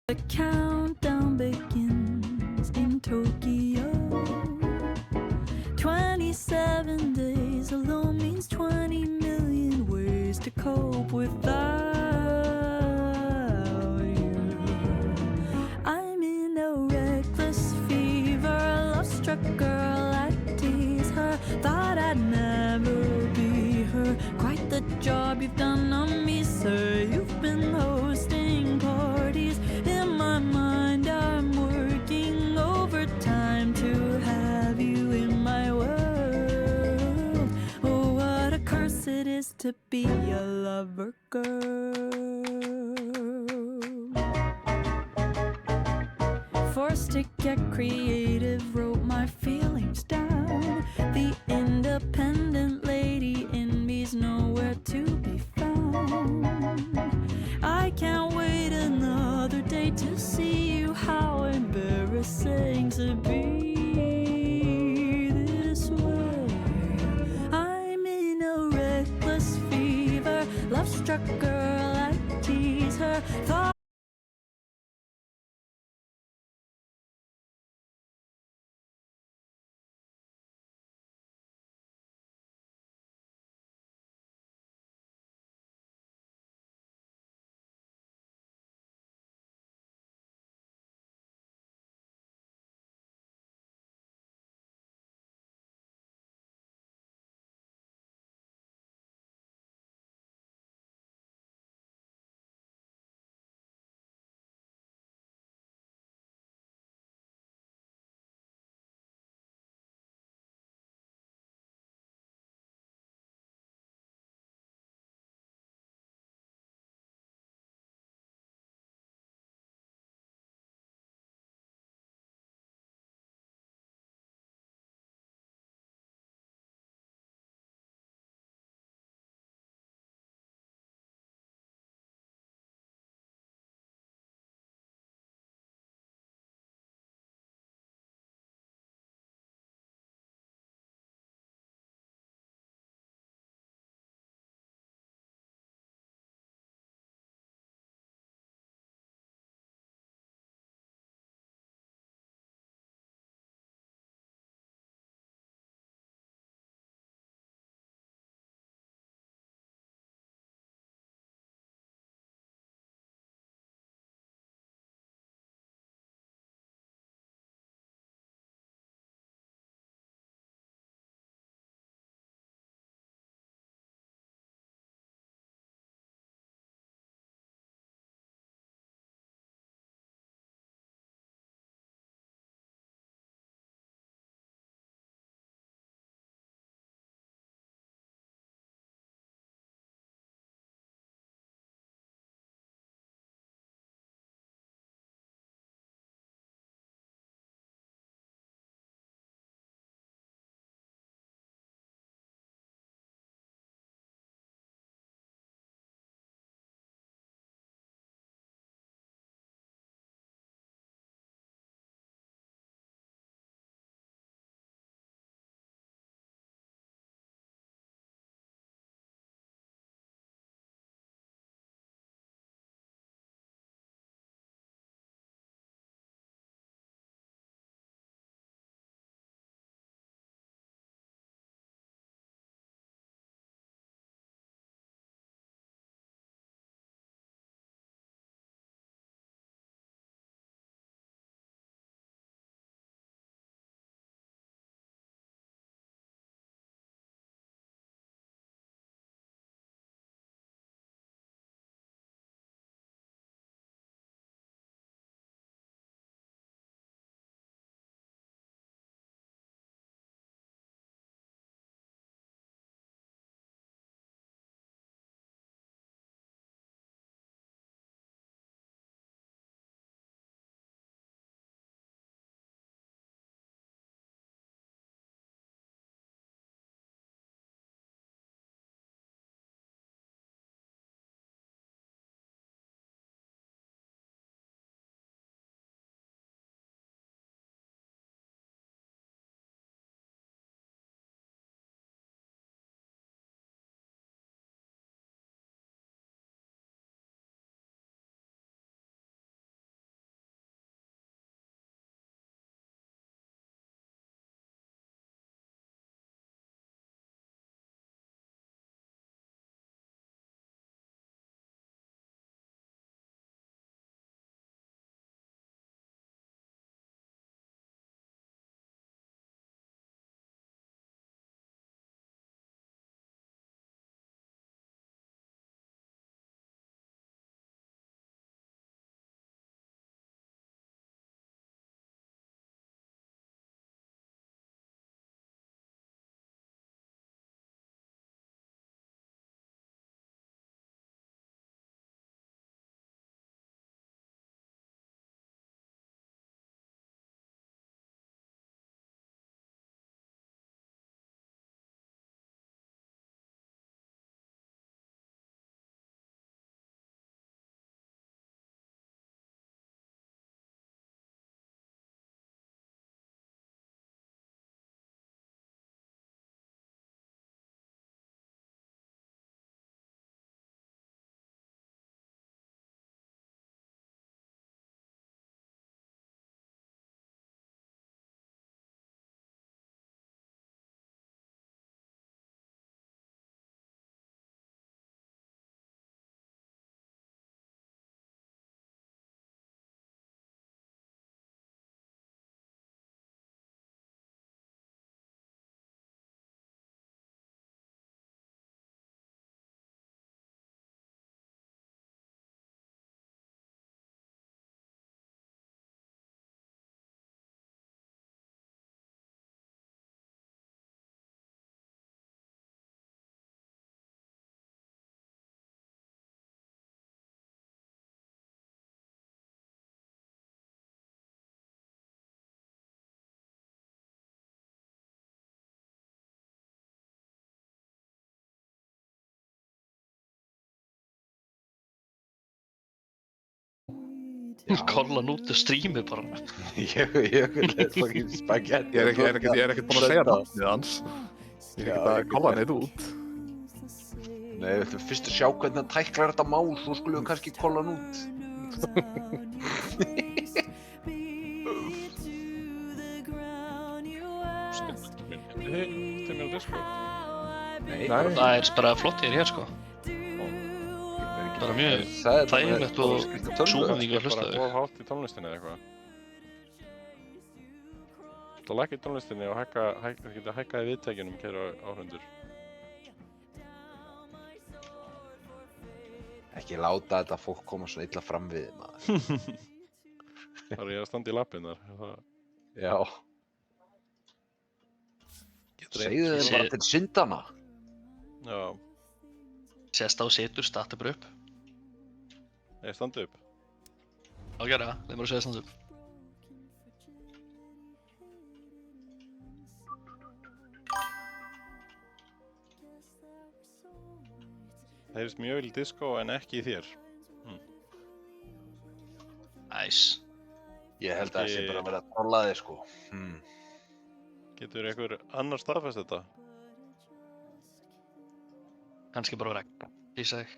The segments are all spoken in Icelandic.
The countdown begins in Tokyo. 27 days alone means 20 million ways to cope without you. I'm in a reckless fever, love-struck girl, I tease her. Thought I'd never be her. Quite the job you've done on me, sir. You've been hosting parties. In my mind, I'm working overtime to have you in my world. Oh, what a curse it is to be a lover girl. Forced to get creative, wrote my feelings down. The independent lady in me's nowhere to be found. I can't wait another day to see you. How embarrassing to be this way. I'm in a reckless fever, love-struck girl, I tease her. Thought Kollan út og strími bara. Jökull er fucking spagetti. Ég er ekkert búinn að segja nafnið hans. Ég er ekkert að kalla hann eitt út. Nei, við ætlum fyrst að sjá hvernig hann tæklar þetta mál, svo skulum við kannski kolla hann út. Stimmi á disco. Nei, Það er bara flott hér sko. Bara mjög þægilegt og súmandi að hlusta Bara þau. of hátt í tónlistinni eða eitthvað. Það lækka í tónlistinni og þið geta hækkað í viðtækjunum kæru áhundur. ekki láta þetta fólk koma svona illa fram við maður. Það er ég að standa í lappirnar. Já. Segðu þeim bara til syndana. Já, Sest á situr, starta bara upp. ég standa upp. Ágæra, þeim bara að segja standa upp. Það heyrist mjög vel í disco en ekki í þér. Næs. Ég held að það sé bara að vera að trolla þig sko. Getur einhver annar staðfest þetta? Kannski bara vera að lýsa þig.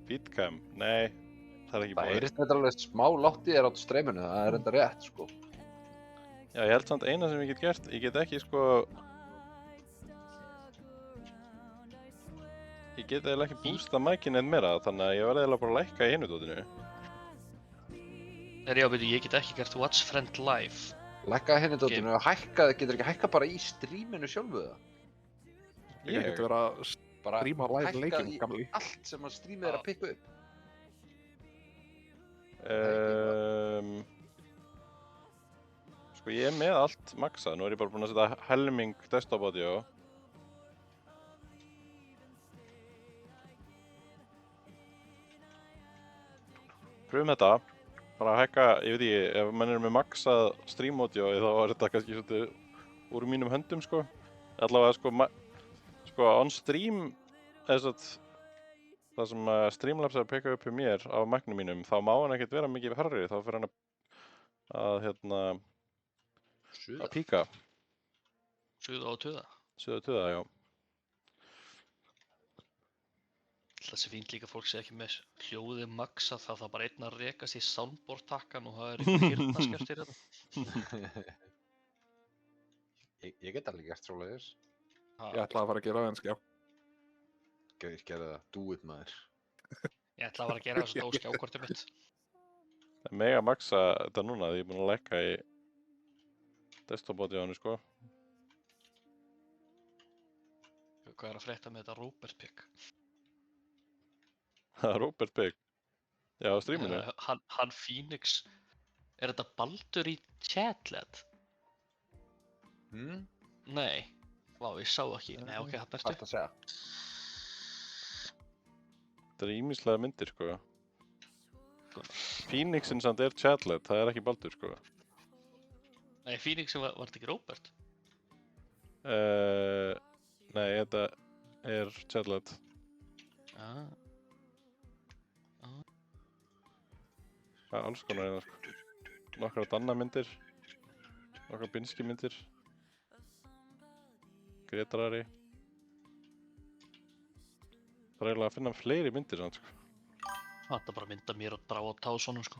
Beatcam? Nei, það er ekki Það búið. heyrist þetta alveg smá látt í þér á streyminu, það er enda rétt sko. Já, ég held samt eina sem ég get gert, ég get ekki sko... Ég get eiginlega ekki bústa mækinn einn meira, þannig að ég verði eiginlega bara að lækka í einu dótinu. Þegar ég ábyrði, ég get ekki gert Watch Friend Live. Lækkaði henni dóttinu og getur ekki hækka bara í stríminu sjálfu það? Ég get verið að Bara stríma live hækka leikinn, í gamli. allt sem að strímið er að pikka upp. Sko ég er með allt maxað, nú er ég bara búinn að setja helming desktop audio. Pröfum þetta, bara að hækka, ég veit ekki, ef mann er með maxað stream audio þá er þetta kannski svolítið úr mínum höndum sko. Allavega sko on stream, það sem Streamlabs er að peka upp hjá mér á Mac-num mínum, þá má hann ekkert vera mikið harri, þá fyrir hann að píka. Suða og tuða. Suða tuða, já. Það sé fínt líka fólk sé ekki með hljóðið maxað, það bara einn að rekast í soundboard takkan og það er einhver hirtnaskjörtir þetta. Ég get alveg gert svoleiðis. Ég ætlaði að fara að gera það en skjá. Gerði það, do it maður. Ég ætla að fara að gera það svo skjákortið mitt. Það er mega maxa þetta núna því ég er búinn að lækka í desktop audioinu sko. Hvað er að frétta með þetta Robert Pig? Robert Pig. Já, á streaminu. Hann Phoenix. Er þetta Baldur í chatlet? Nei. Vá, ég sá ekki. Nei, ok, það berstu. Hægt að segja. Þetta er ýmislega myndir sko. Phoenixin samt er chatlet, það er ekki Baldur sko. Nei, Phoenixin var þetta ekki Robert? Nei, þetta er chatlet. Það er alls konar hérna sko. Nokkrar Danna myndir. Nokkrar Binski myndir. Gretarari. Það er eiginlega að finna fleiri myndir samt sko. Þetta bara mynda mér og Brá og Tásonum sko.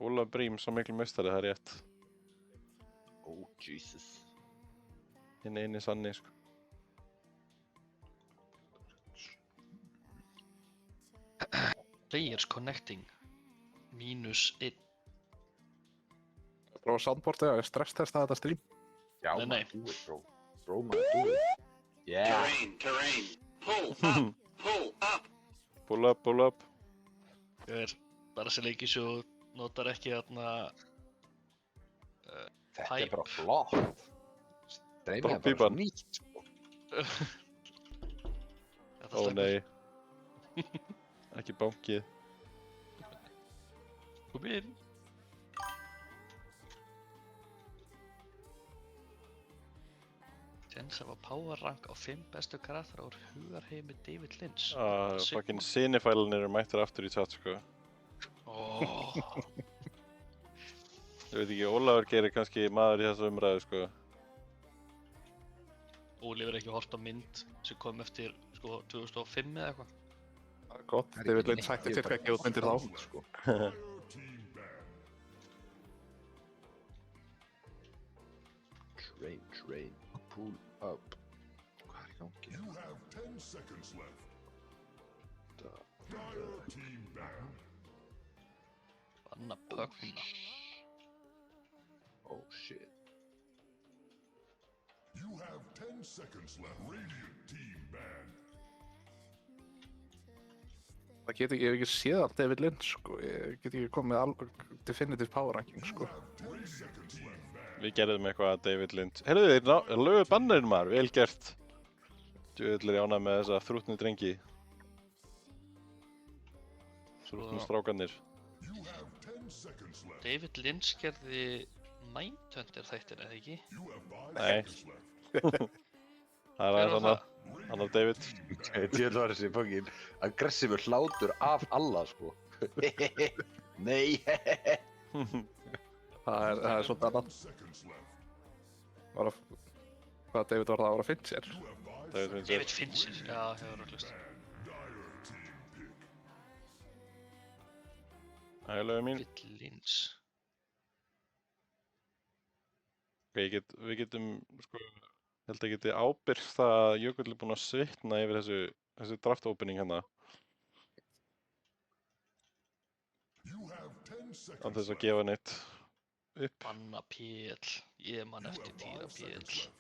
Ólaf Brím sá miklu meistari, það er rétt. Oh, Jesus. Hinn eini sanni sko. Players connecting. -1. Prófa soundboardið og stresstesta þetta stream. Já, Nei. maður, do it, bro. Bro, maður, do it. Yeah. Terrain. Pull up. Pull up. Pull up. Ég er bara sem leikir svo notar ekki þarna Þetta er Pipe. bara flott. Streymið Bara er bara pípan. svo nýtt, sko. Þetta Ó sleppur. nei. Ekki bankið. Kom inn. Jens hafa power rank á 5 bestu karakter úr hugarheimi David Lynch. Fucking cinefælanir eru mættir aftur í chat sko. Ég veit ekki, Ólafur gerir kannski maður í þessu umræðu, sko. Óli hefur ekki hort á mynd sem kom eftir, sko, 2005 eða eitthvað. Það er gott, David Lynch hætti cirka ekki út myndir þá. Sko. Train, pull up. Hvað er í gangi? You have 10 seconds left. Þetta- Dire team banned. Banna pöggna. Oh shit. You have 10 seconds left. Radiant team banned. Það get ekki, ég hef ekki séð af David Lynch, sko. Ég get ekki komið definitive power ranking, sko. 10 seconds left. Við gerðum eitthvað að David Lynch. Heyrðu þið, lögu bannarinn maður, vel gert. Djöfull er ég ánægð með þessa þrútnu drengi. Þrútnu strákarnir. You have 10 seconds left. David Lynch gerði Mindhunter þættina, eða ekki? You have 5 Nei. seconds left. Það er Hver aðeins var annar David. Ég var þessi fucking aggressífur hlátur af alla, sko. Nei. Það er svolítið annað. 10 seconds left. Hvað David var það að vera að finna sér? You have 5 David Fincher. David Fincher, já, hefur röglust. Dire team pick. Það er lögu mín. David Lynch. Ok, við getum, sko, ég held að geti ábyrgt það að Jökull er búinn að svitna yfir þessu draft opening hérna. You have 10 Án seconds þess að left. gefa neitt upp. Banna PL. Ég man You eftir have týra 5 seconds PL. left.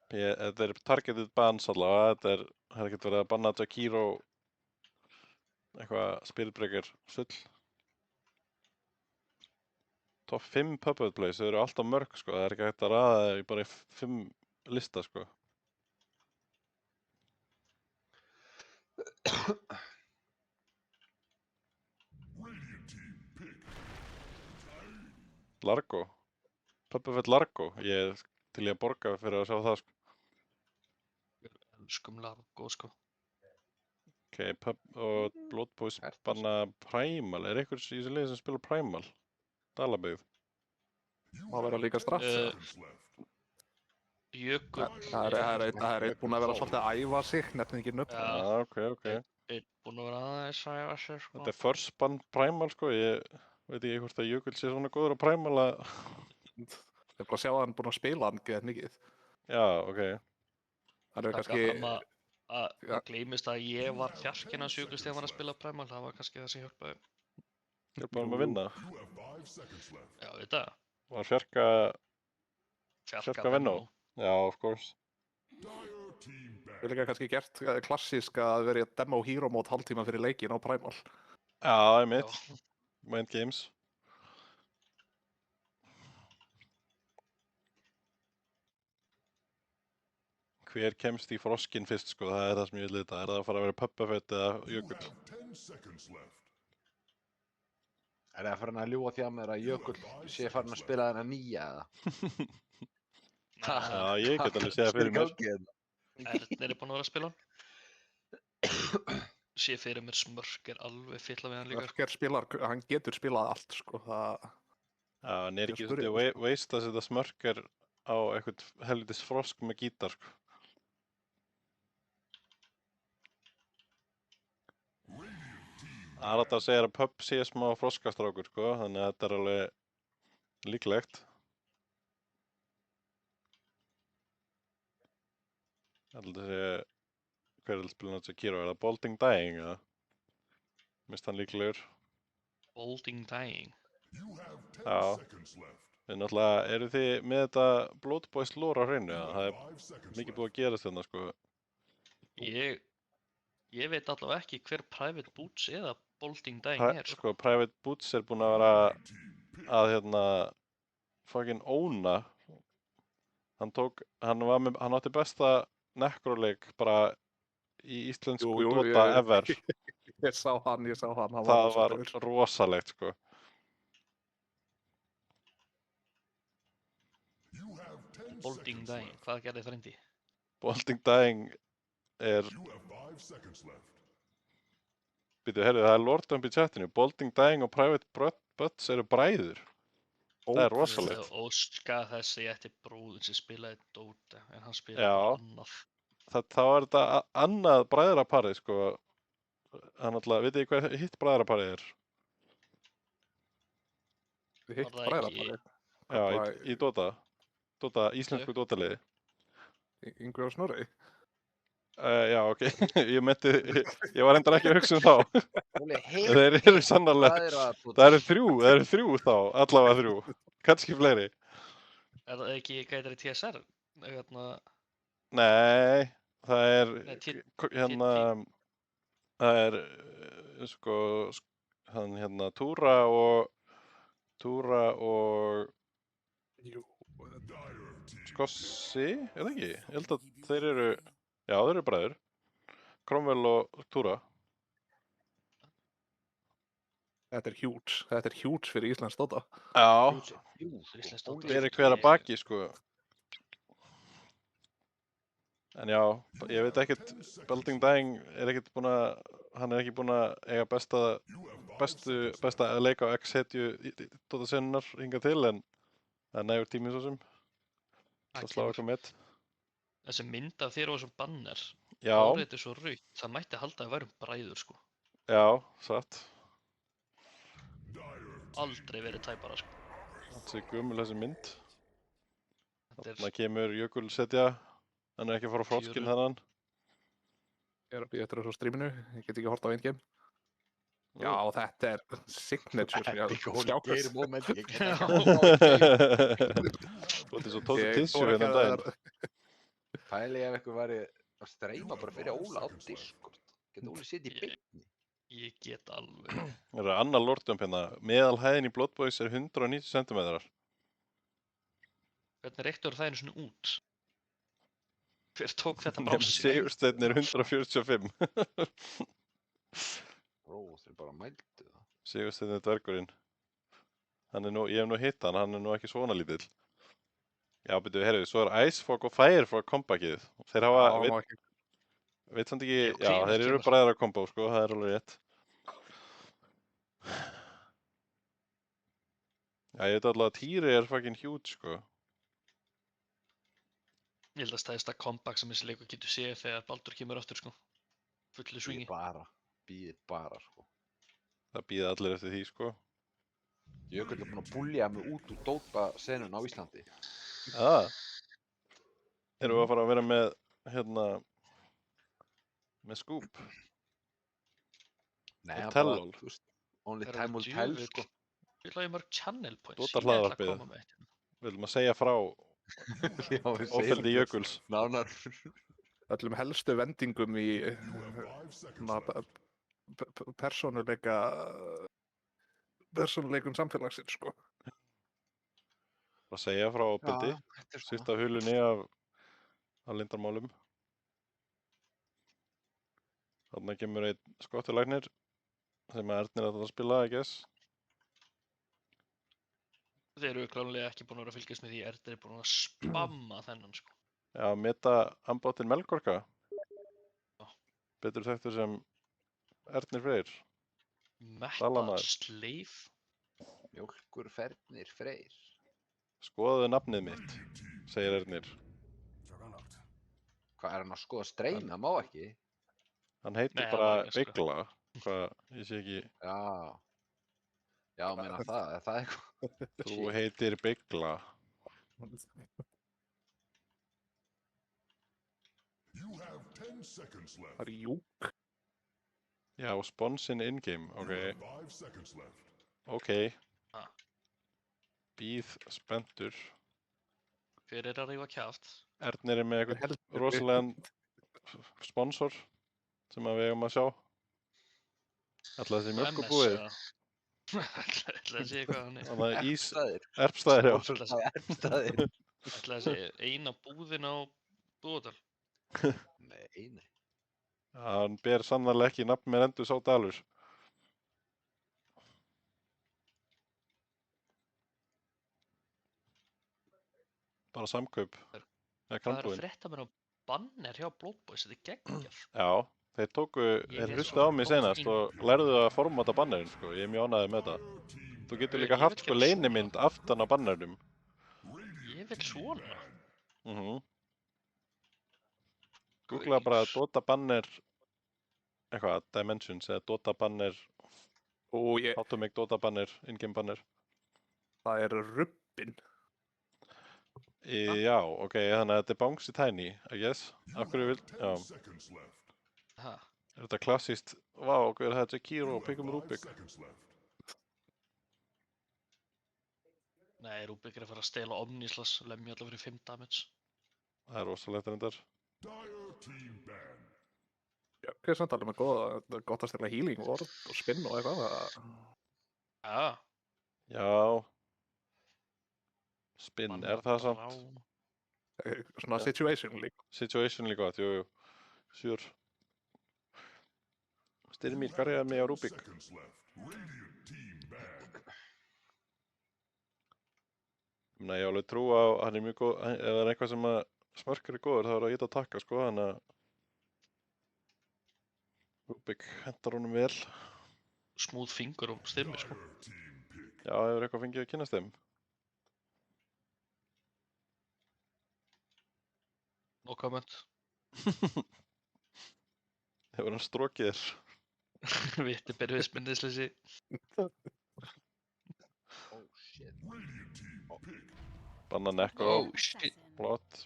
Þetta er targeted bans allavega, það er ekkert verið að banna Jakiro eitthvað Spiritbreaker sull. Top 5 puppet plays, þau eru alltaf mörg, sko, það er ekki hægt að raða þau bara í 5 lista, sko. Radiant team pick. Largo. Puppet Largo, ég er til í að borga fyrir að sjá það, sko. Elskum Largo, sko. Ok, og Blood Boys banna Primal, er einhver í þessu liði sem spila Primal? Dalabyggð. You Má vera líka strax. seconds left. Jökull. Það er einn búinn að vera svolítið að æfa sig, nefnir ekki nöfn. Já, Ok. einn búinn að vera aðeins að æfa sig, sko. Þetta er first ban Primal, sko, ég veit ekki hvort að Jökull sé svona góður á Primal að... Ég er bara að sjá að hann er búinn að spila hann geðið mikið. Já, ok. Hann er Taka kannski... fram að Já. gleymist að ég var fjarkinn að Jökull þegar hann var að spila Primal, það var kannski það sem hjálpaði. Hjálpa hann að vinna. You have 5 seconds left. Já, þetta. Var fjarka Fjarka Venno. Já, of course. Dire team Við banned. líka kannski gert klassísk að vera í demo hero mode hálftíma fyrir leikin á Primal. Já, ég mitt. Já. Mind Games. Hver kemst í froskinn fyrst, sko, það er það sem ég vil lita. Er það að fara að vera Puppafett eða You Jökull? have 10 seconds left. Er það farin að ljúga því að mér að Jökull sé farin að spila þennan nýja, eða? Já, ég get alveg séð það fyrir mér. Ernir er búinn að vera að spila hann. Sé fyrir mér Smörk er alveg fylla við hann líka. Mörker spilar, hann getur spilað allt, sko. Það... Já, en er ekki Ég spurði, svolítið veist að setja Smörker á eitthvað helvitis frosk með gítar, sko. Radiant team. Það er alltaf að segja að Pupp sé smá froskastrákur, sko, þannig að þetta er alveg líklegt. Ég held að segja, hver er að spila náttúrulega Jakiro? Er það Bolting Dying, eða? Mist hann líklegur. Bolding Dying. You have 10 Já. seconds left. En náttúrulega, eru þið með þetta Blood Boys lore á hreinu? You eða? Það have er 5 seconds mikið left. búið að gerast þarna, sko. Ég veit allavega ekki hver Private Boots eða Bolding Dying er, sko. Sko, Private Boots er búinn að vera að hérna fucking óna. Hann átti besta Necroleik bara í íslensku Jú, Dota ég- ever. Ég sá hann. Hann Það var rosa góður. rosalegt, sko. You have 10 Bolding seconds Dying, left. hvað gerði frendi? Bolting Dying er You have 5 seconds left. Býtu, heyrðu, það er Lord Dump í chatinu. Bolding, Dying og Private Butts eru bræður. Það er Ég rosalegt. ætla að óska þess að ég ætti bróðin sem spilaði Dota, en hann spilaði Já. bara annað. Þá er þetta annað bræðraparið, sko. Hann alltaf, vitið þið hvað hitt bræðraparið er? Þið hitt Var það bræðraparið. Já, í Dota. Íslensku Dota-liði. Yngvi og Snorri. Já, ok. Ég var endur ekki að hugsa um þá. Óli, Þeir eru sannarlega, það eru þrjú þá, allavega þrjú. Kannski fleiri. Er það ekki gætari TSR? Nei, það er, Nei, það er, sko, hann Túra og Jú. Skossi, er það ekki? Ég held að þeir eru, já, þeir eru bræður. Cromwell og Túra. Þetta er huge fyrir Íslands Dota. Já, Íslenskt Dota. þeir eru hver að baki, sko. En já, ég veit ekkert, Bolding Dying er ekkert búinn að, hann er ekki búinn að eiga besta að leika á X-hetju Dota senunnar hingað til, en það er nægur tími svo sem. Það slá eitthvað með. Þessi mynd af þér og þessum banner, Já, árið þetta er svo rautt, það mætti halda að værum bræður, sko. já, satt. Aldrei verið tæpara, sko. Þetta er gömul þessi mynd. Þetta Þarna kemur Jökulsetja, hann er ekki að fara á Fjöru. froskinn þennan. Ég er að býja eftir þessu á streaminu. Ég get ekki hort á endgame. Já, þetta er signature. Geir moment, ég get Já. Þú ert svo tóttu tissu hérna daginn. Pæli ef eitthvað væri að streyma bara fyrir Óla á Discord. Geta Óli sitt í beinni. Ég get alveg. Það er annar lordump hérna. Meðalhæðin í Blood Boys er 190 cm. Hvernig reyktur það einu svona út? Hver tók þetta bara á sig? Sigursteinn er 145. Bro, þeir bara mældu það. Sigursteinn er dvergurinn. Ég hef nú hitt hann er nú ekki svona lítill. Já, byrju, heyrðu, svo er Icefog og Firefog kompakið. Þeir hafa, veit samt ekki, já, þeir eru bræðra kombo, sko, það er alveg rétt. Já, ég veit alveg að Týri er fucking huge, sko. Ég held að stæðista comeback sem þessi leikur getur séð þegar Baldur kemur aftur, sko. Fullu swingi. Býðið bara, sko. Það býða allir eftir því, sko. Jökull er búinn að búlja mig út úr Dota senun á Íslandi. Erum við að fara að vera með, með Scoop? Nei, Og hann Tellol. bara, þú veist, only time will tell, sko. Ég hlaði mörg channel points. Dota Ég ætla að hlaðvarpið. koma með eitt. Við viljum að segja frá Já, við ofbeldi Jökuls. Nánar. Öllum helstu vendingum í persónuleikum samfélagsins, sko. Að segja frá ofbeldi. Sýrt af hulunni af leyndarmálum. Þarna kemur einn skottulæknir sem Ernir er að spila, I guess. Þeir eru klálega ekki búin að vera að fylgjast með því Erdir er búin að spamma þennan, sko. Já, meta ambátinn Melkorka. Já. Betur þekktur sem Ernir Freyr. Metta Dalamaður. Sleif. Mjólkur Fernir Freyr. Skoðaðu nafnið mitt, segir Ernir. Hvað er hann að skoða streymi? Það má ekki. Hann heitir Nei, bara hann var ekki að Vigla. Hvað, ég sé ekki. Já. Já, meina það. Er það eitthvað? Þú heitir Vigla. You have 10 seconds left. Það er júk. Já, sponsin in-game, ok. 5 seconds left. Ok. Ah. Bíð spenntur. Hver er að rífa kjátt? Ernir er með eitthvað rosalegan sponsor sem að við eigum að sjá. Ætla þessi mjölkubúið. Ætla að segja hvað hann er. Þannig að ís... Erpstaðir. Erpstaðir, já. Erpstaðir. Ætla að segja eina búðin á Búðardal. Nei. Hann ber sannarlega ekki nafn með endur sá dalur. Bara samkaup. Eða Það er að krambúðin. frétta mér á banner hjá Blood Boys, þetta er geggjað. Já, Þeir tóku, Ég þeir er hlustu svo á mig senast fucking- og lærðu að formata bannerinn, sko. Ég er mjög ánægður með þetta. Þú getur líka Ég haft, vil sko, gera leynimynd aftan á bannerinum. Ég vil svona. Googla bara Dota banner, eitthvað, Dimensions eða Dota banner, Og how to make Dota banner, in-game banner. það er rubbin. Já, ok, þannig að þetta er Bouncy Tiny, I guess. Af hverju vil, já. 10 seconds left. Ha. Er þetta klassíst, vá, hver er þetta Kiro, Pikum Rubik. 5 seconds left. Nei, Rúbik er að fara að stela Omnislas, lemja allavega fyrir 5 damage. Það er rosalegt reyndar. Dire team ban. Já, ég er samt alveg með gott að stela healing ward og spinn og eitthvað. Já. Já. Spinn, er það samt? Svona situation líka. Situation líka gott, jú. Sure. Styrmir, hvað er það með á 10 Rubik? seconds left. Radiant team ban. Nei, ég alveg trú á, hann er mjög góð, ef það er eitthvað sem að Smörkur er góður, þá er það að geta að taka, sko, þannig að Rubik hentar honum vel. Smooth finger og styrmi, sko. Dire team pick. Já, hefur eitthvað fengið að kynast þeim. No comment. Hefur hann strokið þér. Vitti berfiðsminnisleysi. Oh shit. Radiant team pick. Bannan Echo, Oh shit. blott.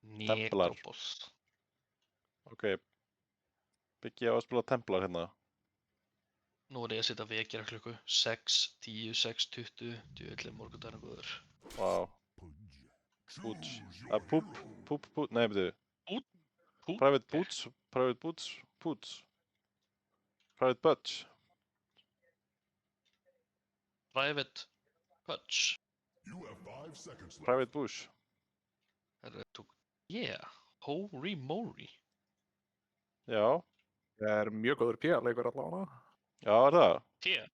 Templar. Nekroboss. Ok. Byggi á að spila Templar hérna. Nú er ég að setja vekjara klukku. 6, 10, 6, 20. Djöðlega morgundaginn góður. Vá. Boots. Poop, nei, betur. Púp? Private Boots, Boots. Private Butch. Private Punch. You have 5 seconds left. Private Bush. Yeah. Holy moly. Já, Það er mjög góður PR-leikur allavega. já, er það? Yeah.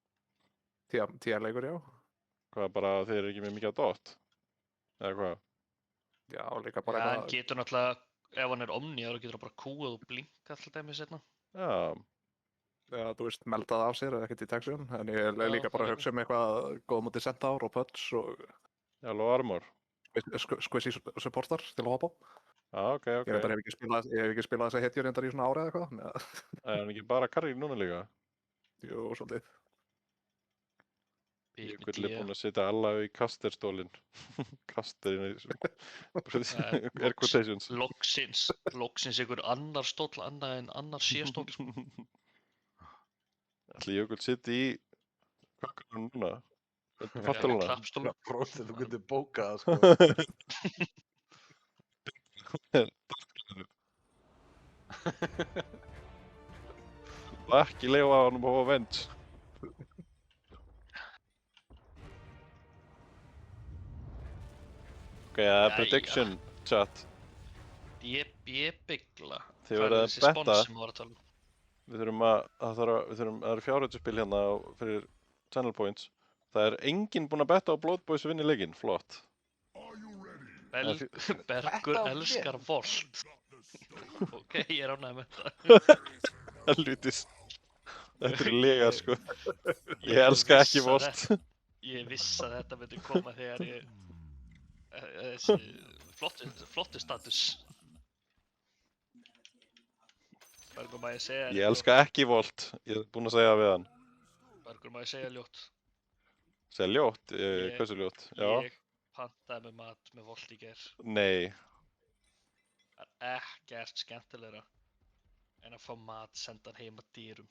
TR-leikur, já. Hvað, bara þeir eru ekki með mikið að dot? Eða hvað? Já, líka bara Hann getur náttúrulega, ef hann er omni, þá getur hann bara kúað og blinka alltaf dæmið setna. Já, Já, þú veist, meldað af sér eða ekkert detection, en ég er Já, líka bara það að hugsa um eitthvað góð mútið Centaur og Pudge og já, low armor. squishy supportar til að hoppa á. Já, ok. Ég reyndar hef ekki spilað þessa hetjur reyndar í svona ári eða eitthvað. Er hann ekki bara karri núna líka? Jú, svolítið. Ég er búinn að setja alla í kasterstólinn. Kasterinn í air quotations. Loksins einhver annar stóll annað en annar sé-stóll. Sko. Ætli Jökull sitt í kökunum núna? Fattar núna? Klappstóll. Bróðið, þú getur bókað það, sko. Ekki leifa honum á vend. Ok, það er Jæja. prediction chat. Ég byggla. Þið verðið að þessi betta. spons sem við varum að tala um? Við þurfum að, það eru fjárhættuspil hérna fyrir channel points. Það er enginn búinn að betta á Blood Boys vinni leikinn, flott. Are you ready? Bergur Betta á elskar volt. Ok, ég er ánægð með það. Helvítis. Þetta eru legar, sko. Ég elska ekki volt. Ég vissi að þetta myndi koma þegar ég... Þessi flotti status. Bergur, má ég segja... Ég elska ekki volt. Ég er búinn að segja það við hann. Bergur, má ég segja ljótt. Segja ljótt? Ég- Hversu ljótt? Já. Ég pantaði með mat með volt í ger. Nei. Það er ekkert skemmtilegra en að fá mat sendan heim að dýrum.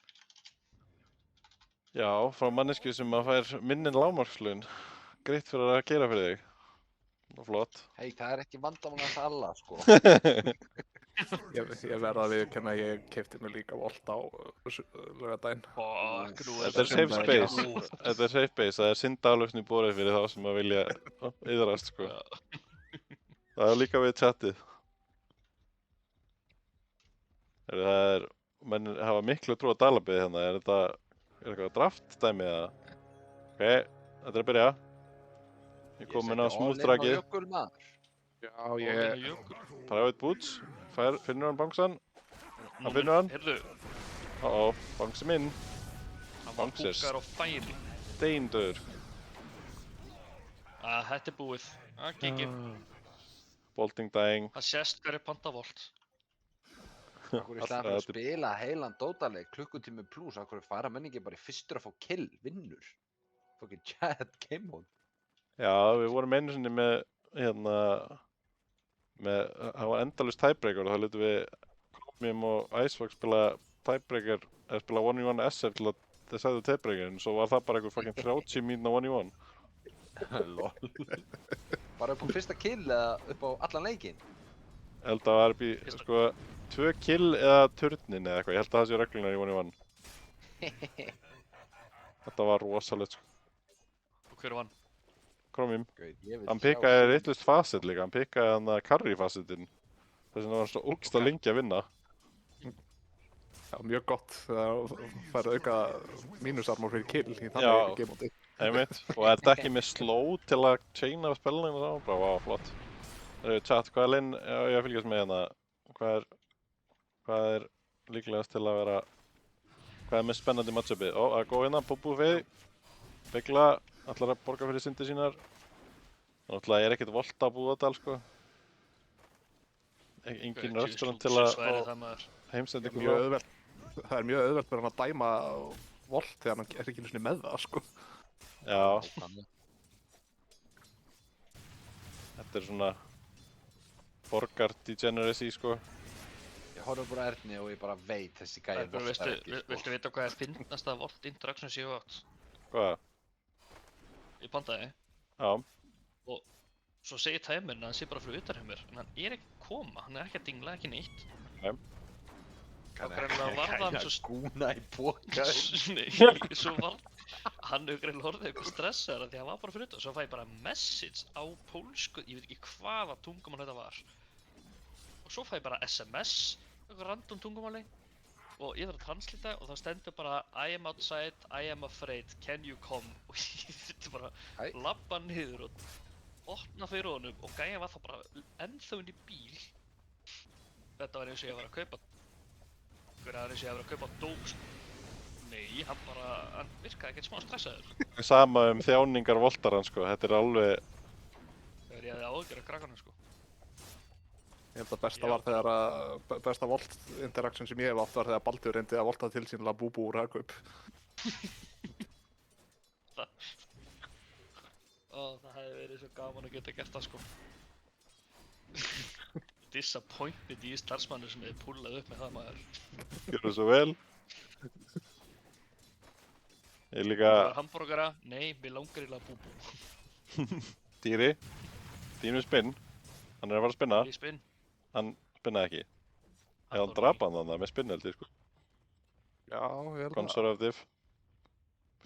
Já, frá mannesku sem að fær minnin lágmarkslaun. Greitt fyrir að gera fyrir þig. Og flott. Hei, það er ekki vandamál að alla, sko. Ég verða að viðurkenna að ég keypti mig líka volt á laugardaginn. Fuck, nú Þetta er safe bara space. út. Þetta er safe space. Það er syndaflausn í borðið fyrir þá sem að vilja yðrast, sko. Það er líka við chatið. Það er, menn hafa miklu trú að dalabyggði hérna. Er eitthvað draft dæmi eða? Ok, þetta er að byrja. Ég er komin á smúðdrakið. Jökul, maður. Já, Og ég... jökul. Private Boots. Finnur hann bangsan. Hann finnur hann. Heyrðu, Bangsi minn. hann var Bangsers. húkar á færi. Steindur. Þetta er búið. Gengi. Bolting dying. Það sést hver er Pantavolt. Akkur í staðan fyrir að spila heilan Dota-leik, klukkutími pluss, akkur fara menningi bara í fyrstur að fá kill, vinnur. Fucking chat game mode. Já, við vorum einu sinni með, það var endalaust tiebreaker og þá letum við Chromium og Icefox spila tiebreaker, eða spila 1v1 SF til að þeir sagðu tiebreakerinn, svo var það bara einhver fucking 30 mínúna 1v1. Lol. Bara upp á fyrsta kill eða upp á allan leikinn? Ég held að það var upp í, sko, 2 kill eða turnin eða eitthvað, ég held að það sé reglunar í 1v1. Þetta var rosalegt, sko. Og hver vann? Chromium. Gauð, ég vil Hann sjá pikkaði reitlust facet líka, hann pikkaði hann að carry facetinn. Þess vegna var hann svo ógeðslega lengi að vinna. Já, mjög gott þegar færðu auka mínusarmor fyrir kill í Já. þannig game-móti. Einmitt. Og er þetta ekki með slow til að chaina spelling og það? Bara, vá, flott. Chat, hvað er linn? Já, ég fylgjast með hérna. Hvað er líklegast til að vera... Hvað er mest spennandi matchupi? Að góð hérna, Búbú Fey. Begla, ætlar að borga fyrir syndir sínar. Náttúrulega er ekkert volta að búa þetta, sko. Engin restaurant til að fá heimsendingu. Mjög auðvelt. Það er mjög auðvelt fyrir hann að dæma volt þegar hann er ekki einu sinni með það, sko. Já, þetta er svona borgar degeneracy, sko. Ég horfði bara á Erni og ég bara veit þessi gæði voltar ekki, sko. Viltu vita hvað er fyndnast af Volt Interaction 7.8? Hvað? Ég pantaði. Já. Og svo segir tæmirinn að hann sé bara fyrir utan hjá mér, en hann er ekki að koma, hann er ekki að dingla, ekki neitt. Nei. Og greinlega var það svo skúna í boka. Nei, svo var hann greinlega orðið eitthvað stressaður af því að hann var bara fyrir utan. Svo fæ ég bara message á pólsku, ég veit ekki hvaða tungumál þetta var. Og svo fæ ég bara SMS, eitthvað random tungumáli. Og ég þarf að translita og það stendur bara I am outside, I am afraid, can you come? Og ég þurfti bara að labba niður og opna fyrir honum og gæja var það bara ennþá inn í bíl. Þetta var eins og ég var að kaupa. Það var eins og ég var að kaupa dós. Nei, hann virkaði ekkert smá stressaður. Sama þjáningar voltaran, sko. Þetta er alveg... Þegar ég hefði áhyggjur af krakkanum, sko. Ég held að besta volt interaction sem ég hef átt var þegar Baldur reyndi að volta til sín Búbú úr Hagkaup. Það hefði verið svo gaman að geta gert það, sko. Disappointed í starfsmannu sem hefði púlað upp með það, maður. Gjörðu svo vel. Ég líka... Hamborgara? Nei, mér langar í Búbú. Dýri. Dýnum spinn. Hann er að fara að spinna. Í spinn. Hann spinnaði ekki. Eða hann drapa hann þannig með spinneldi, sko. Já, ég held að... Conservative.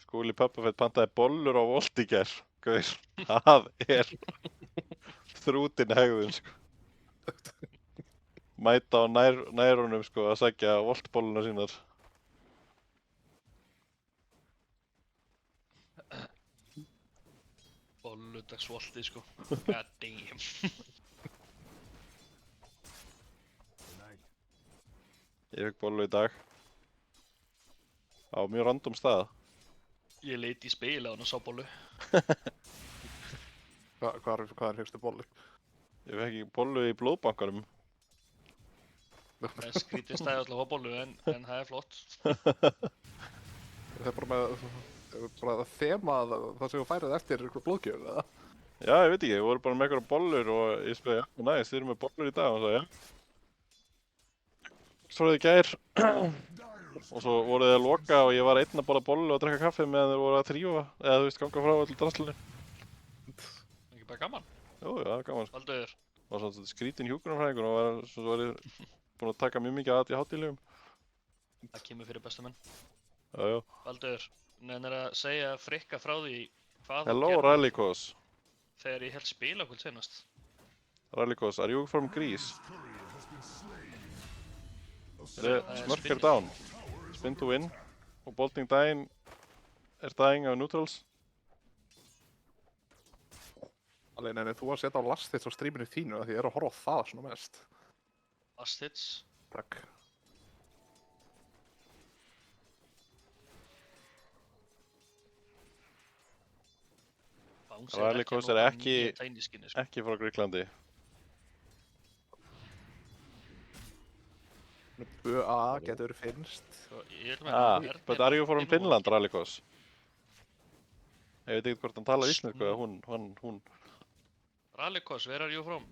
Skúli Puppafett pantaði bollur á Volt í gær. Gauður, það er þrútin hegðun, sko. Mæta á nærunum, sko, að sækja Volt-bolluna sínar. Bolludagsvolti, sko. God damn. Ég fekk bollu í dag. Á mjög random stað. Ég leiti í speil á hann og sá bollu. Hvaðan fegstu bollu? Ég fekk ekki bollu í blóðbankanum. Það er skrítið stæði alltaf á bollu, en það er flott. Það er bara þema það sem þú færið eftir blóðgjöfun, eða? Já, ég veit ekki, við vorum bara með einhverja bollur og ég spurði, já, næst, þið eru með bollur í dag, og svo, já. Svo voruð þið gær, og svo voruð þið að loka og ég var einn að borða bollu og að drekka kaffi meðan þið voru að þrífa, eða þú veist, ganga frá öllu draslunni. Ekki bara gaman. Jú, já, gaman, sko. Baldur. Og svona skrítin hjúkrunarfræðingur og svo var ég búinn að taka mjög mikið að ADHD-lyfjum. Það kemur fyrir bestu menn. Já, já. Baldur, nennir að segja Frikka frá því hvað Hello, þú gerðir Rallycos. þegar ég held spilakvöld senast. Rallycos, are you from Greece? Smurf spin. er down. Spin to win. Og bolting dying er dying á neutrals. Alveg, en þú að setja á last þitt á streaminu þínu, af því ég er að horfa á það svona mest. Last hits. Takk. Bounce Rallycross er að nota ekki- nýja tiny skinni, sko. Ekki frá Gríklandi. BA getur finnst. Svo ég vil Ah, meina, but are you from Erni og- Finland, Rallycross? Ég veit ekki hvort hann talar íslensku eða hún. Rallycross, where are you from?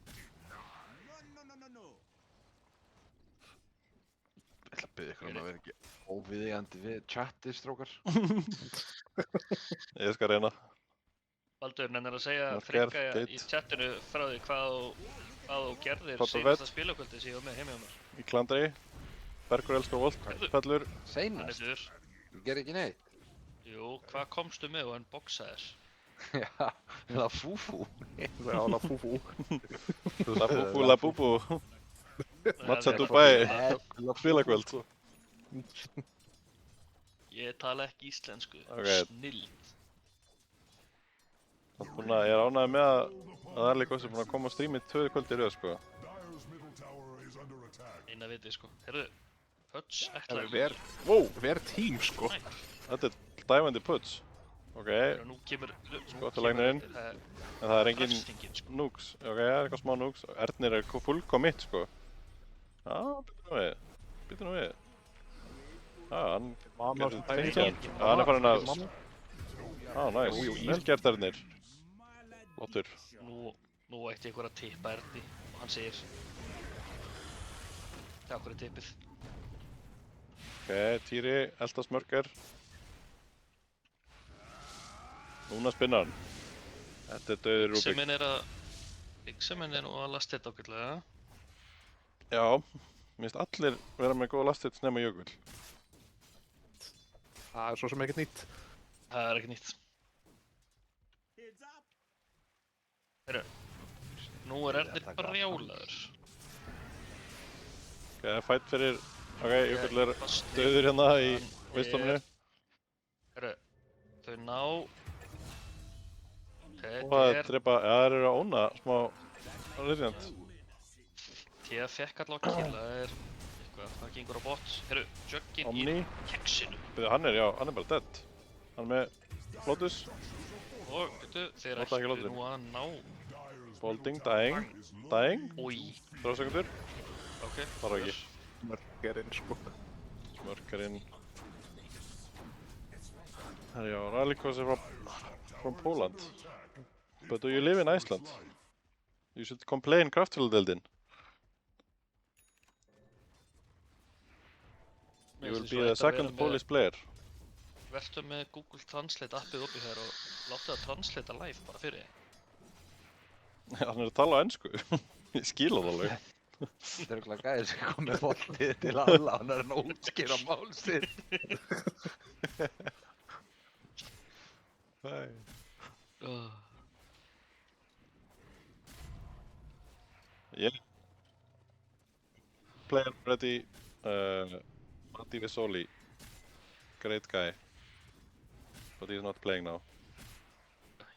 Ég ætla að byrja ykkur að vera ekki óviðeigandi við chatti, strókar. Ég skal reyna. Baldur, nennir að segja Marker, Frigga í gate. chattinu frá því hvað þú gerðir Papa síðasta Vet. spilakvöldi sem ég var með heima hjá mér. Í Klandri. Bergur elskar Volt. Fellur. Hann Seinast, heitur, ég ger ekki neitt. jú, hvað komstu með og hann boxaðir? Já, það er fúfú. Það er alveg fúfú. La Búbú, La Búbú. Matcha Dubai. Spilakvöld. Ég tala ekki íslensku, Ok. snill. Ég er ánægður með að Rallycross er búinn að koma á strímið 2 kvöld í röð, sko. Dyer's middle tower is under attack. Eina vitið, sko. Herru, Pöts Það ætlaði er ver tím, sko. Þetta er dæmandi puts. Ok, en Nú kemur... Skottalæknirinn. það er engin Refstingin, sko. núks. Ok, það er eitthvað smá núks. Ernir er full commit, sko. Já, býttu nú við. Já, hann Mamma gerði sem tækir tveikjan. Já, hann er farin að... Já, næs. Vel gert, Ernir. Flottur. Nú ætti ykkur að tippa Erni og hann segir takk fyrir tippið. Ok, Týri, elda smörker. Núna spinnar hann. Þetta er döður Rúbik. Bixeminn er að... Bixeminn er nú að lasta þetta ágætlega. Já, mér finnst allir vera með góða lastið nema Jökull. Það er svo sem ekkert nýtt. Það er ekki nýtt. Herru, nú er Ernir brjálaður. Ok, fætt fyrir... Ok, Jökull er döður hérna í veistlóminu. Herru, þau ná... Ok, Og það er drepa... Já, það eru að óna smá... Radiant. Tíða fekk allavega kill, það er... Eitthvað, það gengur á bot. Herru, Juggin í Omni. keksinu. Byrju, hann er bara dead. Hann er með Lotus. Og, veitu, þeir Láta ekki ættu Lotus. nú að ná... Bolding, dying. Dying. Új, 3 sekundur. ok. Þarf ekki. Mörgerinn, sko. Smörkarinn. Herjá, Rallycross er from Poland. But do you live in Iceland? You should complain kraftfélagsdeildin. You will be the second Polish player. Vertu með Google Translate appið opið hér og láttu það translata live bara fyrir þig. Hann er að tala á ensku. Ég skil það alveg. Það er okkur gæðir sem kom með bollið til alla, hann er að útskýra mál sitt. Yeah. Player ready. Matti Vesoli. Great guy. But he's not playing now.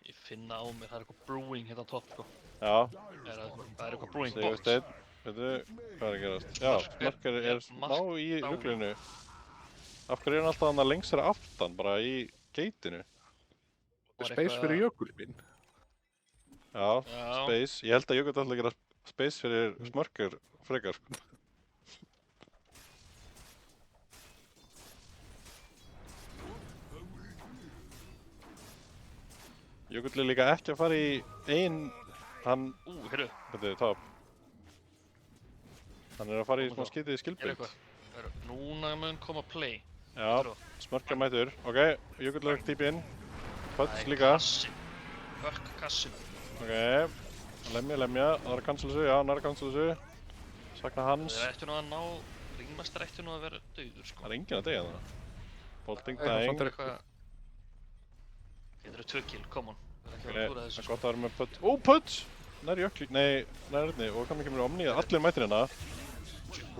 Ég finna á mér, það er eitthvað brewing hérna á topp, sko. Já, Það er eitthvað brewing Sigur box. Steinn. Veitu, hvað er að gerast? Já, Smarker er ná í ruglinu. Af hverju er hann alltaf hann lengst sér aftan, bara í gateinu? Var Space eitthvað- fyrir jökul minn. Já, Já. Space. Ég held að ég geti alltaf að gera Space fyrir Smarker frekar, sko. Jökull er líka ekki að fara í hann, Heyrðu, veitu, top. Hann er að fara í smá skítið í er skilbyggt. eitthvað. Heyrðu, núna mun koma play. Já, Heyrðu, Smarker mætur. Ok, Jökull er típi inn. Pöts það er líka. kassin. Hökk kassin. Ok, lemja, það er að cancela þessu, já, hann er að cancela þessu. Sakna hans. Þeir ættu nú að ná, Ringmaster ættu nú að vera dauður, sko. Það er enginn að deyja það. Bolting, Það er dying. samt Eitthvað... Þetta eru 2 kill, come on. Það er ekki Ok, að vera úr það þessu, er sko. gott að vera með Pöts. Ó, Pöts! Nær jökli, nei, nær erni. Og hvað mikið mér Omni, allir mætir hérna.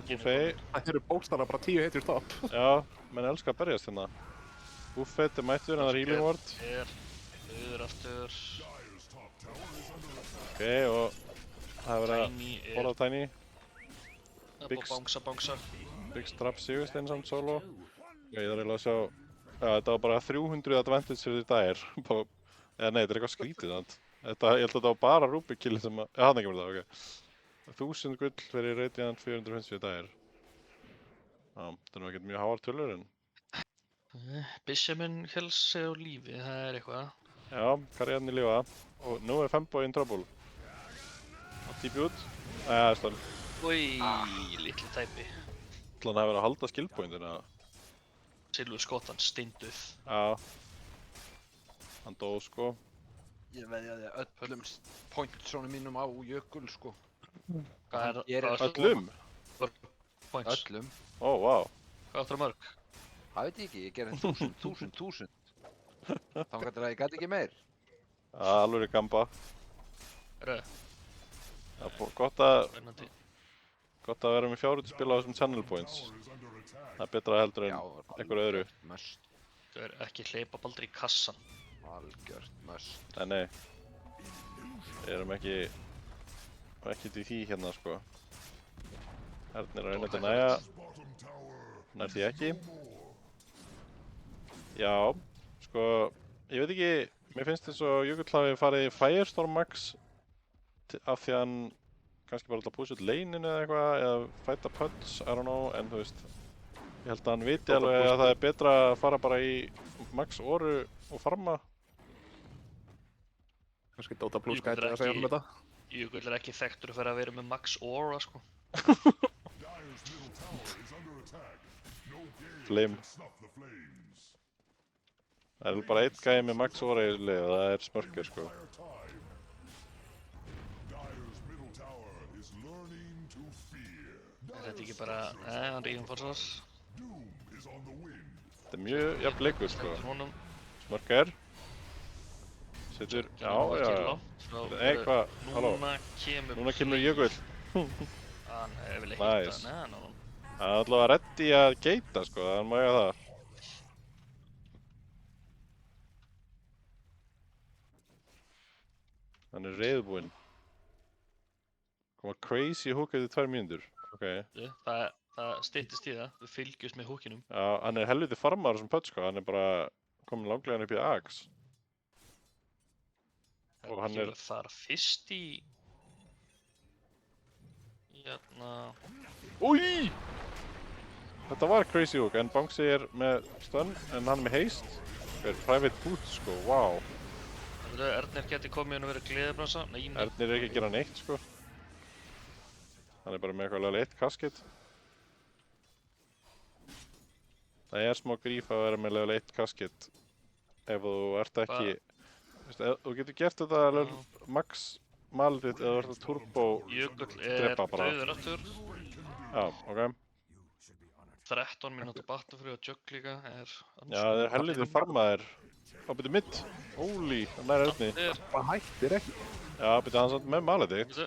Buffet, Það eru bókstara bara 10 heitir topp. já, menn elskar að berjast hérna. Buffet er mættur, hann er healing ward. Er, auður aftur, Ok, og það er verið að Tiny er, borða Tiny. það er Big búið að bangsa. Big Strap Sigurstein samt solo. Já, ég þarf eiginlega að sjá, já, þetta var bara 300 advantage fyrir því dagir. Eða nei, þetta er eitthvað skrítið sant? Þetta, ég held að þetta var bara Rubik kill sem að... Já, hann ekki með það, ok. 1000 gull fyrir Radiant 450 dagir. Já, þetta er nú ekkert mjög háar tölur en... Bishaminn helst sig á lífi, það er eitthvað. Já, karriðan í lífa. Og nú er Femboy in trouble. Og típi út. Það er stál. Úi, litli tæpi. Þannig að það hefur að halda skillpointin eða... Silfur skotan steinduð. Já. Hann dó sko. Ég veðjaði öllum pointsónum mínum á Jökul, sko. Hvað Ég er Öllum? Points. Öllum. Ó, vá. Hvað áttur mörg? Það veit ég ekki, ég gerði 1000. Þá gæti að ég gæti ekki meir. Alveg gamba. Röð, Já, gott að spennandi. vera með 400 spil á þessum channel points. Það er betra heldur en einhverju öðru. Must. Þú er ekki hleypa baldur í kassan. Algjört must. Nei. Við erum ekki til því hérna sko. Hérna er að reyna að næja. Nær því ekki. Já, sko, ég veit ekki, mér finnst þess að Jökull hafi farið í Firestorm Max af því að hann kannski bara alltaf púsa út leininu eða eitthvað, eða fæta putts, I don't know, en þú veist, ég held að hann viti alveg að það er betra að fara bara í Max Oru og farma. Kannski Dota Plus Jökull gæti er að segja ekki- þetta. Jökull er ekki þekktur fyrir að vera með Max Aura, sko. Dire's middle tower is under attack. No gauge Flame. can snuff the flames. Það er bara einn gæði með Max Oru í þessu lið og það er Smörker sko. Fire time. Dire's middle tower is learning to fear. Er þetta ekki bara, hann reinforcar. Doom is on the wind. Þetta er mjög jafn leikur sko. Stendur honum. Smörker. Setur, já. Eitthvað, halló. Núna kemur Jökull. Hann hefur vel Nice. hitta, nei, hann Það er allavega reddi að geita sko, það er mæga það. Hann er reiðbúinn. Koma crazy hook eftir 2 mínútur. Ok. Það styttist í það, við fylgjumst með húkinum. Já, hann er helviti farmar sem pött sko, hann er bara komin langlega upp í Axe. Og hann er- þar fyrst í... Hérna... Új! Þetta var crazy hook, en Bangsi er með stun, en hann er með haste. Það er private boot sko, wow. Ernir geti komið inn og verið gleðibransa. Nei, nei. Ernir er ekki að gera neitt sko. Hann er bara með eitthvað level 1 kasket. Það er smá gríf að vera með level 1 kasket ef þú ert ekki... Veist, þú getur gert þetta level max malið þitt eða þú ert að turbo Jökull er drepa bara. dauður aftur. Já, ok. 13 mínútur battufree og Jugg líka er... Já, það er helviti farmaðir. Á, byrju mitt. Holy, hann er Erni. Það hættir ekki. Já, byrju hann samt með malið þitt.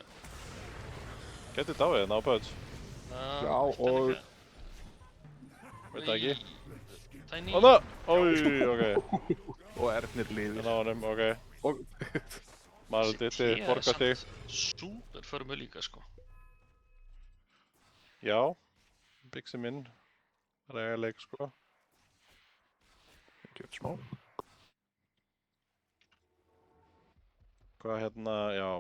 Getið dáið hérna á Böds. Já, og... Veit það ekki. Tiny. Hanna! Ói, ok. Og Ernir líður. Þannig á honum, ok. Og... Malið þitti, borga þig. Súper förmu líka, sko. Já. Bixi minn. Rægileik, sko. Gjöf smá. Hvað hérna, já.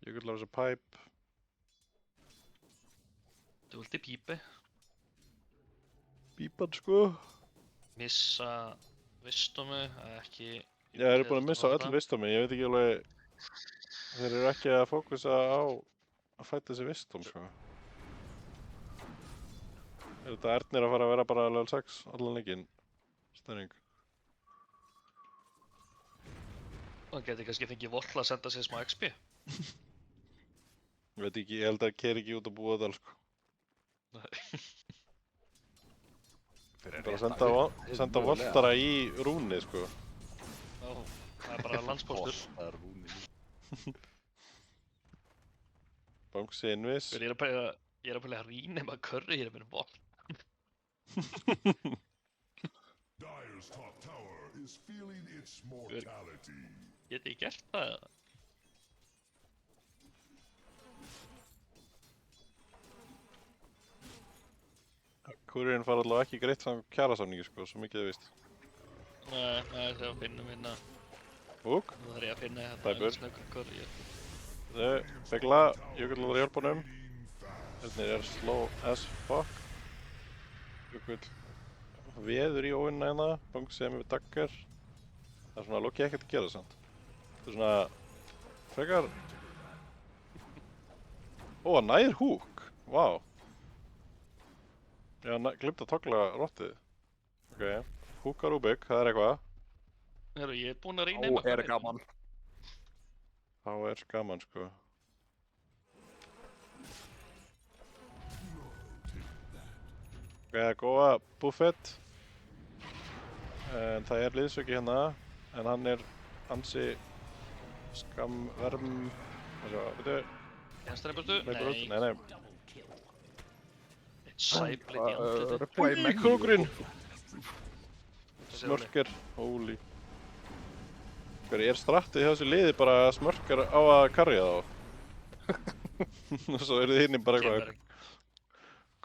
Jökull af þessu pipe. Þú vildi pípi. Bípan, sko. Missa vistomu, ekki... Já, þeir eru búin að missa öll vistómi, ég veit ekki alveg... Þeir eru ekki að fókusa á að fæta þessi vistóm, sko. Er þetta Ernir að fara að vera bara level 6 allan leikinn? Stemning. Það geti kannski fengið Voll að senda sér smá XP. Ég veit ekki, ég held að það keri ekki út að búa þetta, sko. Bara senda voltara í rúni, sko. Já, það er bara landspóstur. Það er rúni. Bangsi innvis. Ég er að pæla að rínema curry hér með Voll. Dire's top tower is feeling its mortality. Geti ég gert það eða? Kúririnn fara allavega ekki greitt saman kjarasamningi, sko, svo mikið þið víst. Nei, þegar finnum hérna. Húk. Nú þarf ég að finna hérna Tæpur. snöggur Begla, Jökull að hjálpa honum. Hérna er slow as fuck. Jökull veður í óvinna hérna. Bang sem við daggar. Það er svona Loki ekkert að gera samt. Það er svona frekar... Ó, hann nær húk. Vá. Já, glimt að togla rottið. Ok, húkar Rubik, það er eitthvað. Herru, ég er búinn að reyna Ó, er gaman. Þá er gaman, sko. Ok, góða buffet. En það er liðsauki hérna, en hann er ansi skamverm. Veitu, Kennstæri burtu? hleypur út? Nei. Nei. Eitt sæblit í andlitið. Úi, krókurinn! Þessi Smörker, holy. Hver er strattið hjá þessu liði bara smörker á að karja þá? Og svo eru þið hinni bara eitthvað að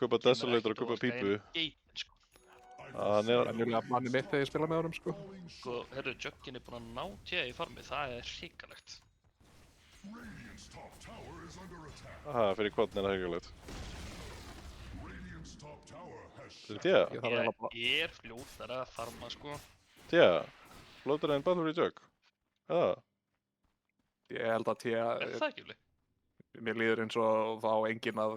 kaupa desolator og kaupa pípu. Geitin, sko. Hann er... Venjulega manni mitt þegar ég spila með honum, sko. Sko, herru, Juggin er búinn að ná tíða í farmi, það er hrikalegt. Radiant's top tower is under attack. Aha, fyrir kvotn er það hrigalegt. Radiant's top tower has Þetta er Tía? Ég þarf eiginlega bara... Ég er fljótara að farma, sko. Tía? Flótur en Battle Jug? Já. Ég held að Er það ekki, Uli? mér líður eins og þá enginn að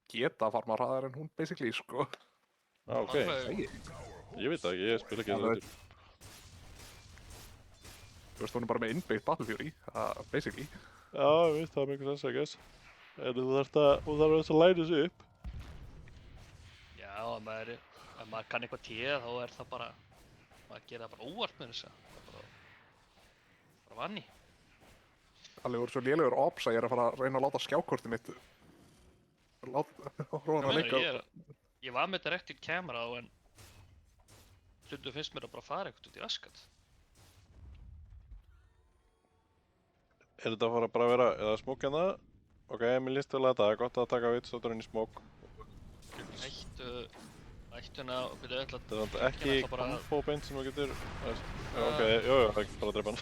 geta farma hraðar en hún, basically, sko. Ah, ok. Ég veit það ekki, ég spila ekki Það þetta. Þú veist, hún er bara með innbyggt Battle Fury, basically. Já, ég veit það með einhvern sens, I guess. En þú þarf að læna þessu upp. Já, ef maður kann eitthvað tíða þá er það bara, maður gera það bara óvart með þess að bara vanni. Alveg voru svo lélegur ops að ég er að fara að reyna að láta skjákortið mitt róna að leika. Ég var með directed camera á en stundum finnst mér að bara fara eitthvað út í raskat. Er þetta að fara bara að vera, eða smók hérna? Ok, mér líst vel að þetta, gott að taka vitstátturinn í smók. Ættu hérna og byrja öll að... Þetta er ekki combo beint sem þú getur... Ok, jú, það er bara að drepa hann.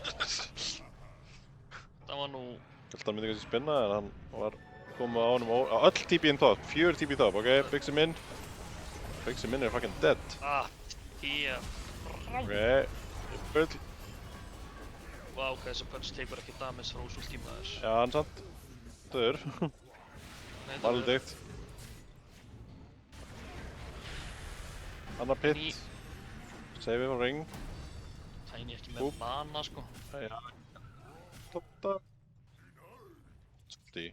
Það var nú... Ég held að hann myndi kannski spinna, en hann var komið á honum á öll TP in top, 4 TP top, ok? Big Sim in. Big Sim in er fucking dead. Tíja... Ok, bull. Vá, hvað þessi punch teipur ekki damage frá úsvöld tímaður. Já, hann samt. Döður. Valdikt. Annar pit. Save frá ring. Tiny ekki með mana, sko. Já. Totta. Svolítið.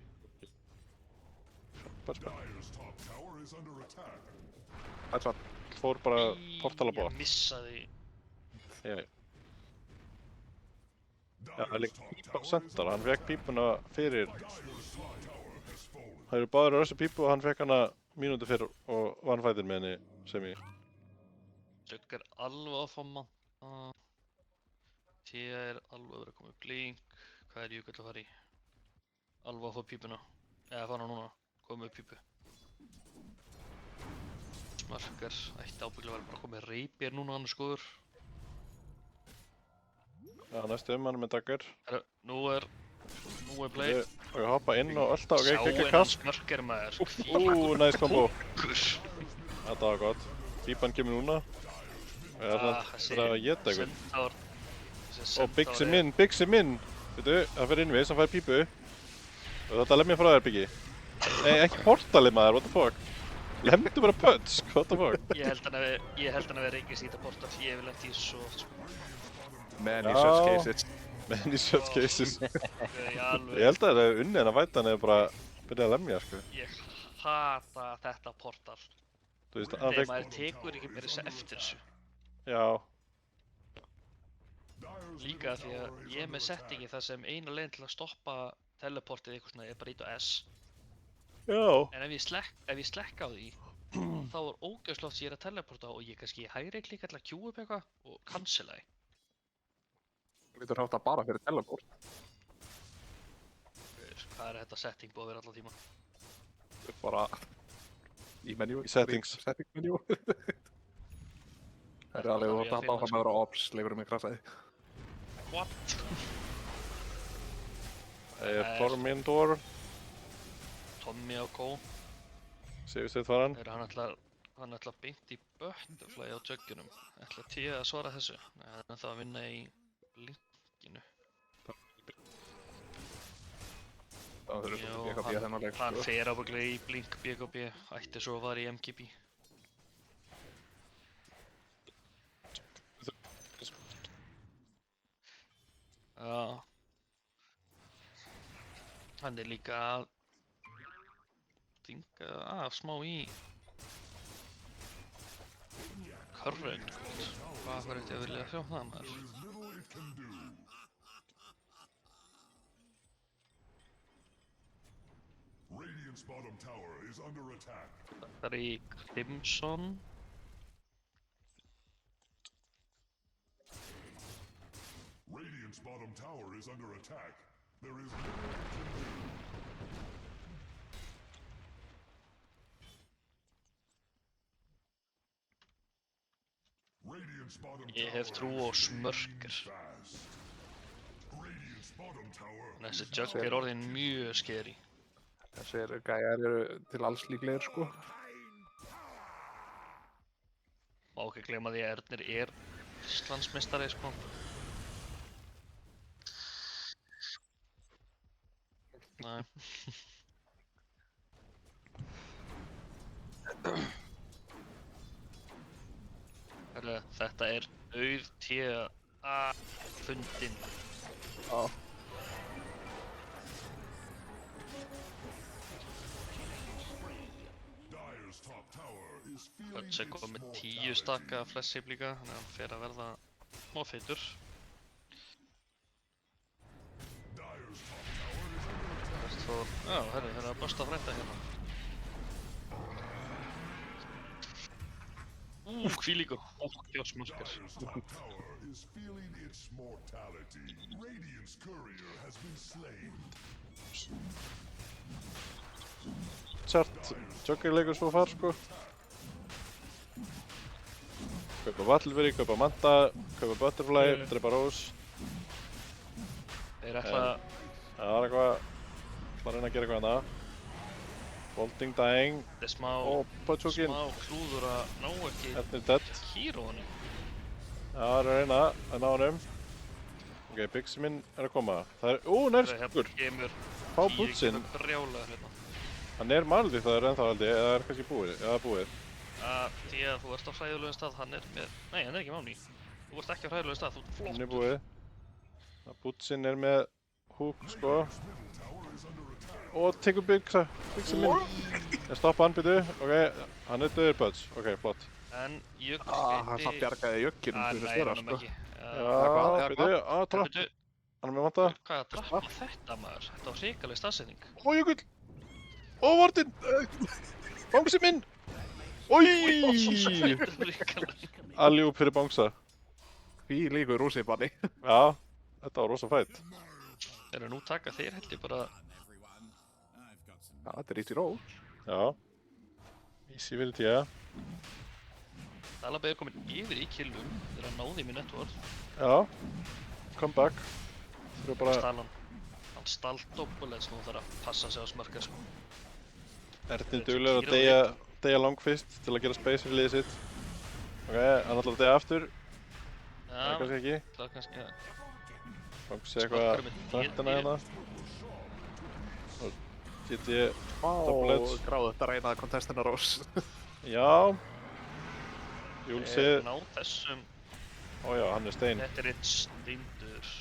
Dire's top tower is under attack. Það er satt. Fór bara portala bort. Ég missaði... Já, það er líka pípa á center, hann fekk pípuna fyrir... Það eru báðir að rösta pípu og hann fekk hana mínúti fyrir og vann fætir með henni sem ég. Jugg er alveg að fá manna. Tíja er alveg að vera að koma upp blink. Hvað er Jökull að fara í? Alveg að fá pípuna. Eða fara núna, koma upp pípu. Smörkar ætti ábygglega að vera bara að koma með reipir núna hann skoður. Já, næstu hann með daggar. Nú er Blade. Og ég hoppa inn og alltaf, ok, Sá kekka en kast. smörkar maður. Nice combo. Kúkur. Þetta var gott. Pípan kemur núna. Og ég ætla að geta eitthvað. Centaur. Ó, Big Sim in, Big Sim in. Veitu, það fyrir innvis, hann fær pípu. Og þetta lemja frá þér, Biggi. Nei, ekki portalið maður, what the fuck. Lemdu bara punch, what the fuck. Ég held hann að vera ekki sýta portal, ég hef lent í þessu svo oft, sko. Many such cases. Many such cases. Ég Ég held að það er unnið en að væta hann eða bara byrja að lemja, sko. Ég hata þetta portal. Þú veist, hann Þegar fekk... maður tekur ekki meira þess eftir þessu. Já. Líka því að ég er með settingi þar sem eina leiðin til að stoppa teleportið eitthvað svona er bara ít á S. Já. En ef ég slekka á því, þá er ógeðslótt sem ég er að teleporta og ég kannski hægri klika til að queue upp eitthvað og cancela því. Þú getur haft það bara fyrir teleport. Hvað er þetta setting búið að vera allan tíma? Þú er bara í menjú. Í settings. Settings menjú. Það er alveg þú að halda áfram að vera ops, leifurum mig krassaði. What? Tormentor, Tommy og Kó. Sigursteinn faran. Hann ætlar beint í Butterfly á jugginum. Ætlar Tíu að svara þessu? Nei, hann er að vinna í blinkinu. Það þurfum Já, svolítið BKB þennan leik, hann sko. fer ábygglega í blink BKB. Ætti svo að fara í MGB. Já. Hann er líka að stinga af smá í current. Hvað var þetta að vilja sjá það maður? There is little it can do. Radiant's bottom tower is under attack. Það er í Crimson. Radiant's bottom tower is under attack. There is little it can do. Radiant's bottom Ég hef tower trú á is smörker. fast. Radiant's bottom tower Þessi jugg er orðin mjög skeri. Þessir gæjar eru til alls líklegir, sko. Má ekki gleyma því að Ernir er Íslandsmeistari, sko. Nei. Herru, þetta er auð T.A. fundin. Já. Dyer's top tower is feeling Bötts er its komið með 10 mortality. stakka flessip líka, þannig að hann fer að verða smá feitur. Dyer's top tower is under attack. Best fór... Já, herru, það er að basta frænda hérna. Hvílíkur hóttjósmarkar. Dyer's top tower is feeling its mortality. Radiant's courier has been slain. Tjart, Jogger leikur svo far, sko. Kaupa Vattlefyrir, kaupa Manta, kaupa Butterfly, drepa Rose. Þeir ætla að... Það er eitthvað, að reyna að gera eitthvað hana. Bolting, dying, Þetta er smá... og Pachokin. Smá klúður að ná ekki Ernir dead. hero honum. Já, það er að reyna að ná honum. Ok, Bixi minn er að koma. Það er, nærskuggur. Kemur Fá Tíu Bútsinn. kemur brjálaður hérna. Hann er Malvik það er ennþá held ég, eða er kannski búið. Já, búið. Því að þú ert á hræðulegum stað, hann er með... Nei, hann er ekki máni. Þú ert ekki á hræðulegum stað, þú ert Hann er flottur. búið. Bútsinn er með húk, sko. Og tekur Bixi minn. Ég stoppa hann, byrju. Ok, hann er döður Butts. Ok, flott. En Jögg Hann samt bjargaði jögginum Nei, fyrir stjóra, honum sko. ekki. Já, byrju. Trapp. Byrju, Hann er með Manta. hvað er að trappa þetta maður? Þetta var hrikaleg staðsetning. Ó, Jökull. Ó, Vortin. Bangsi minn. Oj! Alljúp fyrir Bangsa. Hví líkur rússipanni. Já, þetta var rosa fætt. Þegar nú taka þeir held ég bara... Já, þetta er easy roll. Já. Easy fyrir tíða. Dalabey er komin yfir í killum þegar hann náði mér network. Já. Come back. Þurfa bara... Hann stál doppulets nú þarf að passa sig á smörkar sko. Ernir duglegur að deyja langfist til að gera space fyrir liðið sitt. Ok, hann ætlar að deyja aftur. Það er kannski ekki. Það er kannski að... Bangsi eitthvað drættina hérna. Og get ég doppulets. Gráðu þetta reyna contestina Rós. Já. Júlsið. Ná þessum... Ójá, hann er stein. Þetta er eitt steindur.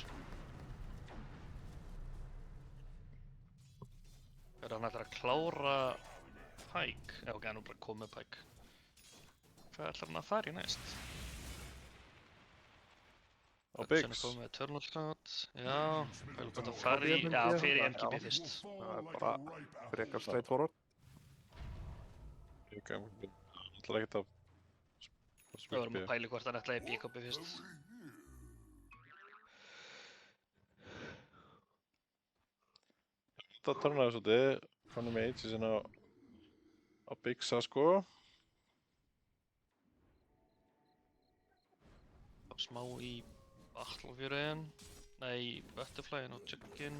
Þegar hann ætlar að klára Pike. Já, ok, hann er bara komið Pike. Hvað ætlar hann að fara í næst? Á Biggs. Hann er komið með Eternal Shot. Já, hvað er þetta að fara í? Já, fyrir MGB fyrst. Það er bara frekar straight forward. Ok, hann ætlar ekkert að... Við varum að pæli hvort hann ætlaði BKB fyrst. Þetta törnaði svolítið. Konum með Aegis inn á Biggsa sko. Smá í Battlefield. Nei, Butterflyin og Juggin.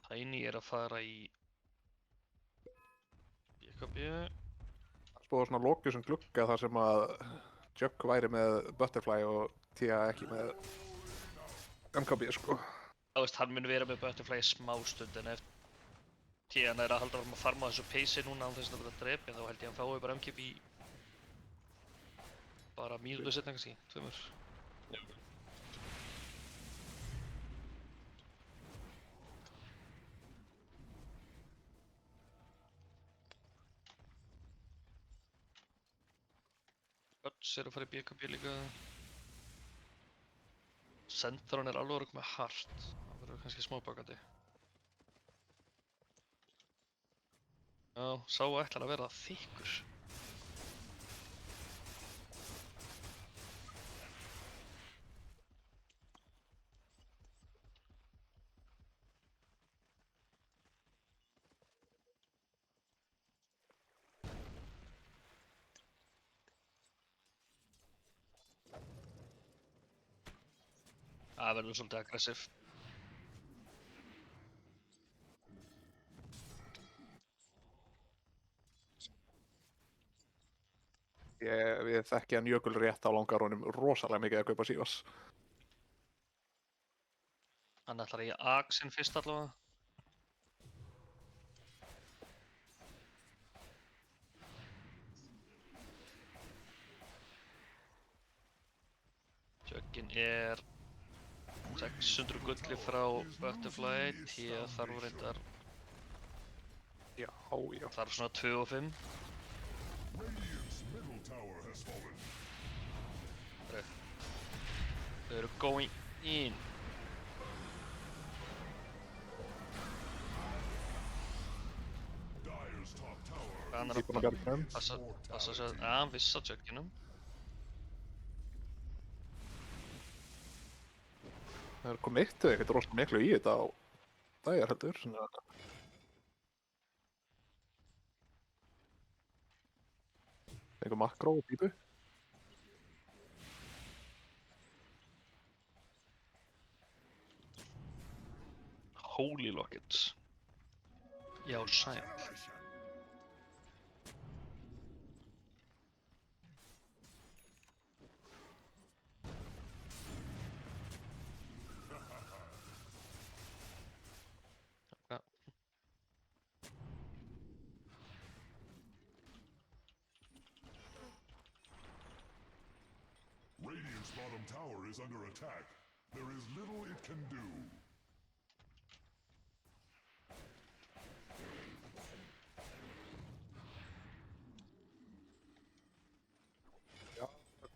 Tiny er að fara í BKB. Spóða svona lokjusum glugga þar sem að Jugg væri með Butterfly og Tia ekki með MKB, sko. Þú veist, hann mun vera með Butterfly í smá stund en eftir Tian er að halda áfram að farma á þessu peysi núna án þess að vera drepi, þá held ég að hann fái bara MKB í bara mínútu setna kannski, 2 mör. Guts er að fara í BKB líka. Senthron er alveg með hart, það verður kannski smábakandi. Já, sá ætlar að vera þykkur. Það verður svolítið aggressiv. Ég þekki hann Jökul rétt á langar honum rosalega mikið að kaupa Sivas. Hann ætlar í Axinn fyrst allavega. Juggin er 600 gulli frá Butterfly, Tia þarf reyndar Já. þarf svona 2 og 5. Radiant's middle tower has fallen. Þau eru going in. Dire's top tower Hann er Ég er búinn að bjarga þeim. passa sig að hann vissi á Jugginum. Það er kommittuð ekkert rosalega miklu í þetta á dagjar heldur. Einhver makró og pípu. Holy Lockets. Já, sæl. Ja. Radiant's bottom tower is under attack. There is little it can do.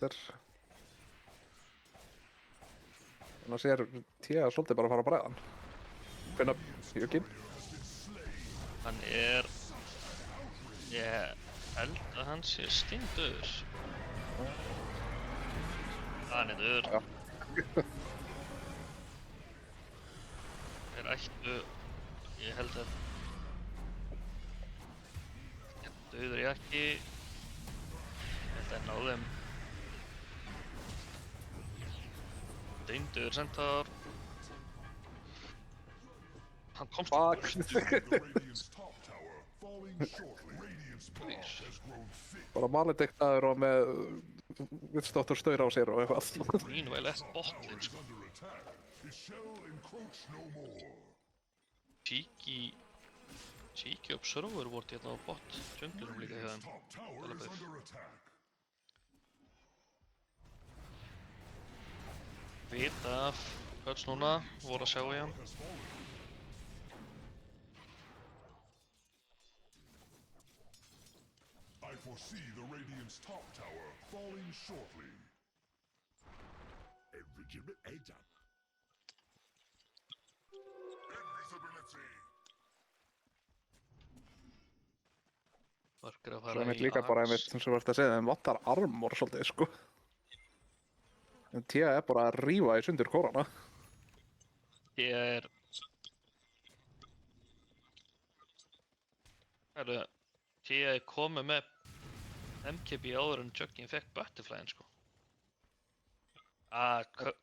Þetta er... Þannig sér Tia svolítið bara að fara að bræða hann. Hvernig Jökkin? Hann er... Ég held að hann sé steindauður. Hann er dauður. Já. Þeir ættu... Ég held að... Dauður ég ekki... Ég held að ná þeim... Steindauður Centaur. Hann komst Fuck. Radiant's top tower falling shortly. Radiant's path has grown thick. Bara malediktaður og með viðstáttur staur á sér og eitthvað. Meanwhile eftir botlinn Is sko. under attack. It shall encroach no more. Cheeky Observer voru hérna á bot junglinum líka hjá Radiant's þeim. top tower is under attack. Vita af Huts núna, voru að sjá í hann. Has fallen. I foresee the Radiant's top tower falling shortly. Invisibility. Margir að Svo fara einmitt í líka bara Axe. einmitt sem þú ert að segja, þeim vantar armor svolítið, sko. En Tia er bara að rífa í sundur kórana. Ég er... Herru, ég er komið með MKB áður en Juggin fekk Butterflyin sko.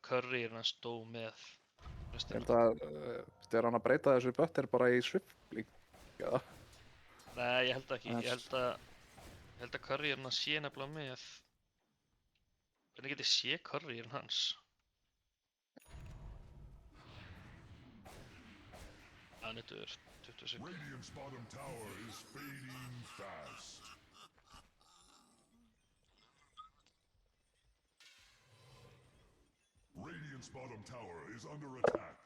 Curry hann stóð með Ég restina. held að, er hann að breyta þessu butter bara í svifling, eða? Nei, ég held ekki. Það er- Ég held að Curry hann sé nefnilega með... Hvernig get ég sé Curry hans? Hann er 20 sekund. Radiant's bottom tower is fading fast. Radiant's bottom tower is under attack.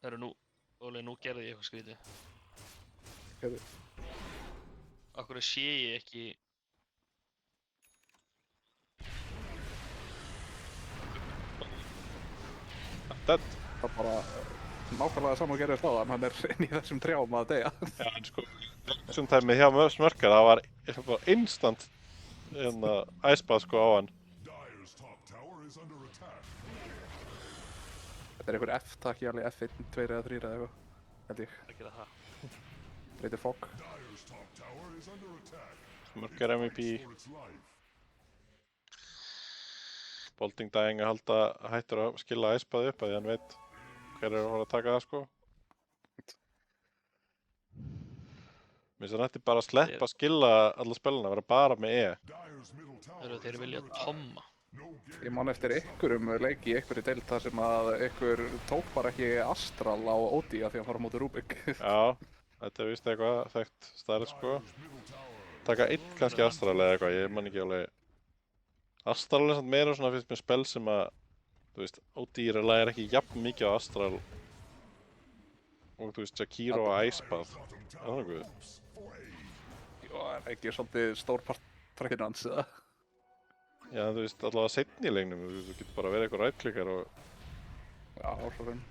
Það eru nú... Óli, nú gerði ég eitthvað skrítið. Gerðu. Af hverju sé ég ekki... Dead. Það er bara nákvæmlega saman að gerðist á það, hann er inn í þessum trjám að deyja. Já, en sko, þessum tæmið hjá Smörkar, það var bara instant æspað sko á hann. Dire's top tower is under attack. Þetta er einhver F-takki alveg F1, 2 eða 3 eða eitthvað, held ég. Það gera það. Reytir fog. Dire's top tower is under attack. Smörkar MVP, For its life. Bolding Dying að halda hættur að skilla æspaði upp að því hann veit hver er að fara að taka það sko. Mér finnst það nætti bara að sleppa að skilla alla speluna, vera bara með E. Dire's middle tower Þeir vilja tomma. no game. Ég man eftir einhverjum leiki í einhverju deild þar sem að einhver tók bara ekki Astral á OD af því að hann fara á móti Rubik. Já, þetta er vist eitthvað þekkt stærð sko. Taka einn kannski Astral eða eitthvað, ég man ekki alveg. Astral er samt meira svona finnst mér spel sem að, þú veist, OD er ekki jafn mikið á Astral og þú veist, Jakiro og Æspað. Það er nokkuð. Já, er ekki svolítið stór partrakkinn hans, eða? Já, þú veist, allavega seinni í leiknum, þú getur bara verið eitthvað rætklikkar og... Já, svo sem.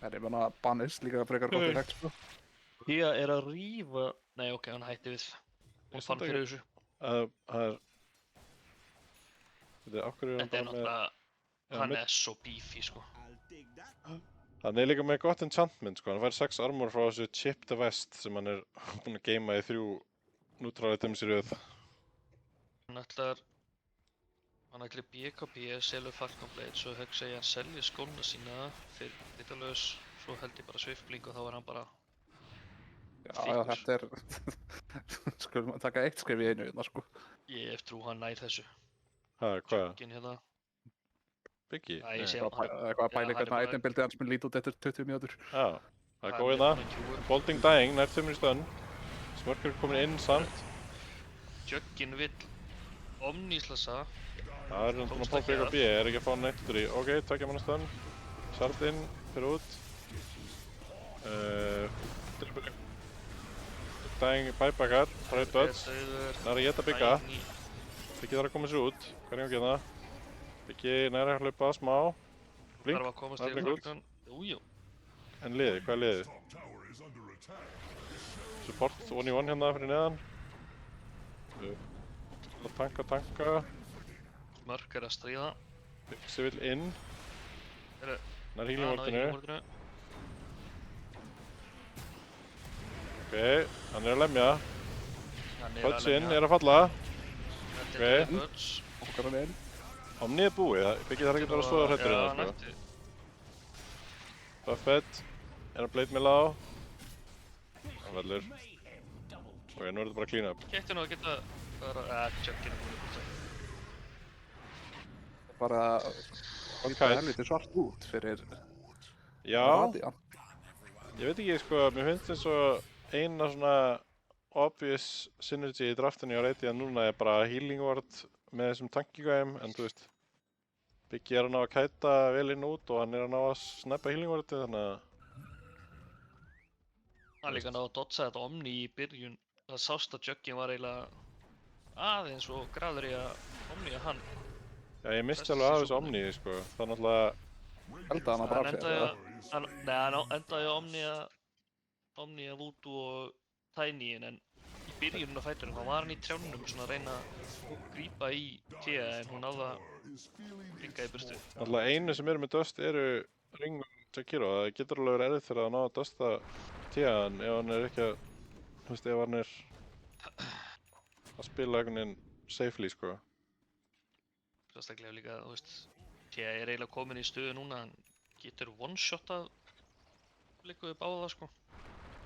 En ég menna Banis líka frekar gott í hægt, sko. Hía er að rífa... Nei, ok, hann hætti við. Ég fann fyrir þessu. Það er... Þetta er okkur er hann Þetta er bara með... náttúrulega... Hann er svo beefy, sko. Hann er líka með gott enchantment, sko. Hann fær 6 armor frá þessu Chip the West sem hann er búinn að geima í 3 neutral items í röð. Hann ætlar BKB, selur Falcon Blade, svo hugsa ég að hann selji skóna sína fyrir litalös, svo held ég bara svifbling og þá er hann bara Já, þetta er... Skulum taka eitt skrif í einu, sko. Ég hef trú hann nær þessu. Hæ, hvað? Juggin hérna. Biggie? Æ, ég sé Eitthvað að pæla hvernig að itembuildið hans mun líti út eftir 20 mínútur. Já, það er góð hérna. Bolding Dying, nær 5 stönn. Smörkur er komin inn samt. Juggin vill omníslasa. Það er hann búinn að fá BKB, er ekki að fá neitt út í. Ok, 2 manna stönn. Sard inn, fyrir út. Dying bæbakar, það er döds. Það er að geta bygga. Biggie þarf að koma sér út. Hvað er ég að geta? Biggie næri að hlaupa smá. Blink, Þarf að komast það er yfir blink út. Falcon. Jújú. En liði, hvað er liðið? Top tower is under attack. Support 1v1 hérna fyrir neðan. Tanka. Mörk er að stríða. Bixi vill inn. Heyrðu, Nær hann á healing-wardinu. healing-wardinu. Ok, hann er að lemja. Hann Fudge-in er að falla. Þetta ok. er Fudge. Okkar hann inn. Omni er búið, Biggie þarf ekki bara að stóða hrættur Já, hérna hann sko. ætti. Buffett er að blade milla á. Hann vellur. Ok, nú er þetta bara að clean up. Gætti nú að geta... Juggin er búinn upp. Bara... Kite. Það er helviti svart út fyrir... Já, Radiant. ég veit ekki sko, mér finnst eins og eina svona obvious synergy í draftinu á Radiant núna er bara healing ward með þessum tankigæðum, en þú veist Biggie er að ná að kæta vel inn út og hann er að ná að snappa healing wardið, þannig að Hann líka náðu að dodsa þetta Omni í byrjun. Það sást að Juggin var eiginlega aðeins og graður í að Omni að hann. já, ég misti alveg af þessu Omni sko, það er náttúrulega Held að hann að Hann bara endaði sér. að... Hann endaði að Omni að Voodoo og Tiny en í byrjunum á fætunum þá var hann í trjánum svona að reyna að grípa í Tia en hún náði að bygga í burtu. náttúrulega einu sem eru með dust eru ringum Jakiro, það getur alveg verið erfitt fyrir að ná að dusta tíðan ef hann er ekki að, þú veist, ef hann er að spila einhvern veginn safely, sko. Sérstaklega líka, þú veist, Tia er eiginlega komin í stöðu núna, hann getur one-shotað líka við báða, sko.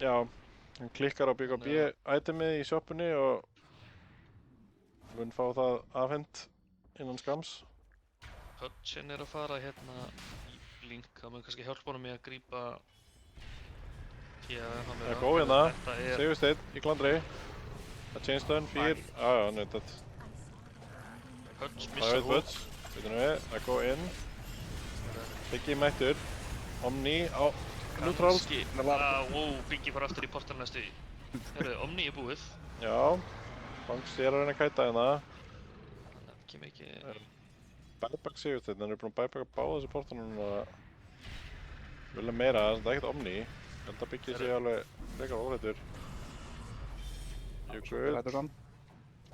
Já, hann klikkar á BKB itemið í shoppunni og mun fá það afhent innan skams. Hudson er að fara hérna í blink, það mun kannski hjálpa honum í að grípa Tia hann Það er góð hérna, Sigursteinn í klandri. Það chainstun, 4, já, hann er þetta. Huds Það missar veit Buds, veitum við, það go in. Biggi mættur, Omni á neutral. Wow, Biggi fara aftur í portal næstu í. Herru, Omni er búið. Já, Banks er að reyna að kæta hérna. Þannig að kemur ekki... Buyback Sigursteinn, hann er búinn að buybacka báða þessi portalunum og vilja meira, það er ekkert Omni. Ég held að Biggi sé alveg frekar óhættur. Jökull. Þetta er sann.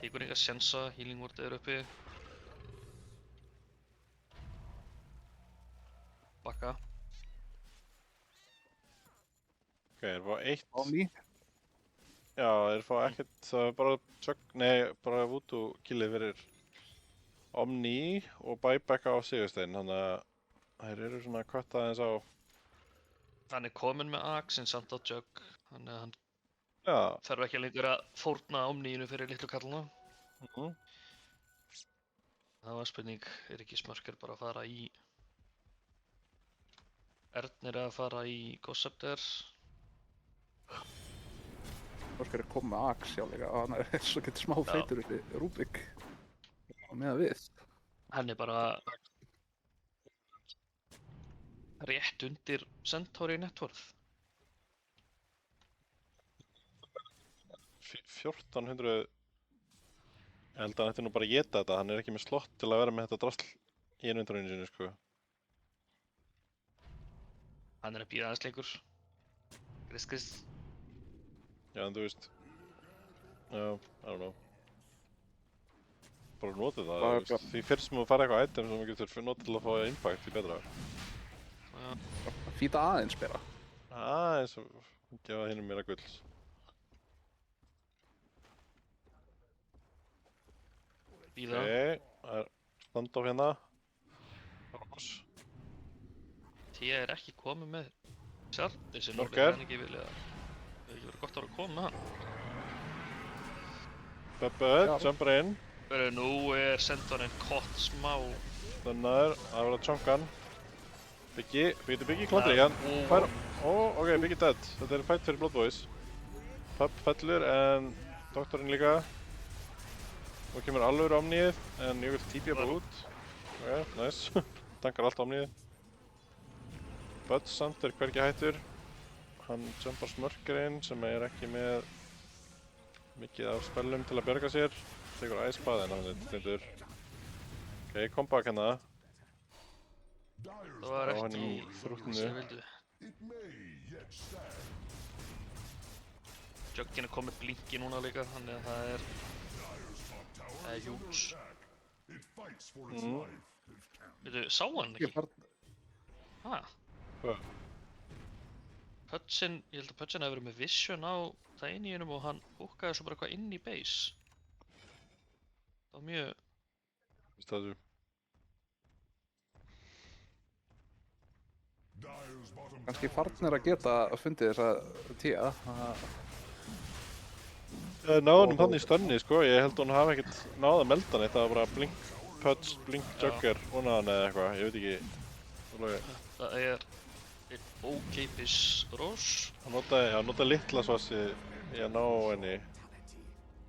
Tekur enga sjensa, healing ward er uppi. Bakka. Ok, þeir fá 1. Omni. Já, þeir fá ekkert, það er bara bara voodoo killið fyrir Omni og buybacka á Sigursteinn, þannig að þeir eru svona að kvötta aðeins á. Hann er kominn með Axe en samt á Jug, þannig að hann Já. þarf ekki lengur að fórna Omniinu fyrir litlu kalluna. Það var spurning, er ekki Smörker bara að fara í... Ernir að fara í Gossepter? Óskar er komið með Axe sjálflega og hann er svo getur smá feitur uppi Rubik og með að við. Hann er bara rétt undir Centauri networth. 1400. Ég held að hann ætti nú bara að geta þetta, hann er ekki með slott til að vera með þetta drasl í innventorinu sinu, sko. Hann er að bíða aðeins lengur. Grist. Já, en þú veist. Já, I don't know. Bara notið það, þú veist. Því fyrst sem þú fara eitthvað item sem þú getur notið til að fá impact, því betra. Fýta aðeins bara. Aðeins að gefa hinnum meira gulls. Bíða. Ok, það er standoff hérna. Rós. Tia er ekki komið með sjálf, þessi Smörker. hann ekki vilja. Það hefði ekki verið gott að vera að koma með hann. Bubbud, jumpar inn. Nú er Centaurinn kott smá. Stunnaður, það verður að chunka hann. Biggi klandri, hann fær... ok, Biggi dead. Þetta er fight fyrir Blood Boys. Pubb fellur en doktorinn líka. Nú kemur alveg Omnið, en ég vil TP bara út. Ok, nice. Tankar allt Omnið. Buds samt er hvergi hættur. Hann jumpar Smörkerinn sem er ekki með mikið af spellum til að bjarga sér. Tekur æspað en hann er tindur. Ok, comeback hérna. Það var Á hann ekki í þrútnu. sem vildu. Juggin er komið blinki núna líka, þannig að það er huge. Veitu, sá hann ekki? Hæ? Hvað? Hudson, ég held að Hudson hefði verið með vision á Thainiunum og hann húkkaði svo bara eitthvað inn í base. Það var mjög... Vist það þessu? Kannski farnir að geta fundið þessa Tia. Náði hann þannig í stönni, sko. Ég held hún hafi ekkert náð að melda neitt. Það var bara blink Puds, blink Jugger, vonaðan eða eitthvað. Ég veit ekki. Það er einn ókeipis Rós. Hann notaði litla svassi í að ná henni.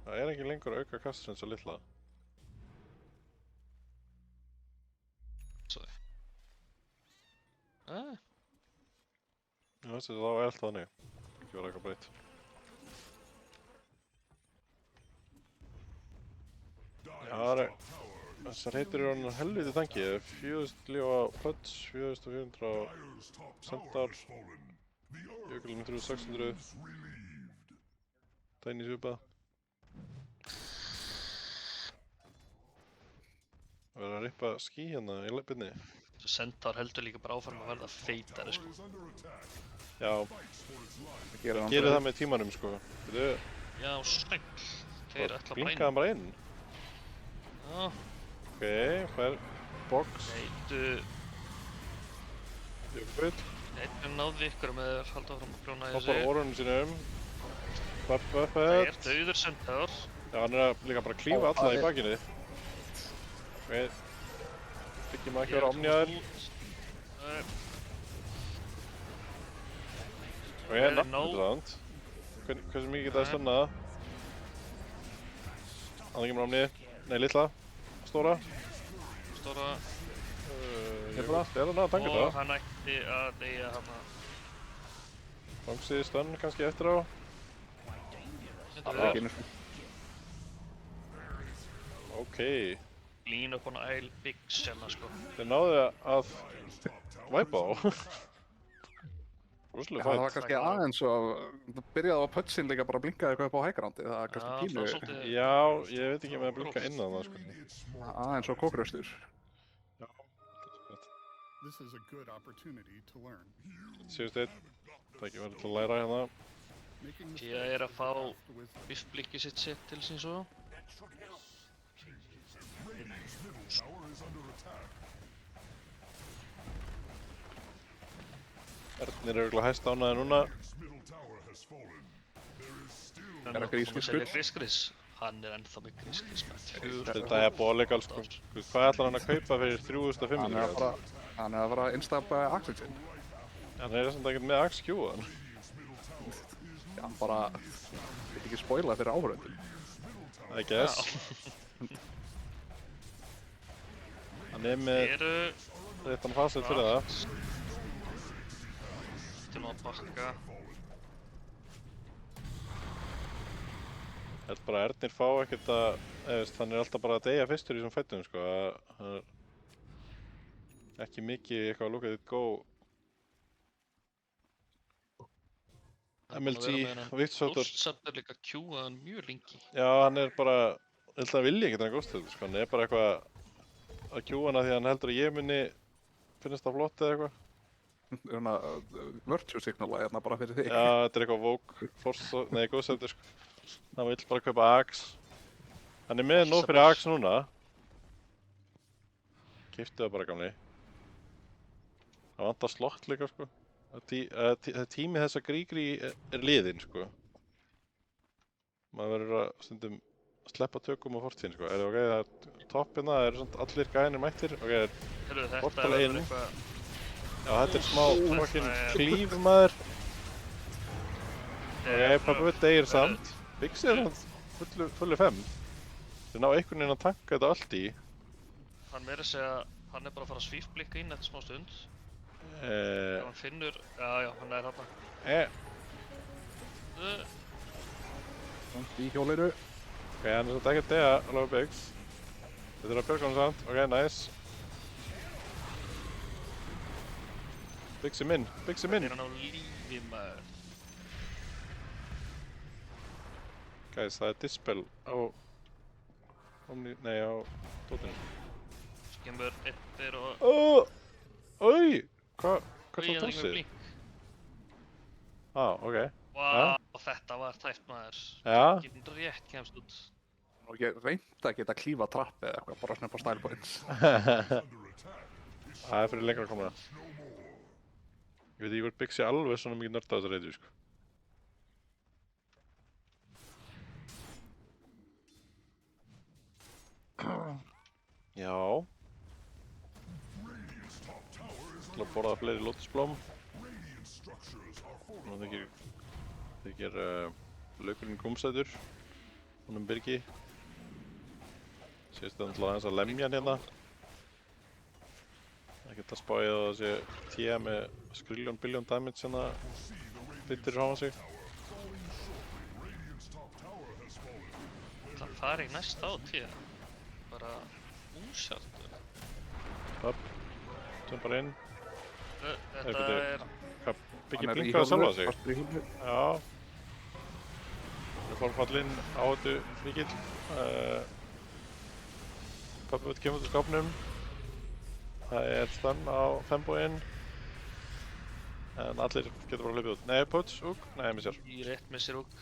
Það er ekki lengur auka kastur eins og litla. Svo. Já, þessi þá er allt þannig. Ekki vera eitthvað breytt. Já, þessar heitir eru hann helviti tanki. 4000 líf á Puds, 4400 á Centaur, Jökullinn 3600, Tiny svipað. Það verður að rippa skí hérna í byrni. Centaur heldur líka bara áfram að verða feitari, sko. Já, Það gerir hann gerir það með tímanum, sko. Veitu, Já, sæll. Þeir ætla bara blinkaði hann bara inn. Já, Ok, fær box, heitu, jökull, heitu náði ykkur með þeir halda áfram að prjóna í hoppar þessu. orðunum sínum. Það Buffett. er dauður Centaur. Já, hann er líka bara að klífa alla í bakinu. Ok, byggjum að ekki vera omniaður. Ok, er nóg. náttúrulega. Hversu mikið geta það stunna það? Þannig kemur omni. Nei, litla. Stóra. Stóra. Ég er hann að tanga Og það. hann ætti að deyja hana. Fangsi stönn kannski eftir á. ekki einu sinni. Ok, Lín upp hann Isle Biggs hérna, sko. þeir náðu að væpa á. Rúslega Það var fætt. kannski aðeins og það byrjaði á putsin líka bara að blinka eitthvað upp á hægrandi. Það er kannski Já, pínu það er svolítið... Já, ég veit ekki með að blinka inn á það, sko. aðeins og kókröstur. This is a good opportunity to learn. Síðust einn. Það ekki verið til að læra hérna. Making Ég mistakes er að fá is wisdom. biffblikki sitt sett til sín svo. Ernir er auðvitað hæst ánæði núna. En að grískis selja grískris. Hann er ennþá með grískris með Þetta er bólegal, sko. Hvað ætlar hann að kaupa fyrir 3500? Hann er að fara að instapa axlinn sinn. Hann er samt ekkert með axe Q-an. Já, hann bara vil ekki spoila fyrir áhörðundum. I guess. Hann er með Eru réttan facet fyrir það. til að bakka. Ég held bara að Ernir fá ekkert að, hann er alltaf bara að deyja fyrstur í þessum fættum, sko. Hann er ekki mikið eitthvað að look at it go. MLG, Vichtsóttur. Ghostsamt er líka Q-an mjög lengi. Já, hann er bara, ég held að hann vilja ekkert hann Ghostsamt, sko. Hann er bara eitthvað að Q hana því hann heldur að ég muni finnast það flott eða eitthvað. Svona virtue signala hérna bara fyrir þig. Já, þetta er eitthvað Vogue, Force, nei, Ghostsamt, sko. Hann vill bara kaupa Axe. Hann er með nóg fyrir Axe núna. Keyptu það bara, gamli. Það vantar slott líka, sko. Tími þessa grígri er liðinn, sko. Maður verður að stundum sleppa tökum á fortíðin, sko. Er það ok, það er toppina, það eru svona allir gæðinir mættir. Ok, Heyrðu, þetta Portal verður inn. eitthvað... já, þetta er smá fucking klíf, maður. Ok, Papa deyr samt. Biggs er samt fullu 5. Þeir ná einhvern veginn að tanka þetta allt í. Hann meira að segja, hann er bara að fara að svífblikka inn eftir smá stund. Ef hann finnur... Já, hann er þarna. Í hjólinu. Ok, hann er svolítið ekki að deyja alveg Biggs. Þetta er að björga hann samt. Ok, nice. Biggs er minn, Biggs er minn. Er hann á lífi, maður. Guys, það er dispel á... Nei, á... Dótinu. Skemmur, ettir og... Ói! Hvað Oj, er hann er það ekki með tónsið? blink. Ok. Vá, þetta var tæpt, maður. Já. Getur rétt kemst út. Og ég reyndi að geta klífa trapp eða eitthvað, bara svona upp á style points. Það er fyrir lengra að koma það. Ég veit ekki hvort Biggs er alveg svona mikið nörd á þessa reytu, sko. Já. Til að borða fleiri lótusblóm. Nú þykir laukurinn gómsætur. Honum Birgi. Sést það náttúrulega aðeins að lemja hann hérna. Það geta spáið að það sé TIA með skrilljón billjón damage hérna byttir á sig. Það fari í næsta átíð. Bara úsjaldur. Upp. Tjum bara inn. Þetta er... Hvað, Biggi Hann er í blinkaði sjálfa hjólinu, sig? fastur í hjólinu. Já. Það fór fallinn áhættu mikill. Pabbi veit kemur út úr skápnum. Það er stönn á Femboinn. En allir getur bara hlaupið út. Nei, Puts, úk. Nei, missjar. Í rétt missir úk.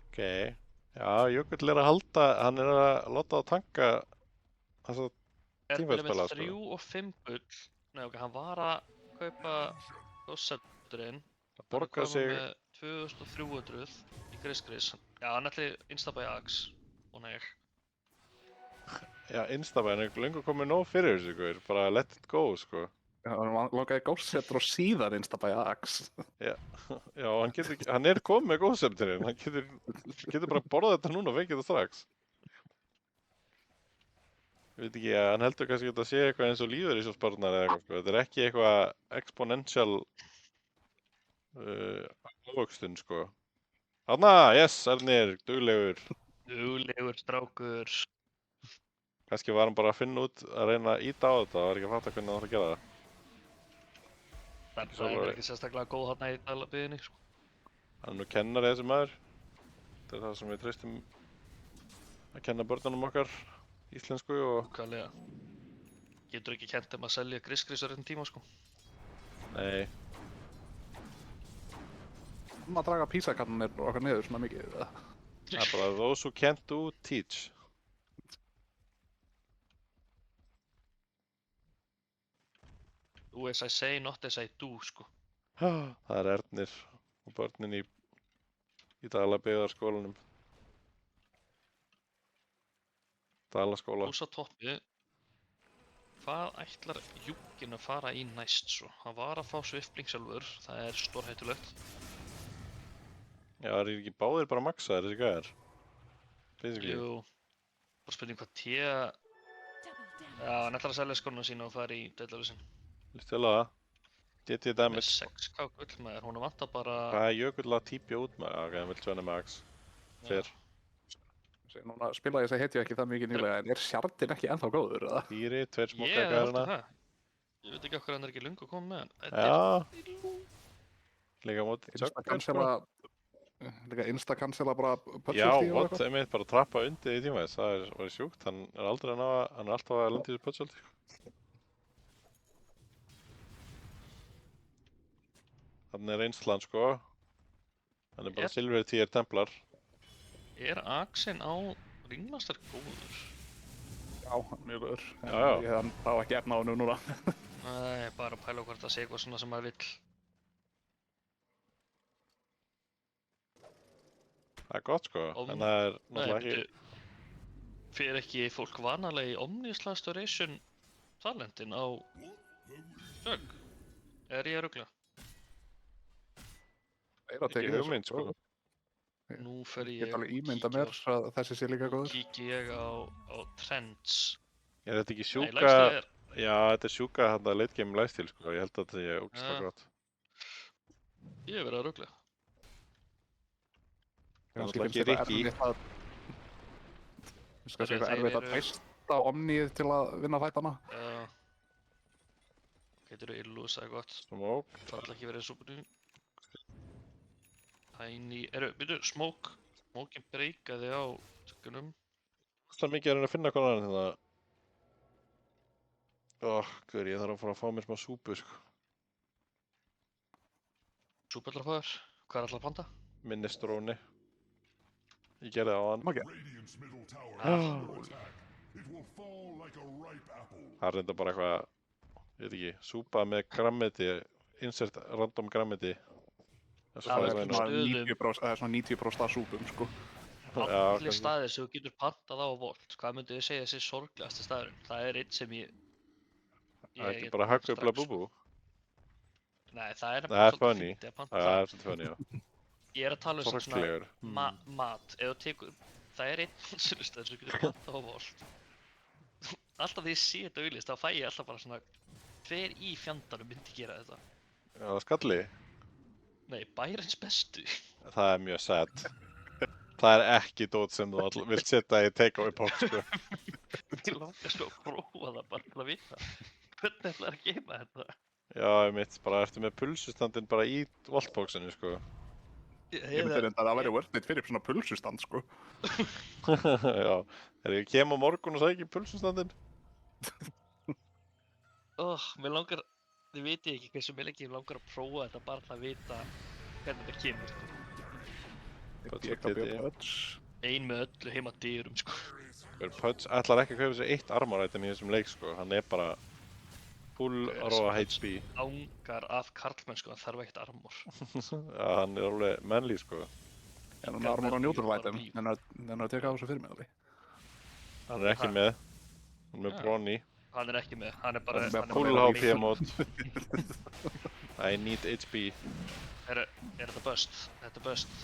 Ok. Já, Jökull er að halda, hann er að láta á tanka þessa Er Tímaspila, með 3 og 5 gull. Nei, ok, hann var að kaupa Ghost-Scepterinn. borgar sig. með 2300 í Gris. Já, hann ætli Instabæ Axe. Og nei. Já, Instabæn er lengur komið nóg fyrir þessu, ykkur. Bara let it go, sko. Já, hann lokaði Ghost-Scepter og síðan Instabæ Axe. Já, hann er komið með Ghost-Scepterinn. Hann getur bara borðað þetta núna og fengið þetta strax. Ég veit ekki, hann heldur kannski að þetta sé eitthvað eins og lífeyrissjóðspartnar eða eitthvað, sko. Þetta er ekki eitthvað exponential ávöxtun, sko. Þarna, yes, Ernir, duglegur. Duglegur strákur. Kannski var hann bara að finna út að reyna að ýta á þetta, var ekki að fatta hvernig hann ætla að gera það. Það er ekki sérstaklega góð þarna í dalabyðinni, sko. Hann er nú kennari þessi maður. Þetta er það sem við treystum að kenna börnunum okkar íslensku og... Nákvæmlega. Getur ekki kennt þeim að selja Gris á réttum tíma, sko. Nei. Að draga písakannir okkar niður svona mikið, eða? Það er bara those who can't do, teach. Do as I say, not as I do, sko. Það er Ernir og börnin í Dalabyggðarskólanum. Dalaskóla. Hús á toppi. Hvað ætlar Júkin að fara í næst, svo? Hann var að fá Sviftling sjálfur, það er stórhættulegt. Já, það er ekki báðir bara maxaðir þessi gæðir. Basically. Jú. Bara spurning hvað T... Já, hann ætlar að selja skóna sína og fara í deadlifesinn. Lýst vel á það. DT Með damage. 6k gull maður, hún vantar bara... Hvað er Jökull að típja út með? Ok, hann vill tvenna max. Fyrr. Núna spilaði ég heiti ekki það mikið nýlega, en er Shardin ekki ennþá góður, eða? Dýri, tveir Ég smokka held gæðina. það. Ég veit ekki okkur hann er ekki lungu að koma með hann. Já. Líka mótið Jökull, sko. Líka insta-cancela bara Já, puzzle-stíð og what? eitthvað. Einmitt bara trappa undir í tímaðis. Það var sjúkt. Hann er aldrei að ná að... Hann er alltaf að landa í þessu puzzle. Þannig er reynslan, sko. Hann er bara silfrið 10 templar. Er Axinn á Ringmaster góður? Já, hann er mjög góður. Já, já. Hann á ekki efna á hennu núna. Nei, bara að pæla hvort það sé eitthvað svona sem maður vill. Það er gott, sko. En það er náttúrulega ekki... Fyrir ekki fólk vanalega í Omnislash Duration talentin á Dögg? Er ég að rugla? Það er að tekið hugmynd, sko. Nú fer Ég ég get alveg ímynda mér að þessi sé líka góður. kíki ég á trends. Er þetta ekki Nei, sjúka... lagstæði er. Já, þetta er sjúka hann að late game lifestyle, sko. Ég held að þetta sé ógeðslega Já. gott. Ég hef verið að rugla. Kannski náttúrulega finnst þetta ekki erfitt að... Kannski eitthvað Þeir erfitt að eru- treysta Omnið til að vinna fætana. Getur þú Illus eða gott. Smoke. Það ætla ekki verið súpunni. Tiny... Byrju, Smoke. Smokein breykaði á tökunum. Það er mikið að reyna að finna konan hérna. Guður, ég þarf að fara að fá mér smá súpu, sko. Súpöllafæður. Hvað er alltaf að panta? Minnestróni. Ég gerði það á hann. Radiant's middle tower is under attack. It will fall like a ripe apple. Það er reynda bara eitthvað, ég veit ekki, súpa með grammeti, insert random grammeti. Það er svona svona- einu. 90%, það er svona 90% af súpum, sko. Já, Allir kannski. staðir sem þú getur pantað á Volt. Hvað myndu þið segja þessi sorglegasti staðurinn? Það er einn sem ég Það er get bara pantað haggubla strax, sko. búbú. Nei, það er Það er svolítið funny. fyndið að panta Það það. er svolítið funny, já. Ég er að tala um svona Sorglegur. mat. Ef þú tekur, það er einn pantsulustæður sem þú getur pantað á Volt. Alltaf því ég sé þetta auðlist, þá fæ ég alltaf bara svona hver í fjandanum myndi gera þetta? Já, það er skalli. Nei, bærens bestu. Það er mjög sad. Það er ekki dót sem þú vilt setja í takeaway box, sko. Ég langar sko að prófa það bara til að vita hvernig ætlar að geima þetta. Já, ég mitt, bara ertu með pulsustandinn bara í voltboxinu, sko. Ég myndi reynda að það væri worth it fyrir svona pulsustand, sko. Já, ég kem á morgun og sæki pulsustandinn. Mér langar, þið viti ekki hversu lengi ég langar að prófa þetta bara til að vita hvernig þetta kemur. Pudge Ég og kapi Titi. á Pudge. Ein með öllu heima dyrum, sko. Pudge ætlar ekki að kaupa sér eitt armor item í þessum leik, sko. Hann er bara full raw HP. Ángar af karlmennsku, hann þarf ekkert armor. Já, hann er alveg manly, sko. En hún armor á neutral item, en að teka á þessu fyrir mig alveg. Hann er ekki með. Hann er með Bronny. Hann er ekki með, hann er bara... Hann er með Full bara HP mode. I need HP. Er þetta bust? Þetta er bust.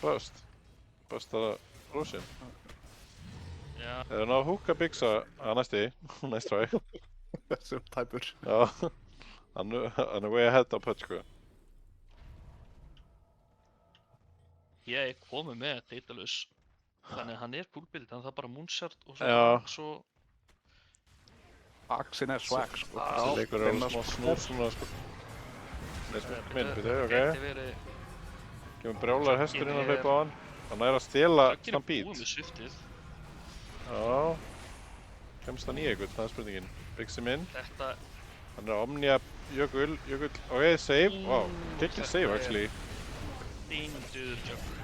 Bust. Bust að Roshin. Já, Er hann að húka byggsa að næsti? Nice try. Þessu tæpur. Já. Hann er way ahead á Pudge, sko. ég er komið með Daedalus. Þannig að hann er fullbuild, hann þarf bara Moonshard og Já. svo... Axin er swag, sko. Þessi leikur er alveg smá smúð svona, sko. Minn, byrju, ok. Gæti verið... Kemur brjálar hesturinn að hlaupa á hann. Hann er að stela Jöggin er Stampede. búið með sviftið. Já. Kemst hann í einhvern, það er spurningin. Byggsum inn. Þetta... Hann er Omnia, Jökull, ok, save. Wow, kickið save actually. Dynduður Jöggul.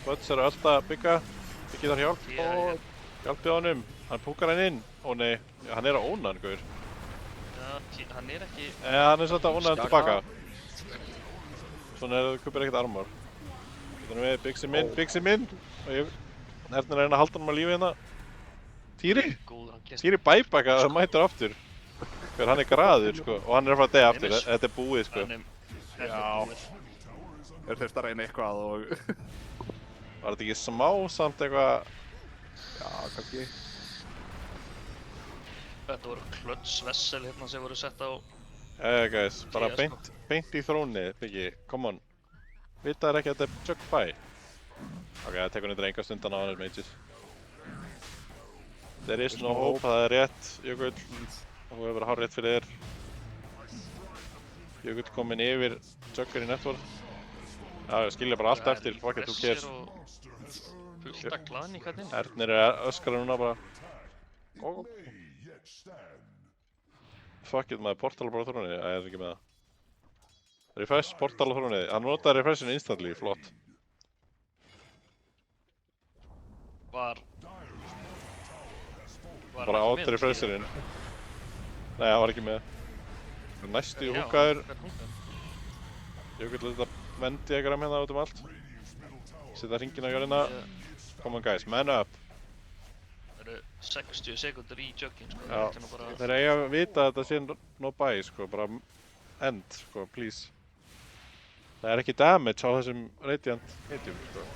Butts er alltaf bygga. Byggið þar hjálp. Ég... Hjálpið honum. Hann púkar hann inn. Ó nei, hann er að óna hann, gaur. Já, hann er ekki... Hann er svolítið að óna hann tilbaka. Svona er það, þú kupir ekkert armor. Þannig við Byggsum inn. Og ég... Erna er að reyna að halda hann á lífi hérna. Týri? Góður, hann kemst... Týri bæbaka, það mætir aftur. Hver, hann er graður, sko. Og hann er að fara að deyja aftur. Þetta er búið, sko. Þetta er búið. Er þurft að reyna eitthvað og... Var þetta ekki smá samt eitthvað... Já, kannski. Þetta voru klötsvessel hérna sem voru sett á... Guys, bara Tíja, sko. beint í þrónið, Biggi. Come on. Vitaður ekki að þetta er Jug Bye? Ok, það tekur niður enga stundan á hann er mages. There is no hope, það er rétt, Jökull. Þú hefur verið hár rétt fyrir þér. Jökull kominn yfir Jugger í network. Já, ég skilja bara allt eftir, fuck it, who cares. Fullt af glaðning hérna. Ernir er öskara núna bara. Ó, Yet stand. fuck it, maður portal bara á þrónið. Æ, ég er ekki með það. Refresh, portal á þrónið. Hann notaði refreshin instantly, flott. Var Bara hann átt ekki með refresherinn. Nei, hann var ekki með. Næstu Já, húkaður. hann er húkaður. Jökull þetta Venn-diagram hérna út um allt. Setja hringinn á jörðina. Come on guys, man up. Það eru 60 sekundur í Juggin, sko. Já, Þetta er nú bara... þeir eiga að vita að þetta sé no buy, sko, bara end, sko, please. Það er ekki damage á þessum Radiant hitjum, sko.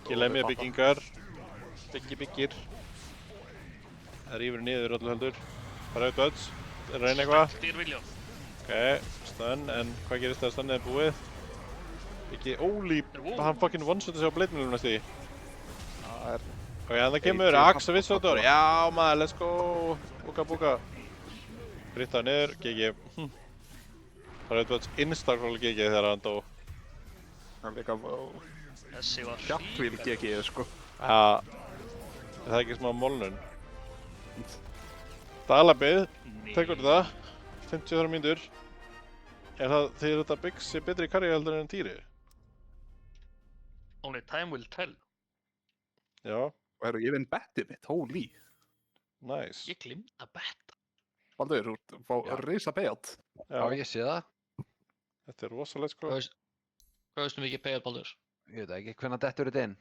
Ekki lemja byggingar. Byggir. Það rýfur niður öllu heldur. Bara auðvitað öll. Það er að reyna eitthvað. Dýr William. Ok, stun, en hvað gerist þegar stunnið er búið? Ekki ólíp, hann fucking one-shota sig á bleidmjölum næstu í. Það er... Ok, en það kemur Axe Vissotor, já maður, let's go! Búka. Brittaði niður, GG. Það er auðvitað instantról GG þegar hann dó. Það er líka... Þessi var Hjartvíl GG, sko. Já, það er ekki smá molnun. Dalabið, tekur þetta, 53 mínútur. Er það þegar þetta Biggs sé betri í karri heldur en Týri? Only time will tell. Já, Og ég vinn bettið mitt, holy. nice. Ég glimta að betta. Baldur, þú fá Já. risa payout. Já, ég sé það. Þetta er rosalegt sko. Hvað veistu mikið payout, Baldur? Ég veit ekki hvernig dettur þetta inn.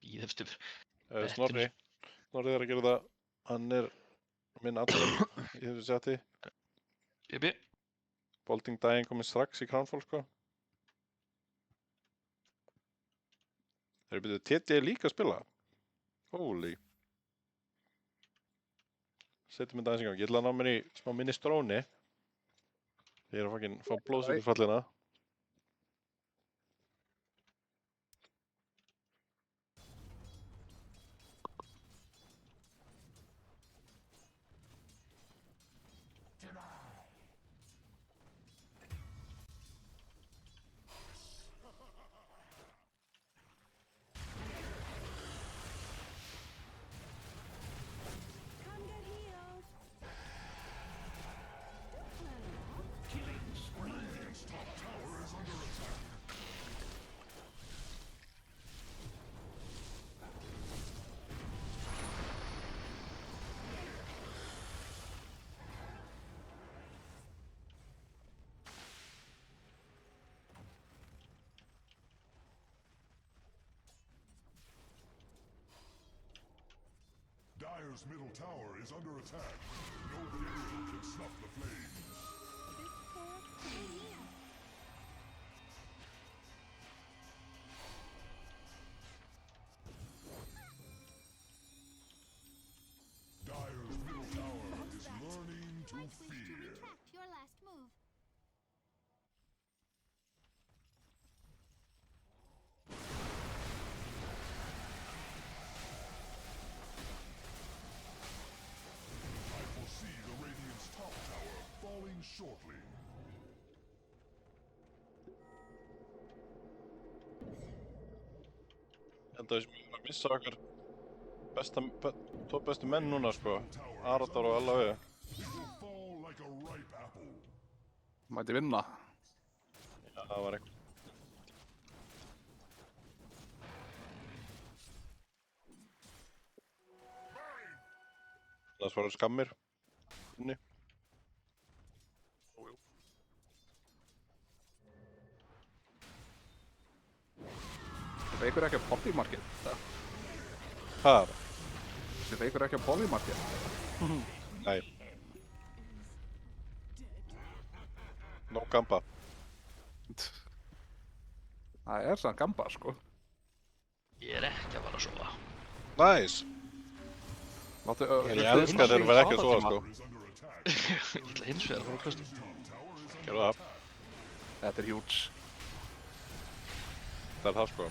Bíð eftir. Snorri er að gera það. Hann er minn allur í þessu seti. Jibi. Bolting daginn komið strax í Crownfall sko. Þeir byrjuð TT líka að spila. Holy. Setjum þetta aðeins í gang. Ég ætla að ná mér í smá minnistróni. Ég er að fucking fá blóðsökurfallina. Dire's middle tower is under attack. No hero can snuff the flames. Dire's middle tower is learning to fear. Retract your last move. I foresee the Radiant's top tower falling shortly. Enda þessum við erum að missa okkar tvo bestu menn núna sko. Arador og Allavega. It will fall like a ripe apple. Mæti vinna. Já, það var eitthvað. Það svarar skammir. Inni. Þið veikur ekki á polymarket. Hvað? Þið veikur ekki á polymarket. Nei. No gamba. Það er sann gamba, sko. Ég er ekki að fara að sofa. Nice. Láttu, Ég elska þegar þú verð ekki að sofa sko. Ég ætla hins vegar að fara að hlusta. Gerðu það. Þetta er huge. Það er það sko.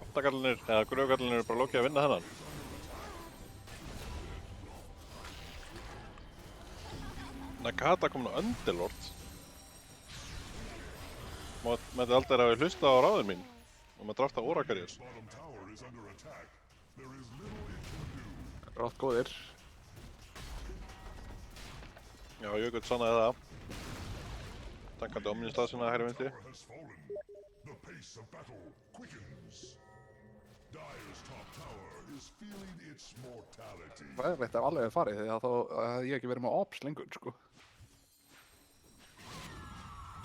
Óttakallinir, eða gröfukallinir eru bara lokið að vinna þennan. Nagata komin á Underlord. Mætti aldrei hafa hlusta á ráðin mín og maður drafta Orakarjus. Bottom tower is under attack. There is little it can do. Rátt góðir. Já, Jökull sannaði það. Tankandi omnistað sinna hægri vinstri. Tower has fallen. The pace of battle quickens. Dire's top tower is feeling its mortality. Það er eitt af alveg farið því að þá hefði ég ekki verið með ops lengur, sko.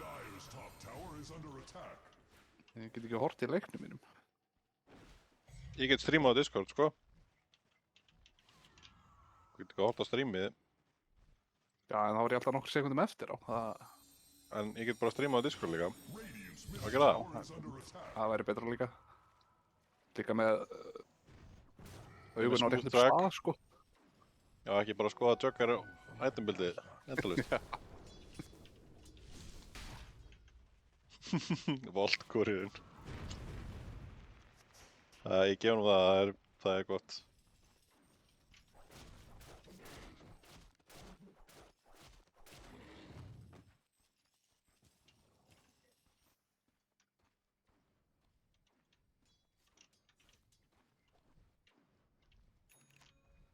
Dire's top tower is under attack. Ég get ekki hort í leiknum mínum. Ég get streamað á Discord, sko. Ég get ekki hort á streamið, Já, en þá er ég alltaf nokkur sekundum eftir á. en ég get bara streamað á Discord líka. Radiant's Að gera það. tower is under attack. Það væri betra líka. Líka með augun á smooth réttum track. stað, sko. Já, ekki bara skoða Jugger itembildið, endalaust. Voltkúriðin. Ég gef nú það er gott.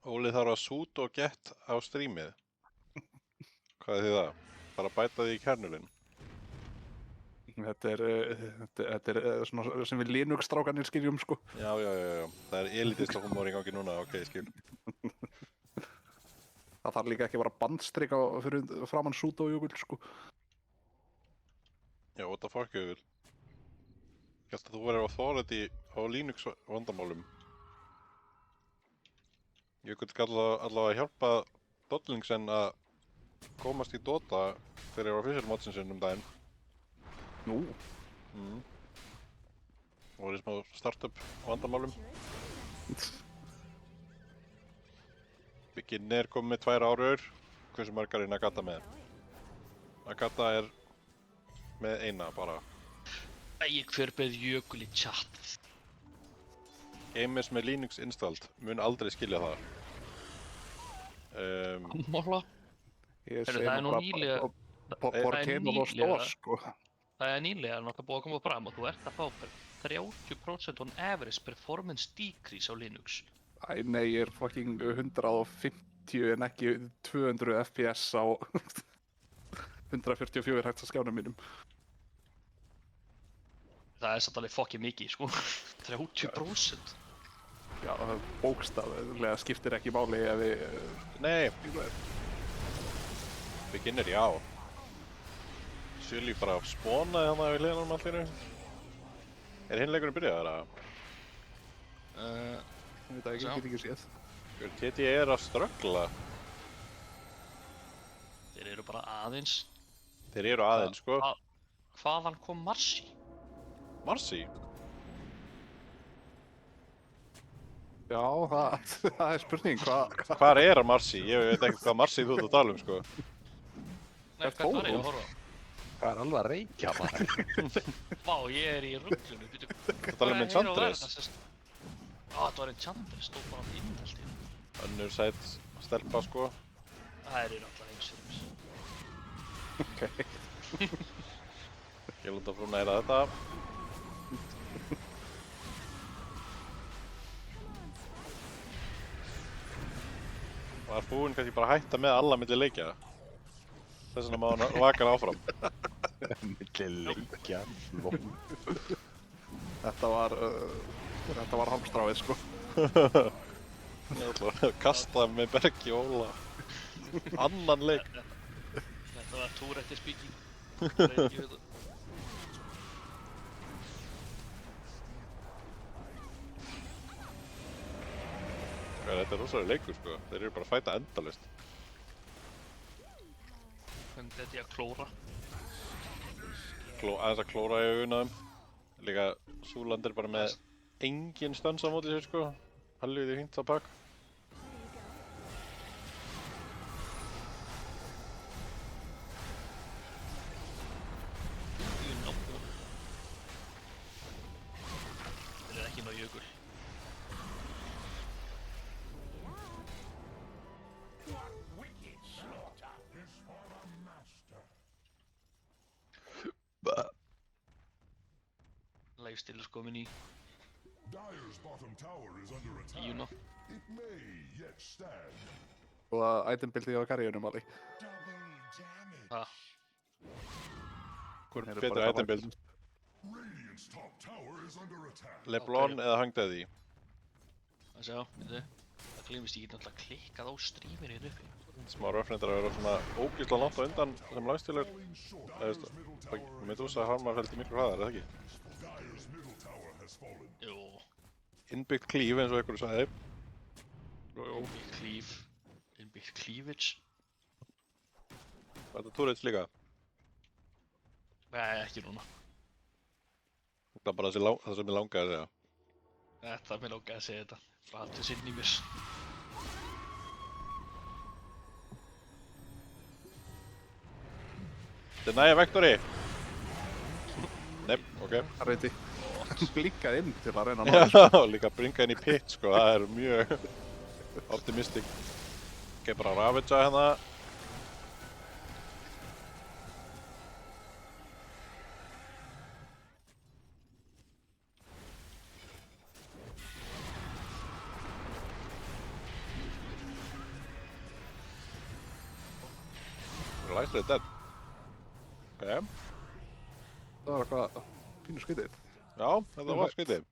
Óli þarf að sút og gett á streamið. Hvað er því það? Bara bæta því í kernulinn. Þetta er svona sem við Linux-strákarnir skiljum, sko. Já. Það er elitista humor í gangi núna, ok, skil. Það þarf líka ekki að vera bandstrik fyrir framann Súta og Jökull, sko. Já, what the fuck, Jökull. Ég held að þú verður á authority á Linux vandamálum. Jökull skal allavega hjálpa Dodlingsen að komast í Dota fyrir official modsin sinn daginn. Nú, Og er í smá startup vandamálum. Bygginn er komið með 2 árur. Hversu margar er Nagata með? Nagata er með eina bara. Æ, hver beð Jökul í chat? Gamers með Linux installed mun aldrei skilja það. Mála? ég Heyrðu, segi það er nú bara nýlega- Porkenol og nýlega- Stór, sko. Það er nýlega náttúrulega búið að koma fram og þú ert að fá 30% on average performance decrease á Linux. Æ, nei, ég er fucking 150 en ekki 200 FPS á 144 hægt að skjánum mínum. Það er samt alveg fucking mikið, sko. 30%. Já, bókstaflega skiptir ekki máli ef við... Nei! Bygginn er já. Sjölí bara spónaði hann við hliðanum allt í einu. Er hinn leikurinn byrjaður eða? Ég veit ekki, Sjá. ég get ekki séð. TT er að ströggla. Þeir eru bara aðeins. Þeir eru aðeins, sko. Hvaðan kom Marci? Marci? Já, það er spurning, hvað... Hvar er að Marci? Ég veit ekkert hvað Marci þú ert að tala sko. Nei, hvað var ég að horfa á? Hvað er alveg að reykja maður? Vá, ég er í rugglunu. Það tala um Enchantress. Það var Enchantress, stóð bara á inn allt í einu. Önnur sætt stelpa sko. Það eru alltaf eins. Ok. Ég lúta frá næra þetta. Var búinn kannski bara að hætta með alla milli leikja. Þess vegna má hann vaka hann áfram. Milli leikja, lol. Þetta var hálmstráið, sko. Ég ætla að kasta með Bergi og Óla. Annan leik. Þetta var Tourette's speaking. Það er ekki við það. Þetta er rosalega leikur sko. Þeir eru bara að fæta endalaust. Hvernig þetta ég að klóra? Aðeins að klóra í augun á þeim. Líka Súlandir bara með engin stöns á móti sér sko. Helviði fínt að pakk. Þeir eru ekki ná jökul. Lifesteal er komin í Dire's bottom tower is under attack. tíuna. It may yet stand. Og það itembuildið á karriðunum, Ali. Double damage. Það, Hvor Þeir eru betur bara item build? Radiant's top tower is under attack. Leblon eða Hang Daddy? það sjá, myndi. Það glemist ég get náttúrulega klikkað á streaminu hérna uppi. Smá röfnindar að vera svona ógeðslega langt á undan sem lagstílur. Falling short. Það veist, Medusa harmar feldi miklu hraðar, eða ekki? Dire's middle tower has fallen. Jú, Innbyggt klíf eins og einhverju sagði. innbyggt cleavage. Var þetta Turrets líka? Nei, ekki núna. Það er bara það sem ég langaði að segja. Þetta, mér lókaði að segja þetta. Ratið sinn í mér. Þetta er næja vektori! Nei, ok. Það reyti blinkað inn til að reyna að ná þessu. Já, líka bringa inn í pit sko, það er mjög optimistic. Ok, bara Ravagea hérna. Læsir er dead. Ok, Það var eitthvað pínu skytið. já, þetta var skytið.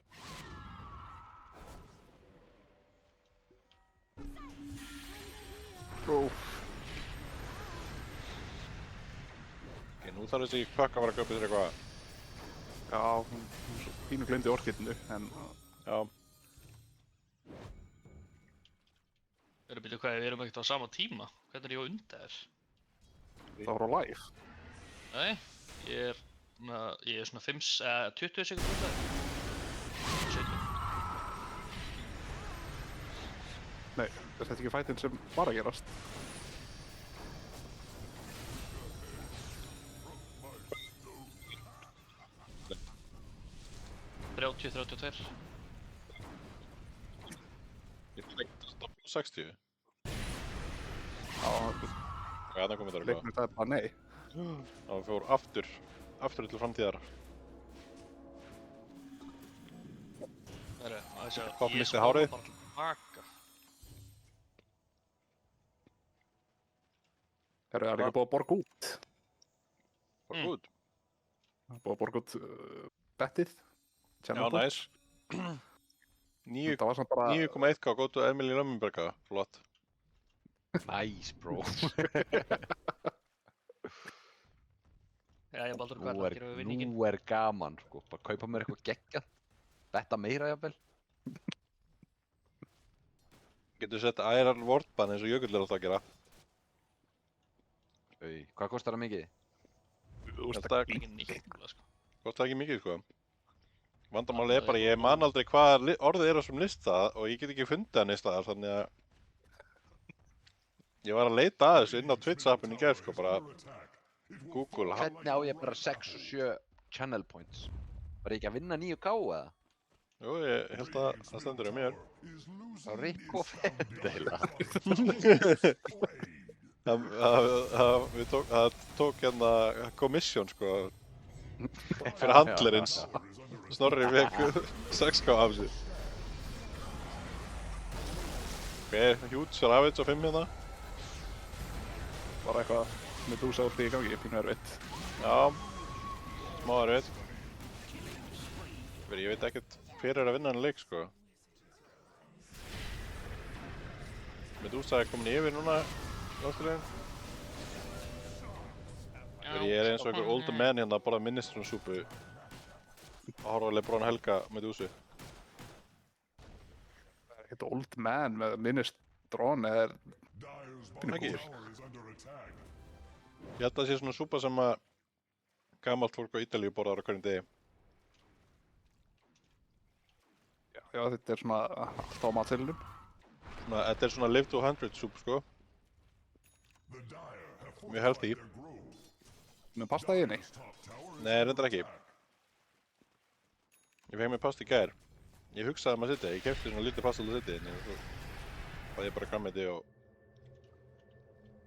Ok, nú þarf þessi kökk að fara að köpa sér eitthvað. Já, hún svo pínu glemdi orkitinu, en Já, Við erum byrjuð hvað, við erum ekkert á sama tíma. Hvernig er ég á undan þér? það var á live. Nei, ég er svona 20 sekúndur undan þér. 17. Nei, er þetta ekki fætinn sem var að gerast? Þrjátíu, 32. ég finn ekki að stoppa 60. Já, Hvað er það komið þar eitthvað? leiknir það er bara nei. Það fór aftur til framtíðar. Það er að sjá, Hvað ég missti hárið? bara tilbaka. Það er líka búið að borga út. Bara gúd. Það er búið að borga út bettið. Já, næs. 9,1 Það var samt bara... k, góð til Emil í Lömmenberga. Flott. Nice, bro. Jæja, Baldur, hvað er það að gera við vinningin? Nú er gaman, sko. Bara kaupa mér eitthvað geggjað. Betta meira, jafnvel. Getur sett Iron Wardban eins og Jökull alltaf að gera. Hvað kostar það mikið? Þetta Ekki nýtt, sko. kostar ekki mikið, sko. Vandamálið er bara, ég man aldrei hvað orðið er á þessum lista og ég get ekki fundið hann í staðar, þannig að ég var að leita að þessu inn á Twitch-appinu í gær, sko, bara Google. Hvernig á ég bara 6 og 7 channel points? Var ég ekki að vinna 9K eða? Jú, ég held að það stendur á mér. Á Rick og Fendela. Það tók hérna commission, sko, fyrir handlerins. Snorri fekk 6K af sig. Ok, huge ravage á 5 hérna. Bara eitthvað Medusa úr því í gangi, pínu erfitt. Já, smá erfitt. Ég veit ekkert hver er að vinna hann leik, sko. Medusa er komin yfir núna, náttúrulega. Ég er eins og einhver old man hérna að borða minestronsúpu og horfa á LeBron Helga Medusu. Það er ekkert old man með minestrone eða Ekki. Ég held að það sé svona súpa sem að gamalt fólk á Ítalíu borðar á hverjum degi. Já, þetta er svona alltaf á matseðlinum. Þetta er svona live to 100 súp, sko. Mjög healthy. Með pasta í henni. Nei, reyndar ekki. Ég fekk mér pasta í gær. Ég hugsaði maður að sitja, ég keypti svona lítið pasta til að sitja inn og svo fæði ég bara grænmeti og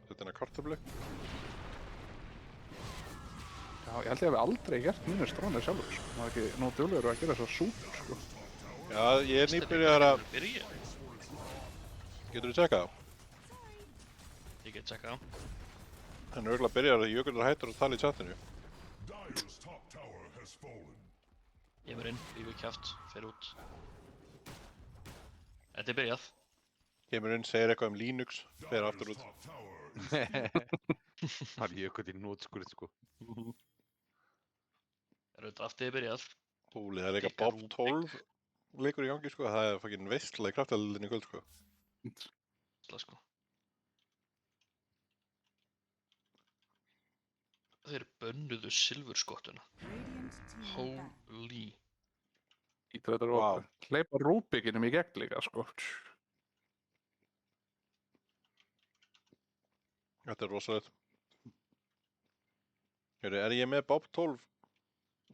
setja inn að kartöflu. Já, ég held ég hef aldrei gert minestrone sjálfur, sko. Það er ekki nóg duglegur að gera þessar súpur, sko. Já, ég er nýbyrjar að... Getur þú tjekkað? Ég get tjekkað á. Hann er örugglega byrjar að Jökull er hættur að tala í chatinu. Ég er inn, lífið kjátt, fer út. Þetta er byrjað. Kemur inn, segir eitthvað um Linux, fer aftur út. Það er Jökull í nótskurð, sko. Draftið er byrjað. Húli, það er líka Bob 12 leikur í gangi, sko. Það er fucking veistla í kraftadeildinni í kvöld, sko. Sko. Þeir bönnuðu silfurskottuna. Holy. Þetta er Vá. að hleypa Rúbikinum í gegn líka, sko. Þetta er rosalegt. Heyrðu, er ég með Bob 12?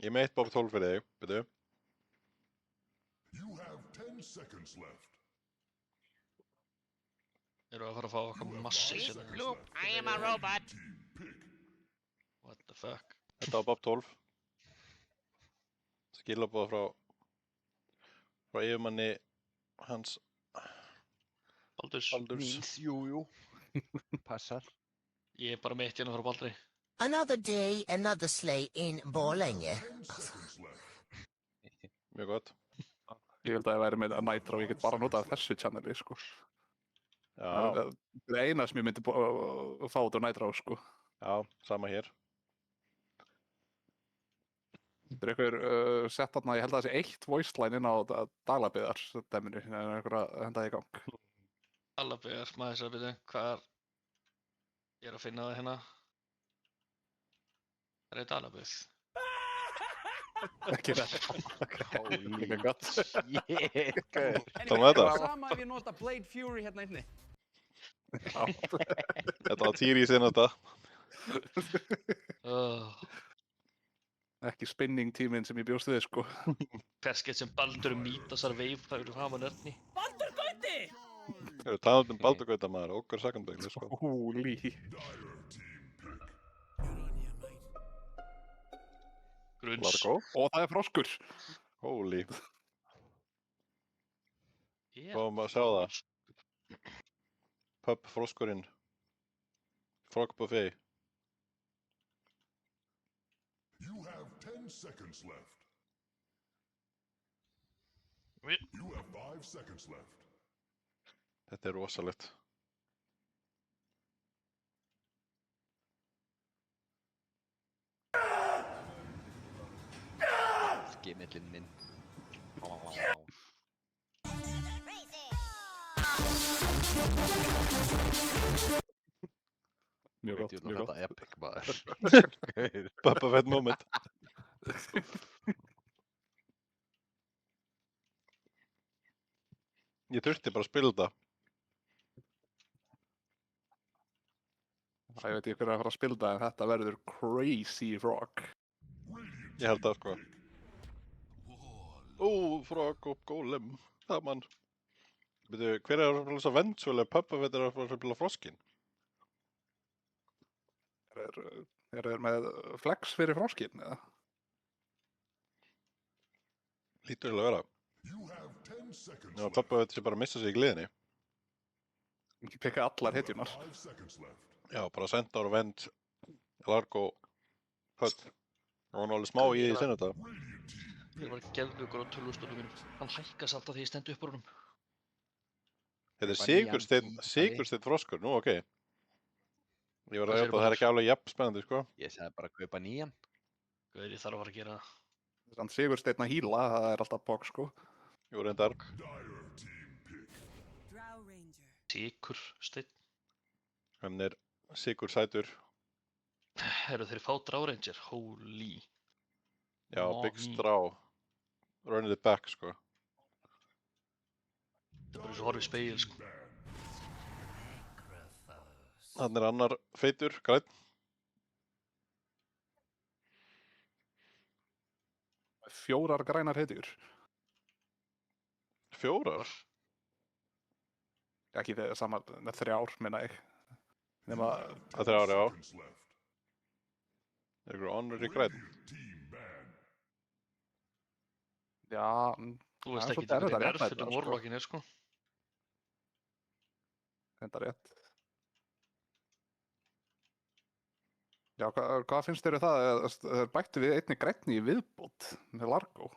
Ég er með eitt Bob 12 fyrir þig, veitu. Eru að fara að fá okkar massi hérna. Loop, I am a robot. What the fuck? Þetta var Bob 12. Skilaboð frá yfirmanni hans Baldurs. Míns, jú. Passar. Ég er bara meitt hérna frá Baldri. Another day, another sleigh in Borlänge. Mjög gott. Ég held að ég væri með að Nitro og ég get bara notað þessu channeli, sko. Já, Það er eina sem ég myndi fá út á Nitro, sko. já, sama hér. Það er einhver sett þarna, ég held að það sé eitt voice line inn á daglabiðar dæminu, en einhver að henda það í gang. Allabegar, maður þess að byrja. Hvað er... Ég er að finna það hérna. Það er eitt Allabeg. Ekki það. Líka gott. Þá með þetta. Sama ef ég nota Blade Fury hérna inni. Þetta var Týri í sinna þetta. Ekki spinning tíminn sem ég bjóst við, sko. Perskett sem Baldur mítasar veif það eru hafa nörni. Baldur Gauti! Við erum talað um Baldur Gauta maður, okkar sekundbegli, sko. Húli. Grunns. Largo. Og það er froskur. Holy. Yeah. Fáum að sjá það. Pub froskurinn. Frog buffet. You have 10 seconds left. Wait. You have 5 seconds left. Þetta er rosalegt. gemillinn minn. Mjög gott, Djú, mjög gott. þetta epic maður. Bubba Fett moment. Ég þurfti bara að spila þetta. Það veit ég hver að fara að spila það, en þetta verður crazy frog. Ég held það sko. Ó, frog og golem. Það mann. Veitu, hver er að spila þess að vendsvölu ef Bubba Fett er að fara að spila froskin? Er þeir með flex fyrir froskinn, eða? Lítur eiginlega að vera. You have 10 seconds Já, left. Bubba Fett sé bara að missa sig í gleðinni. Ekki pikka allar hetjunar. 5 seconds left. Já, bara Centaur og Vend, Largo, Hödd. Og hann var alveg smá í því sinna þetta. Ég var geðveikur á tölvustöðum mínum. Hann hækkast alltaf því ég stend upp úr honum. Þetta er Banyan í Sigursteinn froskur, nú ok. Ég var Hvað að segirðu, hjáta að það er ekki alveg jafn spennandi, sko. Ég sagði bara að kaupa nýjan. Guður, ég þarf að fara að gera það. Þannig Sigursteinn að híla, það er alltaf bók, sko. Jú, reyndar. Dire team pick. Sigur, steinn. Hann er Sigur sætur. Eru þeir fá Dráranger? Holy. Já, Big Nami. Straw. Running it back, sko. Það er bara eins og horfið í speil, sko. Hann er annar feitur, græn. Fjórar grænar hetjur. 4? Ekki þegar saman, með 3 minna ég. Nema, Það er 3, já. Seconds left. Er ykkur honorary græn. Team ban. já, Þú veist Það er ekki svolítið erfitt að hvernig réttlæta erfitt það, sko. Warlockin er, sko. þetta er rétt. Já, hvað finnst þér það? Þeir bættu við einni grænni í viðbót með Largo.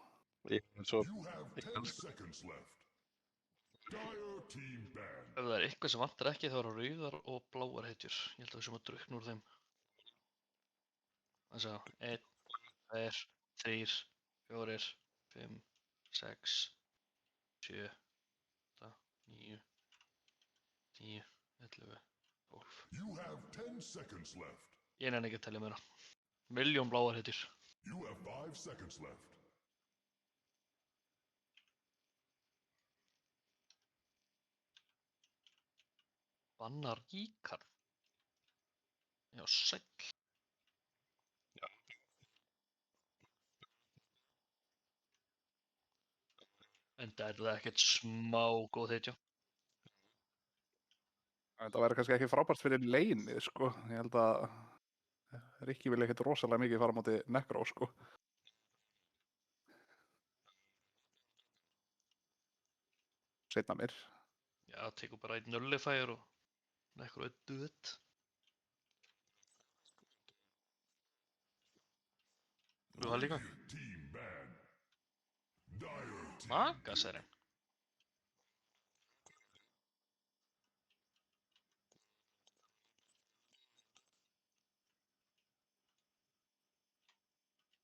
Svo, You have 10 seconds left. Dire team ban. Ef það er eitthvað sem vantar ekki þá eru rauðar og bláar hetjur. Ég held að við sem að drukna úr þeim. Þannig að 1, 2, 3, 4, 5, 6, 7, 8, 9, 10, 11, 12. You have 10 seconds left. Ég nenni ekki að telja meira. Milljón bláar hetjur. You have 5 seconds left. Bannar Ríkard. Já, sæll. En það er það ekkert smá góð hetja. Það væri kannski ekki frábært fyrir leinið, sko. Ég held að Rikki vilja ekkert rosalega mikið fara á móti Necro, sko. Seinna mér. Já, tekur bara einn nullifæður og nekkur einn duðt. Þú það líka? Team ban. Dire team. Magaserinn.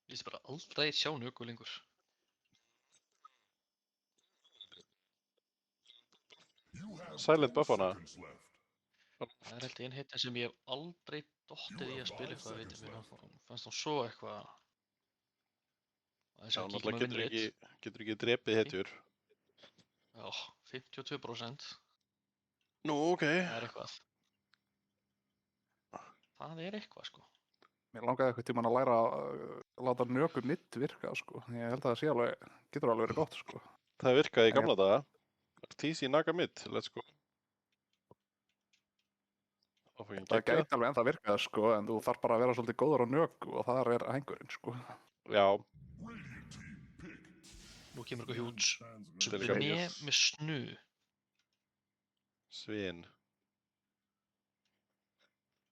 Ég sé bara aldrei sjá njöku lengur. You have Silent 10 buffana. seconds left. Það er held ég einn hetja sem ég hef aldrei dottið í að spila eitthvað, veitir mér. Fannst þá svo eitthvað. Þess Já, að kíkja náttúrulega maður vinnur getur ekki drepið hetjur. Já, 52%. Nú, ok. Það er eitthvað. Það er eitthvað, sko. Mér langaði eitthvað tímann að læra að láta nöku mitt virka, sko. Ég held að það sé alveg, getur alveg verið gott, sko. Það virkaði í gamla daga. TC Naga mid, let's go. Það gæti alveg ennþá virkað, sko, en þú þarf bara að vera svolítið góður á nöku og þar er hængurinn, sko. Já, Radiant team pick. Nú kemur eitthvað hjúts. Þetta er Svinn gaman. með snu. Svin.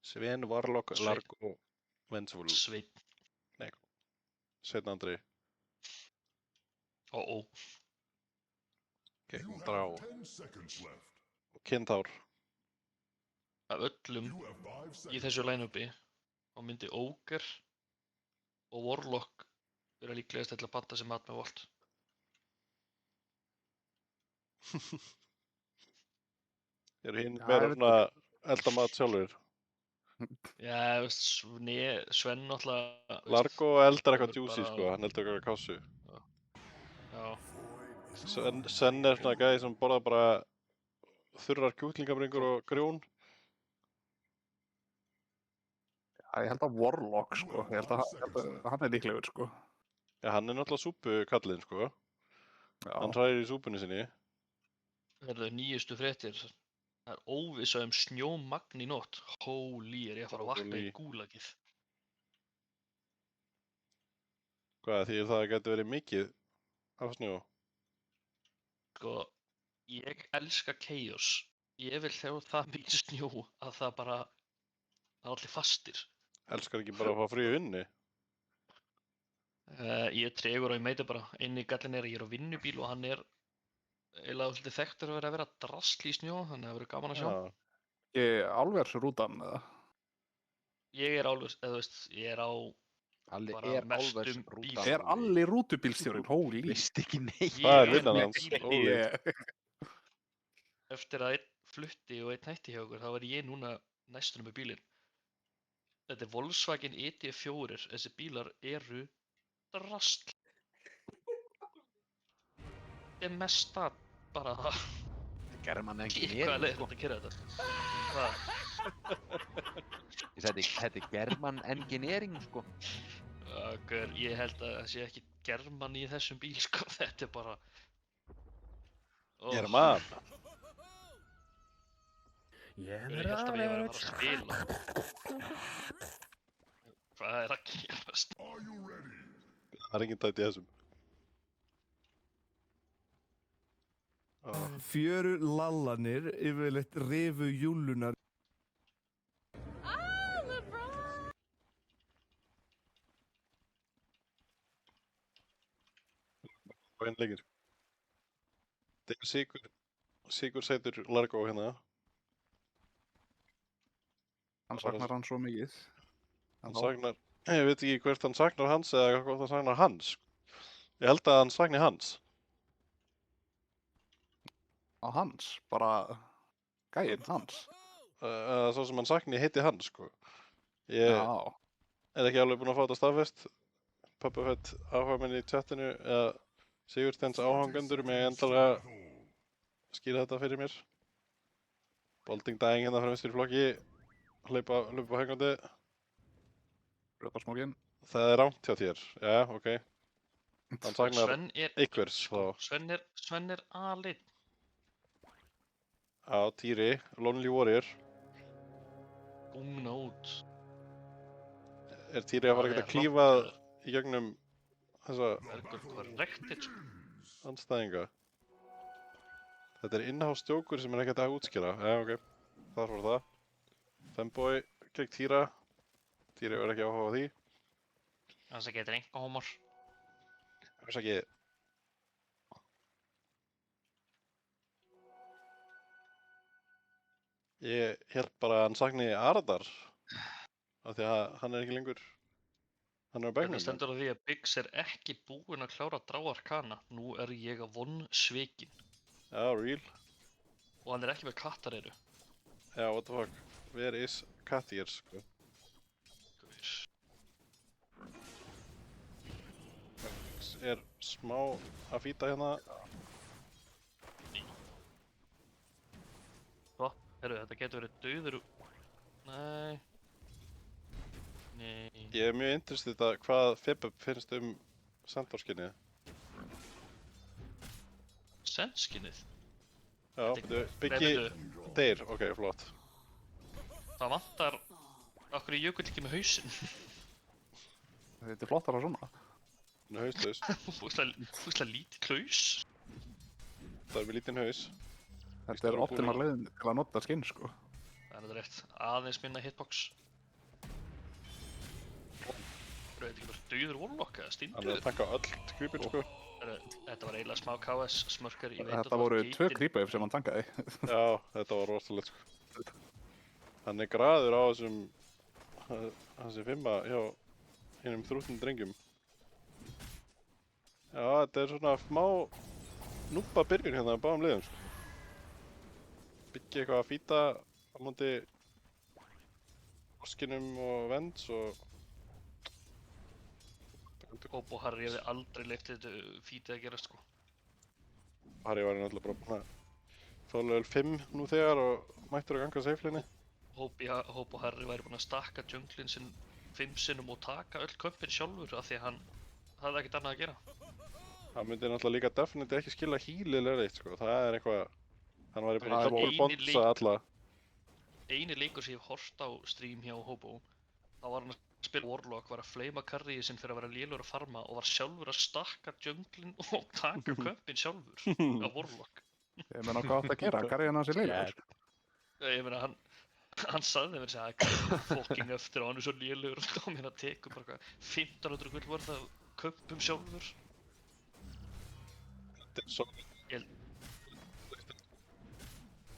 Svin, Warlock, Sveinn. Largo, Vengeful. Sveinn. Sveinn Andri. Ó. Ok, You Drá. have 10 seconds left. Og Kynntár. Af öllum You have 5 í seconds. þessu line-upi þá myndi Ogre og Warlock Við erum líklegast til að panta sér mat með Volt. Eru hinn Já, meira ég veit svona elda mat sjálfur? Já, veist, Sven náttúrulega... veist, Largo eldar eitthvað hefur juicy bara- sko, hann eldar eitthvað kásu. Já, Sen er svona gæði sem borða bara þurrar kjúklingabringur og grjón. Já, ég held að Warlock, sko. Ég held að hann er líklegur, sko. Já, hann er náttúrulega súpukallinn sko. Já. Hann hræðir í súpunni sinni. verður nýjustu fréttir. Það er óvissa snjómagn í nótt. Holy, er ég að fara að vakna í Holy. gúlagið. Hvað, því það getur verið mikið af snjó? Sko, ég elska chaos. Ég vil þegar það mikið snjó að það bara, það er allir fastir. Elskar ekki bara að fá frí inni? Ég er tregur og ég meiti bara, eini gallin er að ég er á vinnubíl og hann er eiginlega svolítið þekktur að vera drasl í snjó, þannig að það verður gaman að sjá. Já. Ég álversrútan, eða? Ég er álver, eða þú veist, ég er á Alli bara er mestum álvers bíl. rútan. Er Alli rútubílstjórinn? Holy. Veist ekki neitt. Það er Ég vinnan með hans. bílinn. Óli. Ég... Eftir að einn flutti og einn hætti hjá okkur, þá er ég núna næstunum með bílinn. Þetta er Volkswagen ID4, þessi bílar eru drasl. Þetta er mesta bara það. German Hvað er engineering, leiðilegt sko. að gera þetta? Hvað? Ég sagði, þetta er German engineering, sko. Gaur, ég held að það sé ekki German í þessum bíl, sko. Þetta er bara... Ó, German. Ég held að ég væri að fara að spila. Hvað er að gerast? Það er enginn tætt í þessum. Fjöru lallanir yfirleitt rifu júlunar. Og einn leikir. Þetta er Sigur sætur Largo hérna. Hann saknar hann svo mikið. Hann saknar, ég veit ekki hvert hann saknar hans eða hvort hann saknar hans. Ég held að hann sakni hans. Á hans? Bara gæinn hans? Svo sem hann sakni heiti hans, sko. Ég Já. er ekki alveg búinn að fá þetta staðfest. Pappafett áhugamenn í chatinu eða Sigursteins áhangendur með endalega skýra þetta fyrir mér. Bolding daginn hérna frá vinstri flokki. Hlaupa hengandi. Brjótarsmókin. Það er rangt hjá þér. Já, ok. Hann saknar Sven er einhvers þá. Sven er aleinn. Á Týri, Lonely Warrior. Búmna út. Er Týri að fara að geta klífað í gegnum þessa Bergur, hvað er rektið, sko? andstæðinga? Þetta er in-house stjókur sem er ekkert að útskýra. Já, ok. Þar var það. Femboy gegn Týra. Týri verður ekki áhuga á því. Þannig að getur enga hómor. Hvers ekki. Ég held bara að hann sakni Aradar. Af því að hann er ekki lengur. Hann er á Þetta bekknum. stendur á því að Biggs er ekki búinn að klára Drá Arkana. Nú er ég að vonsvikinn. Já, real. Og hann er ekki með kattareiru. Já, what the fuck. Where is cat ears, sko. Er smá að fýta hérna. Hvað? Herru, þetta getur verið dauður. Nei. Nei. Ég er mjög interested að hvað Febub finnst Sandorskinnið. Senskinnið? Já, Þetta- Biggi Veitu, deyr, ok, flott. það vantar okkur í jökull ekki með hausinn. Þetta er flottara svona. Hann er hauslaus. Fúslega lítið klaus. Það er með lítinn haus. Þetta er optimal leiðin til að nota skinn, sko. Það er þetta rétt. Aðeins minna hitbox. Þetta er ekki bara dauður Warlock eða Hann er stíndur. að taka öll creepin, sko. Þetta var eiginlega smá KS smörkar. Ég veit að Þetta það voru var 2 geitin. creepauf sem hann tankaði. Já, þetta var rosalegt, sko. Hann er graður á þessi 5 hjá hinnum þrútnum drengjum. Já, þetta er svona smá núbba byrjun hérna á báðum liðum, sko. Byggja eitthvað að fýta á móti Oskinum og Vents og... Hope og Harry hefði aldrei leyft þetta fítið að gera sko. Harry var náttúrulega bara búinn að fá level 5 nú þegar og mættur að ganga safe-linni. Hope og Harry væri búinn að stakka junglinn sinn 5 sinnum og taka öll kömpin sjálfur af því að hann hafði ekkert annað að gera. Hann myndi náttúrulega líka definitely ekki skila heal-ilega reitt, sko. Það er eitthvað... Hann væri búinn að double-bonsa alla. Eini leikur sem ég hef hort á stream hjá Hobo, þá var hann að spila Warlock, var að fleima carryið sinn fyrir að vera lélugur að farma og var sjálfur að stakka junglinn og taka kömpin sjálfur af Warlock. Ég meina hvað átt að gera, carryinn hans er lélugur. Ég meina hann sagði mér að það fucking eftir og hann er svo lélugur og mér að teku bara 1500 gull varð af kömpum sjálfur. Þetta er svo...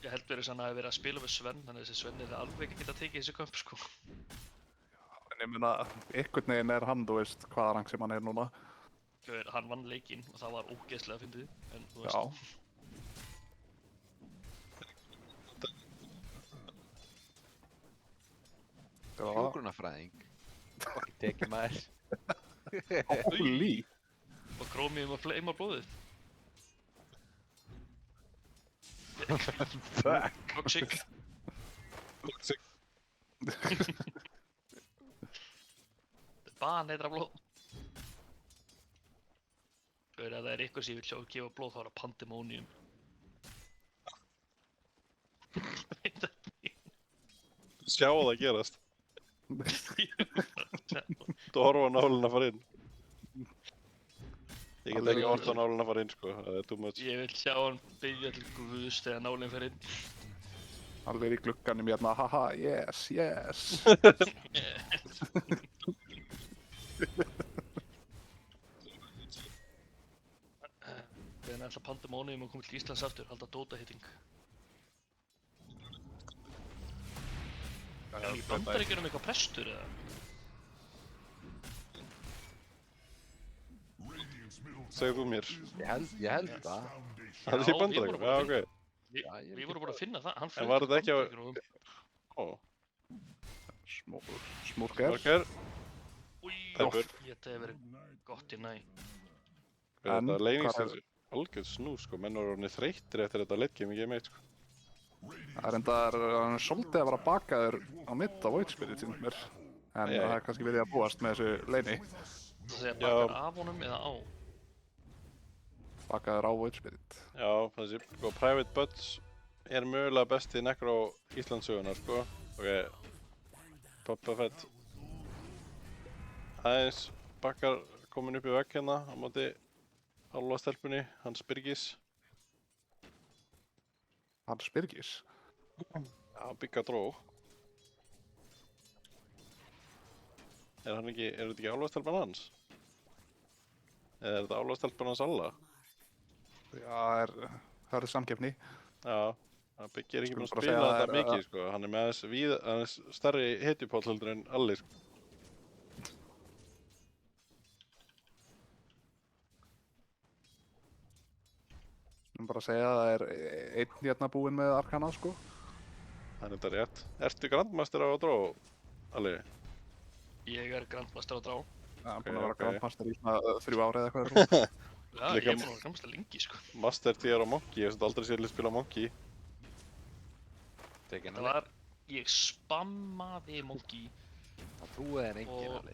Ég held verið að hann hafi verið að spila við Sven, þannig að þessi Sven hefði alveg ekki getað tekið þessi kömp sko. En ég meina, einhvern veginn er hann, þú veist, hvaða rang sem hann er núna. Hann vann leikinn og það var ógeðslega fyndið, en þú veist. Já. Hjúkrunarfræðing. Okkur tekið maður. Holy! Og Chromium að fleima blóðið. Fuck. Toxic. Toxic. Þetta er baneitra blóð. Ef það er eitthvað sem ég vil sjá að gefa blóð þá er það Pandemonium. Sjá það gerast. Þú horfa á nálinn að fara inn. Ég get ekki horft á nálinn að fara inn, sko. Það er too much. Ég vil sjá hann byggja til Guðs þegar nálinn fer inn. Alveg í glugganum hérna, haha, yes, yes. Þegar ætla Pandemonium að koma til Íslands aftur, halda Dota-hitting. En í Bandaríkjunum eitthvað prestur eða? Segðu þú mér. Ég held það. Það er í Bandaríkjunum? Já, ok. Við vorum bara að finna það, hann En var þetta ekki á... Ó. Smúrker. Smúrker. Új, þetta hefur verið gott í næ. Þetta leynings er algjörð snú, sko. Menn voru orðinni þreyttir eftir þetta late game í game 1, sko. Það er endar svolítið að vera bakaður á mitt á Void Spirit sínum mér. En það er kannski verið að búast með þessu leyni. Það er bakaður af honum eða á? Bakaður á Void Spirit. Já, þessi, sko, Private Buds er mögulega besti Necro Íslandssögunar, sko. Ok. Papa Fett. Aðeins bakkar komin upp í vegg hérna á móti álfastelpunni, Hans Birgis. Hans Birgis? Já, Bigga Dró. Er þetta ekki álfastelpan hans? Eða er þetta álfastelpan hans alla? Já, það er samkeppni. Já, Biggi er ekki búinn að spila þetta mikið, sko. Hann er með aðeins stærri hetjupáll heldur en Alli, sko. Ég vil bara segja að það er einn hérna búinn með Arkana, sko. Það er þetta rétt. Ertu Grandmaster á að Dró, Alli? Ég er Grandmaster á Drá. Já, búinn að vera Grandmaster í svona 3 ári eða eitthvað svona. Já, ég er búinn að vera Grandmaster lengi, sko. Master tier á Monkey, ég hef aldrei séð að spila Monkey. Það var, ég spammaði Monkey. Það trúið er enginn, Alli.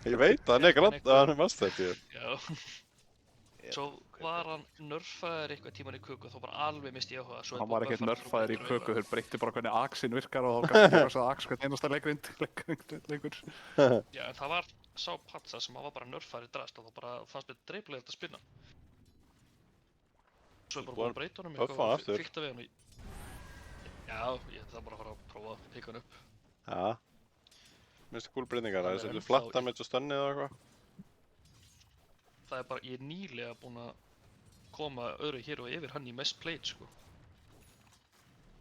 Ég veit það, hann er Master tier. Já. Svo var hann nerfaður eitthvað tíman í köku og þá bara alveg misti ég áhuga. Hann var ekkert nerfaður í köku, þeir breytti bara hvernig Axinn virkar og þá gæti ekki að Ax hvern einasta leikur. Já, en það var sá patsa sem var bara nerfaður í drast og þá bara fannst mér dreiflegilegt að spinna. Svo bara búin að breyta honum eitthvað og fylgta við hann. Já, ég ætla bara að fara að prófa að pika hann upp. Já. Minnstu cool breytingar, það er flatt damage og stönnið og eitthvað. Það er bara, ég er nýlega búinn að koma öðru hér og yfir hann í mest played, sko.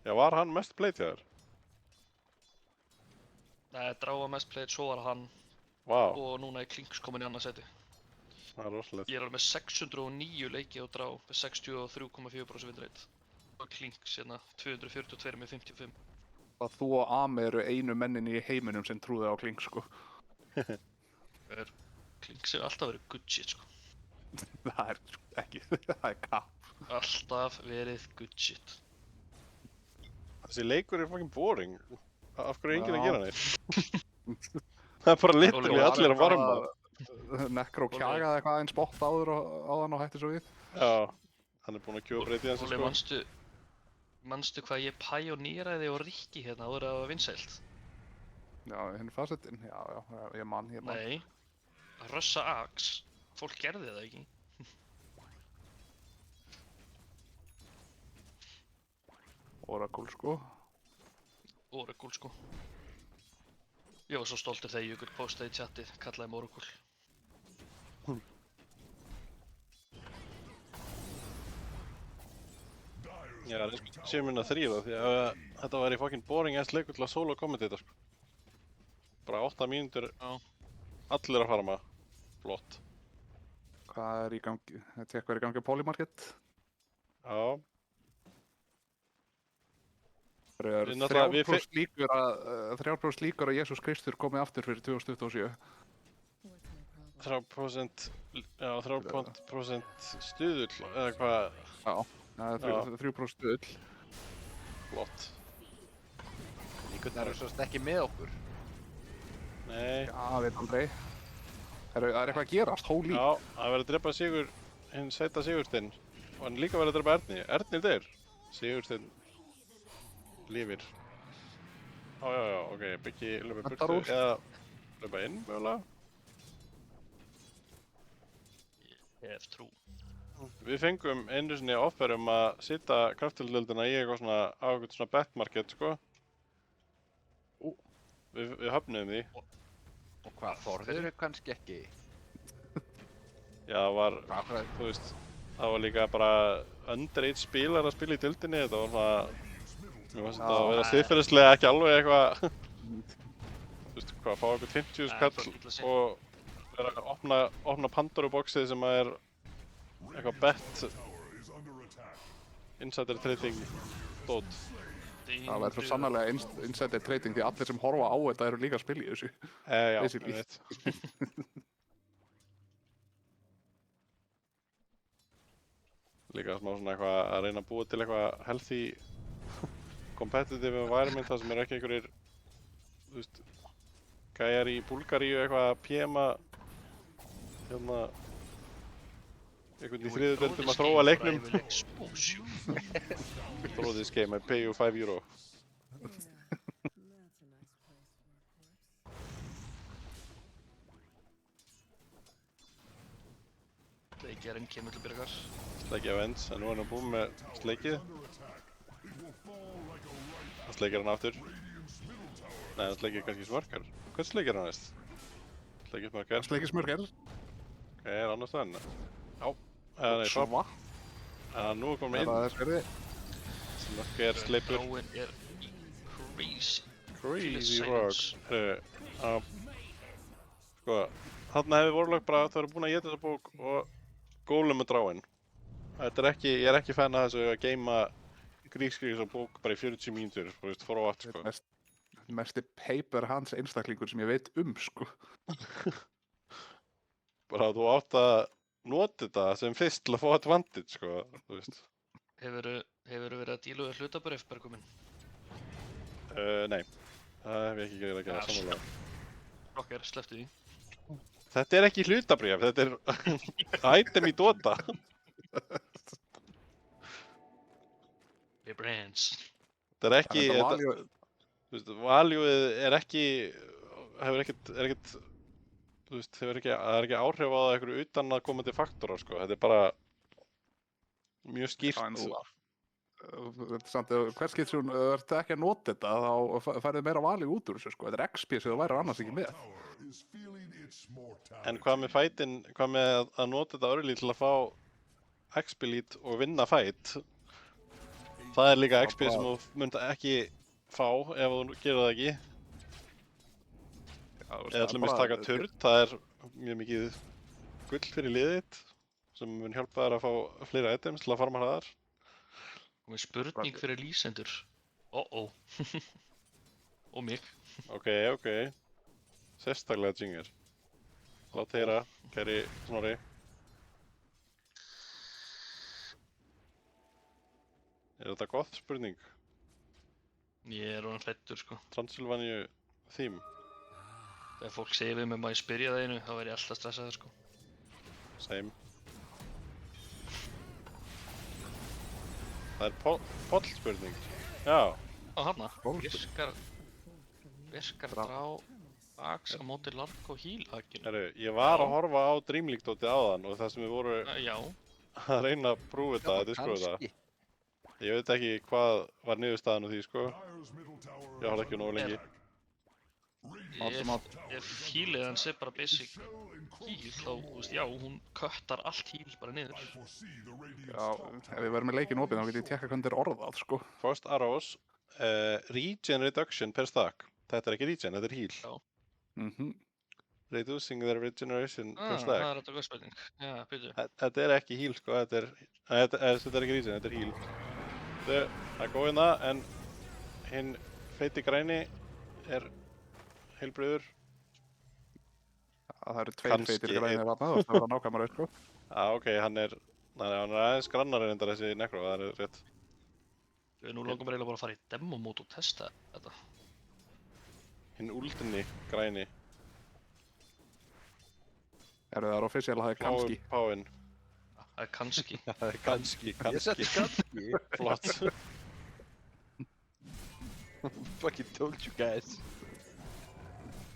Já, var hann mest played hjá þér? Nei, Dráa mest played, svo var hann. Vá. Og núna er Klinks komin í annað seti. Það er rosalegt. Ég er alveg með 609 leiki á drá með 63,4% win rate. Og Klinks hérna 242 með 55. Að þú og Ame eru einu mennin í heiminum sem trúði á Klink, sko. Klinks hefur alltaf verið good shit, sko. Það er ekki, það er kapp. Alltaf verið good shit. Þessi leikur er fucking boring. Af hverju er enginn Já. að gera neitt? Það er bara literally allir að varma. Necro kjagaði eitthvað einn spott áður áðan og hætti svo við. Já, hann er búinn að kjóða breytið hans, Óli, sko. manstu hvað ég pæjónýraði og Rikki hérna áður að það var vinsælt? Já, hinn fasettinn, já, ég man. Nei, að rössa Axe. Fólk gerði það ekki. Oracle, sko. Oracle, sko. Ég var svo stoltur þegar Jökull postaði í chatið, kallaði mig Oracle. Já, það er 7 minna 3 því að þetta væri fucking boring ass leikur til að solo kommentita, sko. Bara 8 mínútur, allir að farma. Flott. Hvað er í gangi? Þetta er í gangi á Polymarket. Já. Það er 3% líkur að Jesús Kristur komi aftur fyrir 2027. 3%, já, 3% stuðull, eða hvað? Já, það er 3% stuðull. Flott. Líkurnar eru svo ekki með okkur. Nei. Já, veit aldrei. Það er eitthvað að gerast, holy. Já, það verður að drepa Sigur, hinn sveita Sigursteinn. Og hann líka verður að drepa Erni. Erni deyr. Sigursteinn lifir. Já, ok, byggi löpa burtu eða löpa inn, mögulega. Ég hef trú. Við fengum einu sinni offer að sitja kraftöldöldina í eitthvað svona á eitthvað svona bet market, sko. Við höfnuðum því. Og hvað, þorður kannski ekki? Já, það var, þú veist, það var líka bara underage spilar að spila í dildinni, þetta var svona, mér finnst þetta að vera siðferðislega ekki alveg eitthvað, þú veist, hvað, fá eitthvað 50 skall og vera að opna Pandoru-boxið sem að er eitthvað bet, insider trading, dót. Það verður svo sannarlega insider trading því allir sem horfa á þetta eru líka að spila í þessu. Já, ég veit. Líka smá svona eitthvað að reyna að búa til eitthvað healthy competitive environment þar sem eru ekki einhverjir, þú veist, gæjar í Búlgaríu eitthvað að PM-a hérna einhvern í þriðu deildum að þróa leiknum. Throw this game, I pay you €5. Sleikjarinn kemur til byrjar. Sleikja Vents, en nú er hann búinn með sleikið. Hann sleikir hann aftur. Nei, hann sleikir kannski smörkar. Hvern sleikir hann næst? Sleikir smörkar. Sleikir smörkar. Ok, er annars það henni? Já. Nei, Svava. Nú er komin inn. Það er sverði. Smörkar sleipur. Gróin er crazy. Crazy rock. Sko, þarna hefur Warlock bara þau eru búin að geta þessa bók og Golem er dráin. Þetta er ekki, ég er ekki fan af þessu að geima gríkskriðis á bók bara í 40 mínútur, þú veist, for og aftur, sko. Mesti paper hans einstaklingur sem ég veit sko. Bara þú átt að nota þetta sem fyrst til að fá advantage, sko, þú veist. Hefurðu verið að díla við hlutabrif, Berguminn? Nei, það hef ég ekki verið að gera samanlega. Rocker, slepptu því. Þetta er ekki hlutabréf, þetta er item í Dota. Brands. Þetta er ekki, þú veist, valueið er ekki, er ekkert, þú veist, það er ekki áhrif á það einhverju utan að komandi faktorar, sko. Þetta er bara mjög skýrt. Samt, hvers getur sem þú ert ekki að nota þetta, þá færðu meira valið út úr þessu, sko. Þetta er XP sem þú værir annars ekki með. En hvað með fætin, hvað með að nota þetta early til að fá XP lead og vinna fæt? Það er líka XP sem þú munt ekki fá ef þú gerir það ekki. Eða til að mista taka turn, það er mjög mikið gull fyrir liðið þitt sem mun hjálpa þér að fá fleiri items til að farma hraðar. Og með spurning fyrir lýsendur. Og mig. Ok. Sérstaklega Jinger. Lát heyra, kæri Snorri. Er þetta gott spurning? Ég er orðinn hræddur sko. Transylvaníu theme. Ef fólk segir við mig má ég spyrja það einu, þá er ég alltaf stressaður sko. Same. Það er pollspurning. Já. Á hana. Virkar drá baks á móti lark og híl-hakinu. Herru, ég var að horfa á Dream League dótið áðan og það sem við voru að reyna að prúfa þetta, að diskrófa þetta. Ég veit ekki hvað var niðurstaðan úr því, sko. Ég horfði ekki nógu lengi. Ef hílið hans er bara basic híl, þá, þú veist, já, hún köttar allt híl bara niður. Já, ef við verðum með leikinn opið, þá get ég tekka hvernig þetta er orðað, sko. First arrows, regen reduction per stack. Þetta er ekki regen, þetta er heal. Já. Reducing their regeneration per stack. Það er þetta góð spurning. Já, byrju. Þetta er ekki heal, sko, þetta er ekki regen, þetta er heal. Það er góð hérna, en hinn feiti græni er heilbrigður. Það eru tveir feitir grænir þarna, það er það nákvæmara, sko. Já, ok, hann er aðeins grannari reyndar þessi Necro, það er rétt. Nú langar mér eiginlega bara að fara í demo-mót og testa þetta. Hinn úldinni græni. Það er official, það er kannski. Páinn. Það er kannski. Það er kannski. Ég setti kannski. Flott. Fucking told you guys.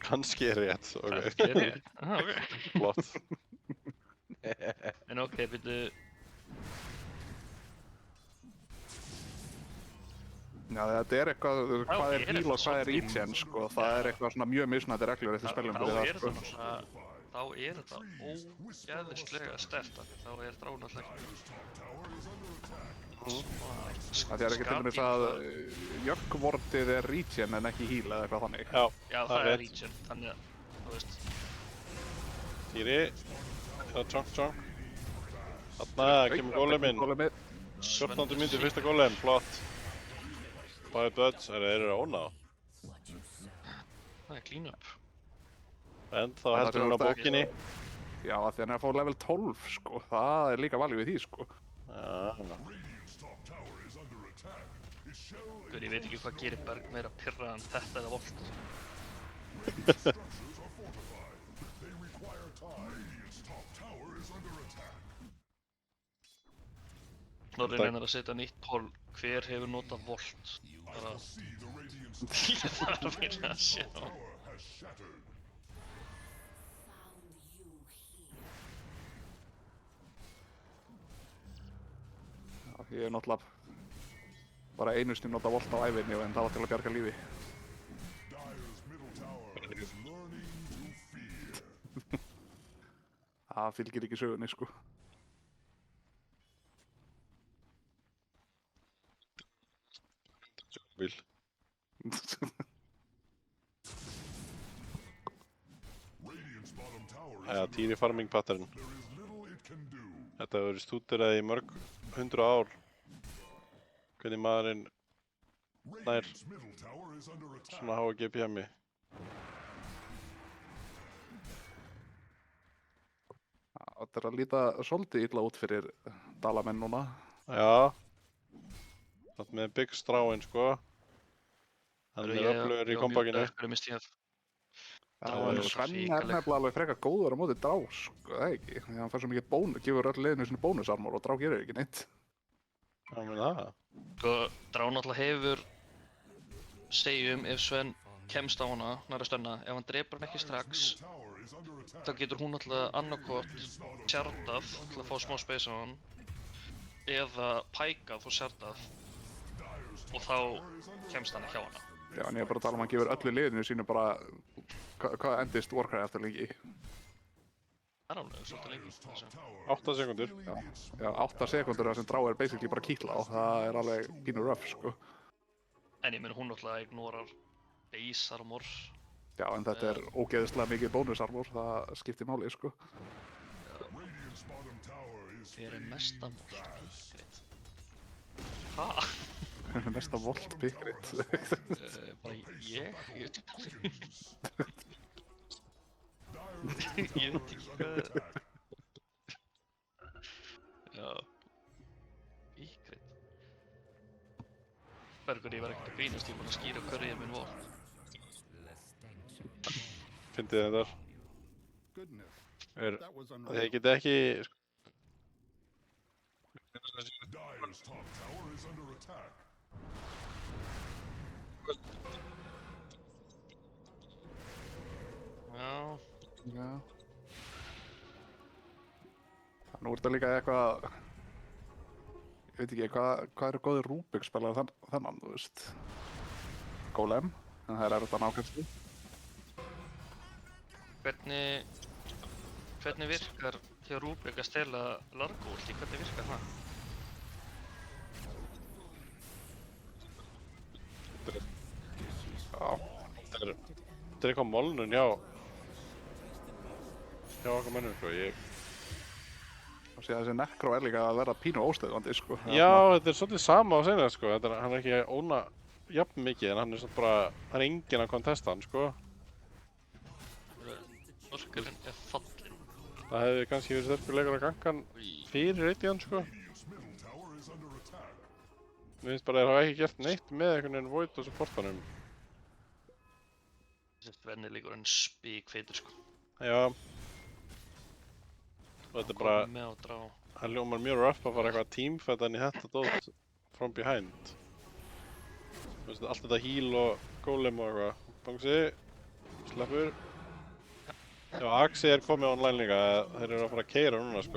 Kannski er rétt, ok. Kannski er rétt, ok. Flott. En ok, byrju. Já, þetta er eitthvað, hvað er heal og hvað er regen, sko. Það er eitthvað svona mjög mismunandi reglur eftir spilum fyrir það, sko. Þá er þetta ógeðislega sterkt, þá er dráin alltaf ekki. Það er ekki til dæmis að jöggvortið er regen en ekki heal eða eitthvað þannig. Já, það er regen, þannig að, þú veist. Týri, chunk. Þarna kemur góleminn. 14. mínútur fyrsta gólem, flott. Bæði döds, þeir eru að óna á. Það er clean up. En þá heldur hún á bókinni. Já, af því hann er að fá level 12, sko. Það er líka valið við því, sko. Já. Ég veit ekki hvað gerir Berg meira pirra en þetta eða Volt. Snorri reynir að setja nýtt poll. Hver hefur notað Volt? Það er að finna að sjá. Ég er náttúrulega bara einu sinni notað Volt á ævinni en það var til að bjarga lífi. Það fylgir ekki sögunni, sko. Jæja, Týri farming pattern. Þetta hefur verið stúderað í mörg 100 ár. Hvernig maðurinn nær svona háa GPM-i. Þetta er að líta svolítið illa út fyrir dalamenn núna. Já. Þetta með Big Stráin, sko. Hann er öflugur í kompakinu. Svenni er nefnilega alveg frekar góður á móti Drá, sko, það ekki. Því hann fær svo mikið bónus, gefur öll liðinu sinni bónusarmor og Drá gerir ekki neitt. Já, menn það. Sko, Drá náttúrulega hefur segjum ef Sven kemst á hana, næra stönna, ef hann drepur hann ekki strax, þá getur hún náttúrulega annarkvort sjardað til að fá smá space á hann, eða pækað og sjardað, og þá kemst hann ekki á hana. Já, en ég er bara að tala um að hann gefur öllu liðinu sínu bara, hvað endist Warcraft lengi? Það er alveg svolítið lengi. 8 sekundur. Já, 8 sekundur sem Drá er basically bara kýtla á, það er alveg pínu rough, sko. En ég meina hún náttúrulega ignorar base armor. Já, en þetta er ógeðislega mikið bónusarmor, það skiptir máli, sko. Radiant's bottom tower is Hver er mesta volt píkrit? Ha? Mesta volt pickrit. Bara ég veit ekki. Dire's Ég middle veit tower ekki is under hvað. attack. Já. Píkrit. Bergur, ég var ekkert að grínast, ég er búinn að skýra hverju ég minn volt. Fyndið þetta. Þið getið ekki... Dire's top tower is under attack. Já. Já. Nú er þetta líka eitthvað... Ég veit ekki, hvað eru góðir Rubik spilaðir þennan, þú veist? Golem, en það er erfitt að ná kannski. Hvernig virkar hjá Rubik að stela Largo-ulti? Hvernig virkar það? Já, þetta er eitthvað molnun hjá okkar mönnum, sko. Og sé að þessi Necro er líka að verða pínu óstöðvandi, sko. Já, þetta er svolítið sama á senast, sko. Hann er ekki að óna jafn mikið, en hann er svona bara... Hann er enginn að kontesta hann, sko. Orkurinn er fallinn. Það hefði kannski verið sterkur að ganga hann fyrir Radiant, sko. Radiant's middle tower is under attack. Mér finnst bara að þeir hafa ekki gert neitt með einhvern veginn Void og supportanum. Þessi Svenni líkur hann spíkfeitur, sko. Já. Og þetta er bara... Komið með á drá. Hann ljómar mjög rough að fara eitthvað teamfight hann í þetta dót from behind. Þú veist, allt þetta heal og golem og eitthvað. Bangsi. Sleppur. Já, Axi er komið online líka. Þeir eru að fara að keyra núna, sko.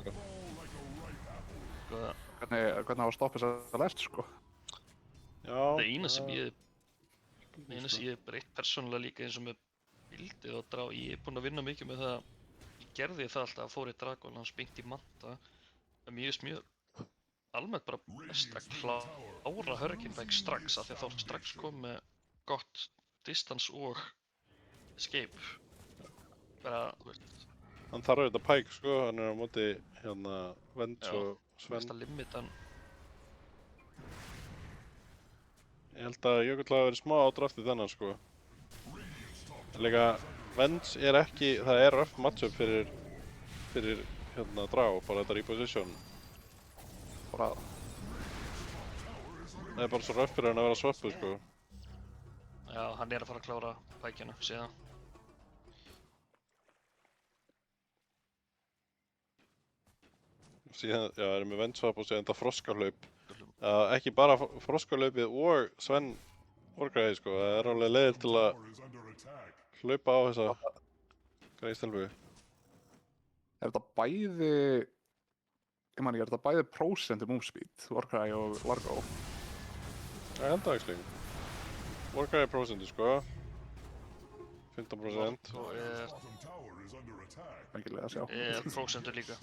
Hvernig hafa stoppið þess að lært, sko? Já. Það eina sem ég hef breytt persónulega líka eins og með bildið og drá. Ég er búinn að vinna mikið með það. Ég gerði það alltaf að fór í Dragon, hann spinnt í Manta. En mér finnst mjög almennt bara best að klára Hurricane Pike strax af því að þá er strax komið með gott distance og escape. Bara, þú veist. Hann þarf auðvitað Pike, sko. Hann er á móti hérna Vents og Sven. Mesta limitan. Ég held að Jökull hafi verið smá ádraftið þennan, sko. Líka, Vents er ekki, það er rough matchup fyrir hérna drá, bara þetta reposition. Bara... Það er bara svo rough fyrir hann að vera svöppu, sko. Já, hann er að fara að klára Pikeina, síðan. Síðan, já, erum við Vents-svap og síðan þetta froskarhlaup. Ekki bara froskarhlaupið og Sven orgræði, sko. Það er alveg leiðir til að hlaupa á þessa greistelfu. Er þetta bæði... Ég man ekki, er þetta bæði prósenti move speed, Warcry og Largo? Það held að ekki. Warcry er prósenti, sko. 15%. Og Engilega að sjá. er prósentur líka.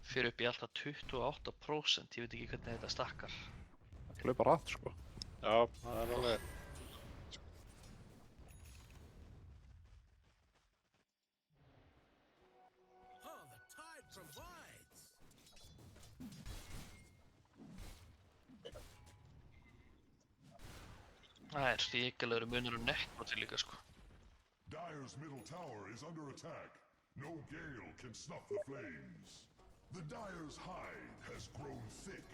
Fyrir upp í alltaf 28%, ég veit ekki hvernig þetta stakkar. Hlaupa rætt, sko. Já, það er alveg... Það er ríkilegur munur Necro líka, sko. Dire's middle tower is under attack. No gale can snuff the flames. The Dire's hide has grown thick.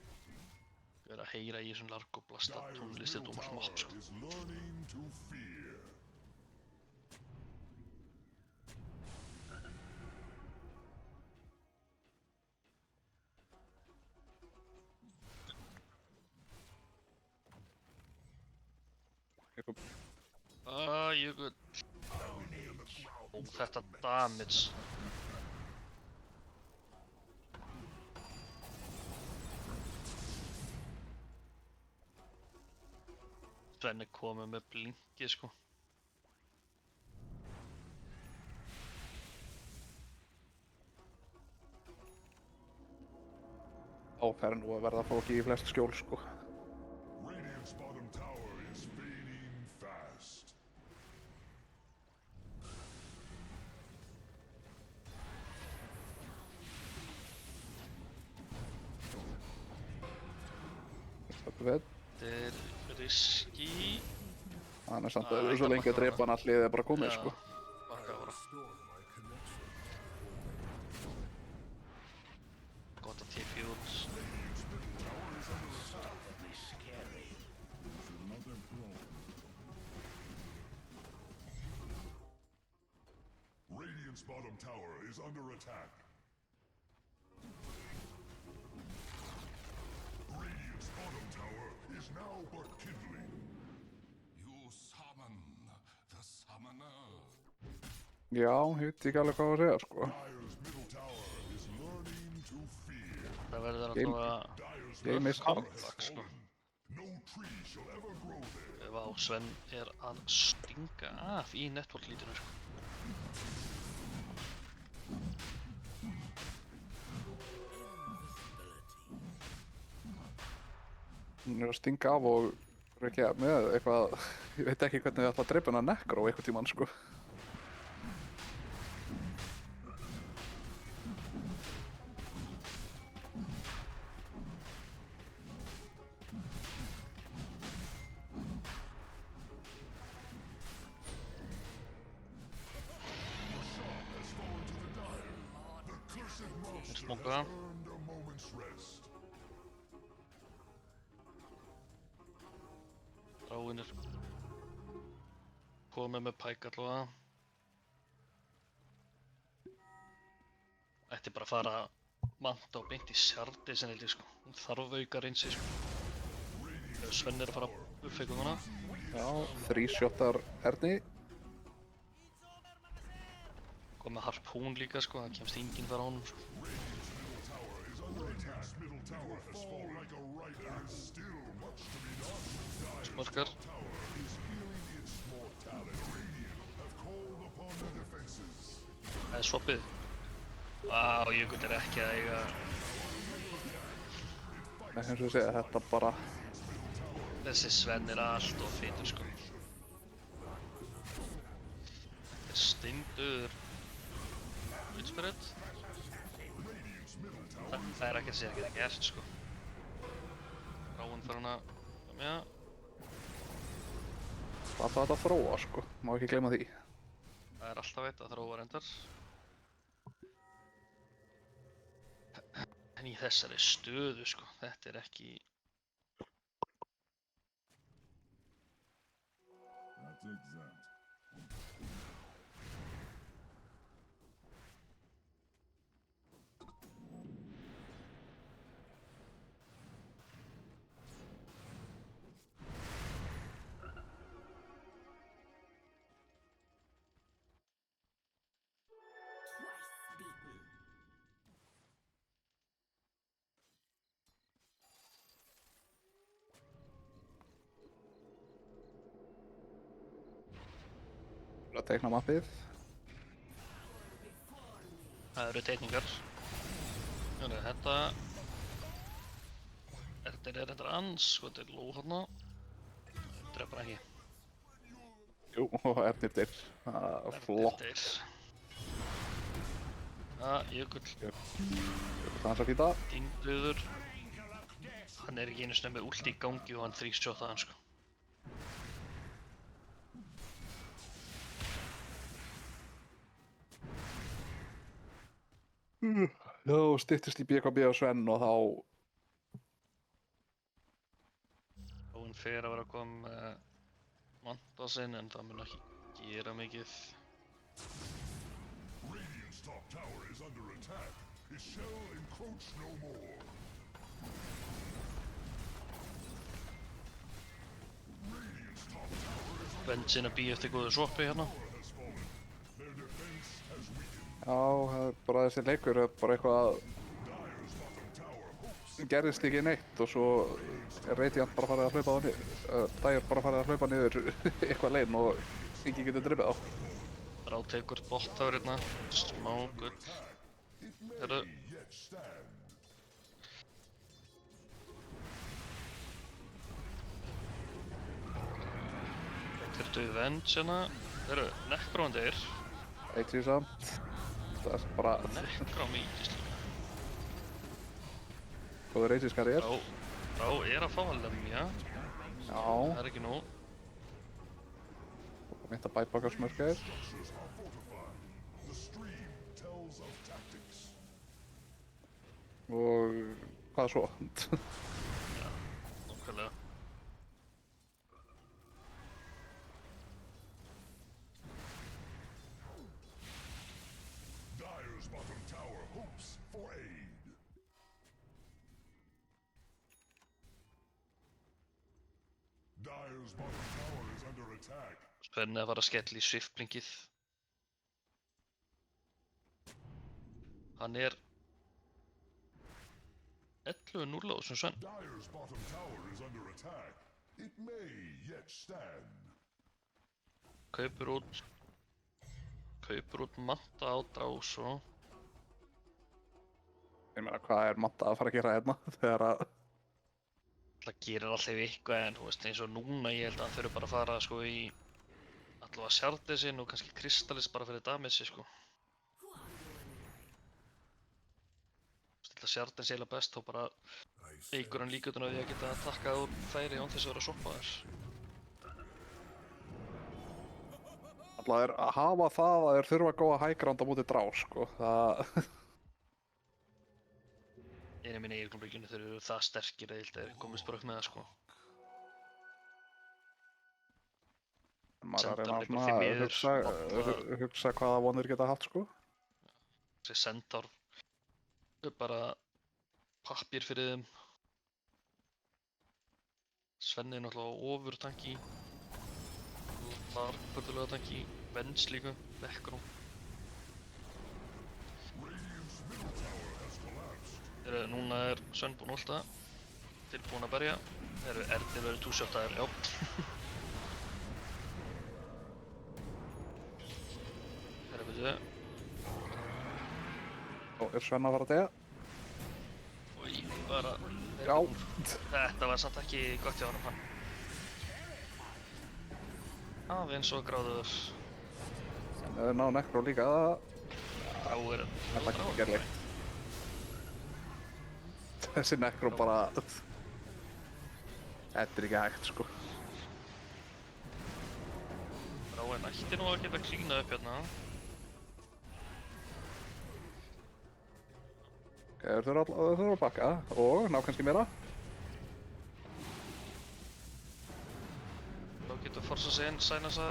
Ég er að heyra í þessum Largo blasta Dire's tónlisti middle dómar tower smátt, sko. is learning to fear. Jökull. Ó, þetta damage. Svenni komið með blinkið, sko. Þá fer nú að verða fólki í flest skjól, sko. Radiant's bottom tower is fading fast. Þetta er risky. Hann er samt svo lengi að drepa hann allir eða bara komið, sko. Bakka bara. Gott að TP út. Radiant's bottom tower is under attack. Radiant's bottom tower is now but kindling. You summon the summoner. Já, ég veit ekki alveg hvað að segja, sko. Dire's middle tower is learning to fear. Það verður Game- alltaf Game is hard. comeback, sko. No tree shall ever grow there. Vá, Sven er að stinga af í network-lítinu, sko. Hún er að stinga af og reykja með eitthvað, ég veit ekki hvernig þið ætla að dreipa hana Necro eitthvað tímann, sko. Smoka. Earned a moment's rest. Ráin er komið með pæk allavega. Ætti bara að fara manta og beint í sjardi sem held ég, sko. Hún þarf auka reynsi, sko. Sven er að fara að uppfeika hana. Já, 3 shottar Erni. Kom með harpún líka, sko. Það kemst enginn þar á honum, sko. Radiant's middle tower has fallen like a right. There is still much to be done. Smarkar. Tower is feeling its mortality. Radiant have called upon their defenses. Það er swappið. Vá, Jökull er ekki að eiga. En eins og ég segja, þetta bara, Þessi Sven er allt of fítur, sko. Þetta er steindur Witchspirit. Það er ekki að segja ekki gert, sko. Ráin þarf hana með. alltaf þetta að þróa, sko. Má ekki gleyma því. Það er alltaf eitt að þróa reyndar. En í þessari stöðu, sko, þetta er ekki... Að teikna mappið. Það eru teikningar. Þannig að þetta... Þetta er reyndar anskot er lóð þarna. Drefur ekki. Jú, og Ernir deyr. Flott. Deyr. Jökull. Jökull hans að fýta. Dingluður. Hann er ekki einu sinni með ulti í gangi og hann þrísjótaði hann, sko. Já, styttist í BKB og Sven og þá... Hún fer að vera að koma með manta sinn en það mun ekki gera mikið. Radiant's top tower is under attack. It shall encroach no more. Radiant's top tower is Bensin að býja eftir góðu swappi hérna. has fallen. Their defense has weakened. Já, það er bara þessi leikur, það er bara eitthvað Dire's bottom tower hopes. gerðist ekki neitt og svo er Radiant bara farið að hlaupa á niður. Dire bara farið að hlaupa niður eitthvað lein og ekki getur drifið á. Rátekur boltafur hérna. Smá gull. Herru. Yet stand. Þurftu við venge hérna. Herru, Necron deyr. Eitri samt. Það er bara Necron mítist líka. góður Eitri skarriér. Já. Þá er að fá að lemja. Já, Það er ekki nóg. mitt að bæpa okkar smörgæðir. Structures are fortified. The stream tells of tactics. Og hvað svo? Nákvæmlega. Dire's bottom tower hopes for aid. Dire's bottom tower is under attack. Svenni að fara að skella í sviftblingið. Hann er 11-0 á þessum Svenn. Dire's bottom tower is under attack. It may yet stand. Kaupir út Manta á Drásó. Ég meina, hvað er Manta að fara að gera hérna þegar að... Það gerir alltaf eitthvað en þú veist eins og núna ég held að hann þurfi bara að fara sko í allavega Sjardisinn og kannski Kristallis bara fyrir damage sko. Stilla Sjardins eiginlega best þá bara eigur hann líkutun á því að geta takkað úr færi án þess að vera soppaður. Alltaf er að hafa það að þeir þurfa að góða high ground á móti Drá, sko. Það... Einu minni eiginlega þeir eru það sterkir eða þeir komist bara upp með það sko. Maður er að Centaur reyna liggur svona því að miður, hugsa hvaða vonir geta haft, sko. Þessi Centaur er bara pappír fyrir þeim. Svenni er náttúrulega ofurtanki. Var börðulega tanki, Vens líka, Necron. Núna er Svenn búinn að ulta, tilbúinn að berja. Erni verður two-shotaður, já. Byrju. Og er Svenn að fara að deyja? Í, bara... Já. Þetta var samt ekki gott hjá honum hann. Aðeins og gráður. Ná Necro líka. Gráður. Þetta er ekki gerlegt. Þessi Necro bara... Þetta er ekki hægt, sko. Gráinn ætti nú að geta klínað upp hérna. Ok, þeir þurfa að bakka og ná kannski meira. Þá getur Forza sig inn, Sænasa.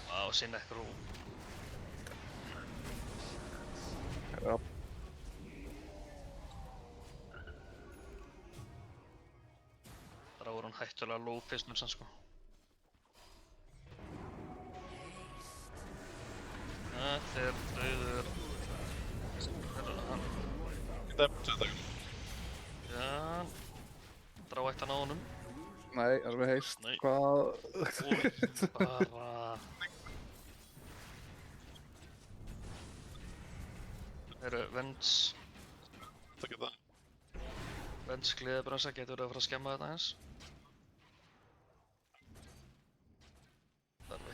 Vá, sinn ekkur og... Já. Þar voru hann hættulega low fyrst með sann sko. Þetta er dauður. Já, drá eitt hann á honum. Nei, erum við heist? Nei. Hvað? Og bara... Vens... Vens gleðibransa getur verið að fara að skemma þetta eins.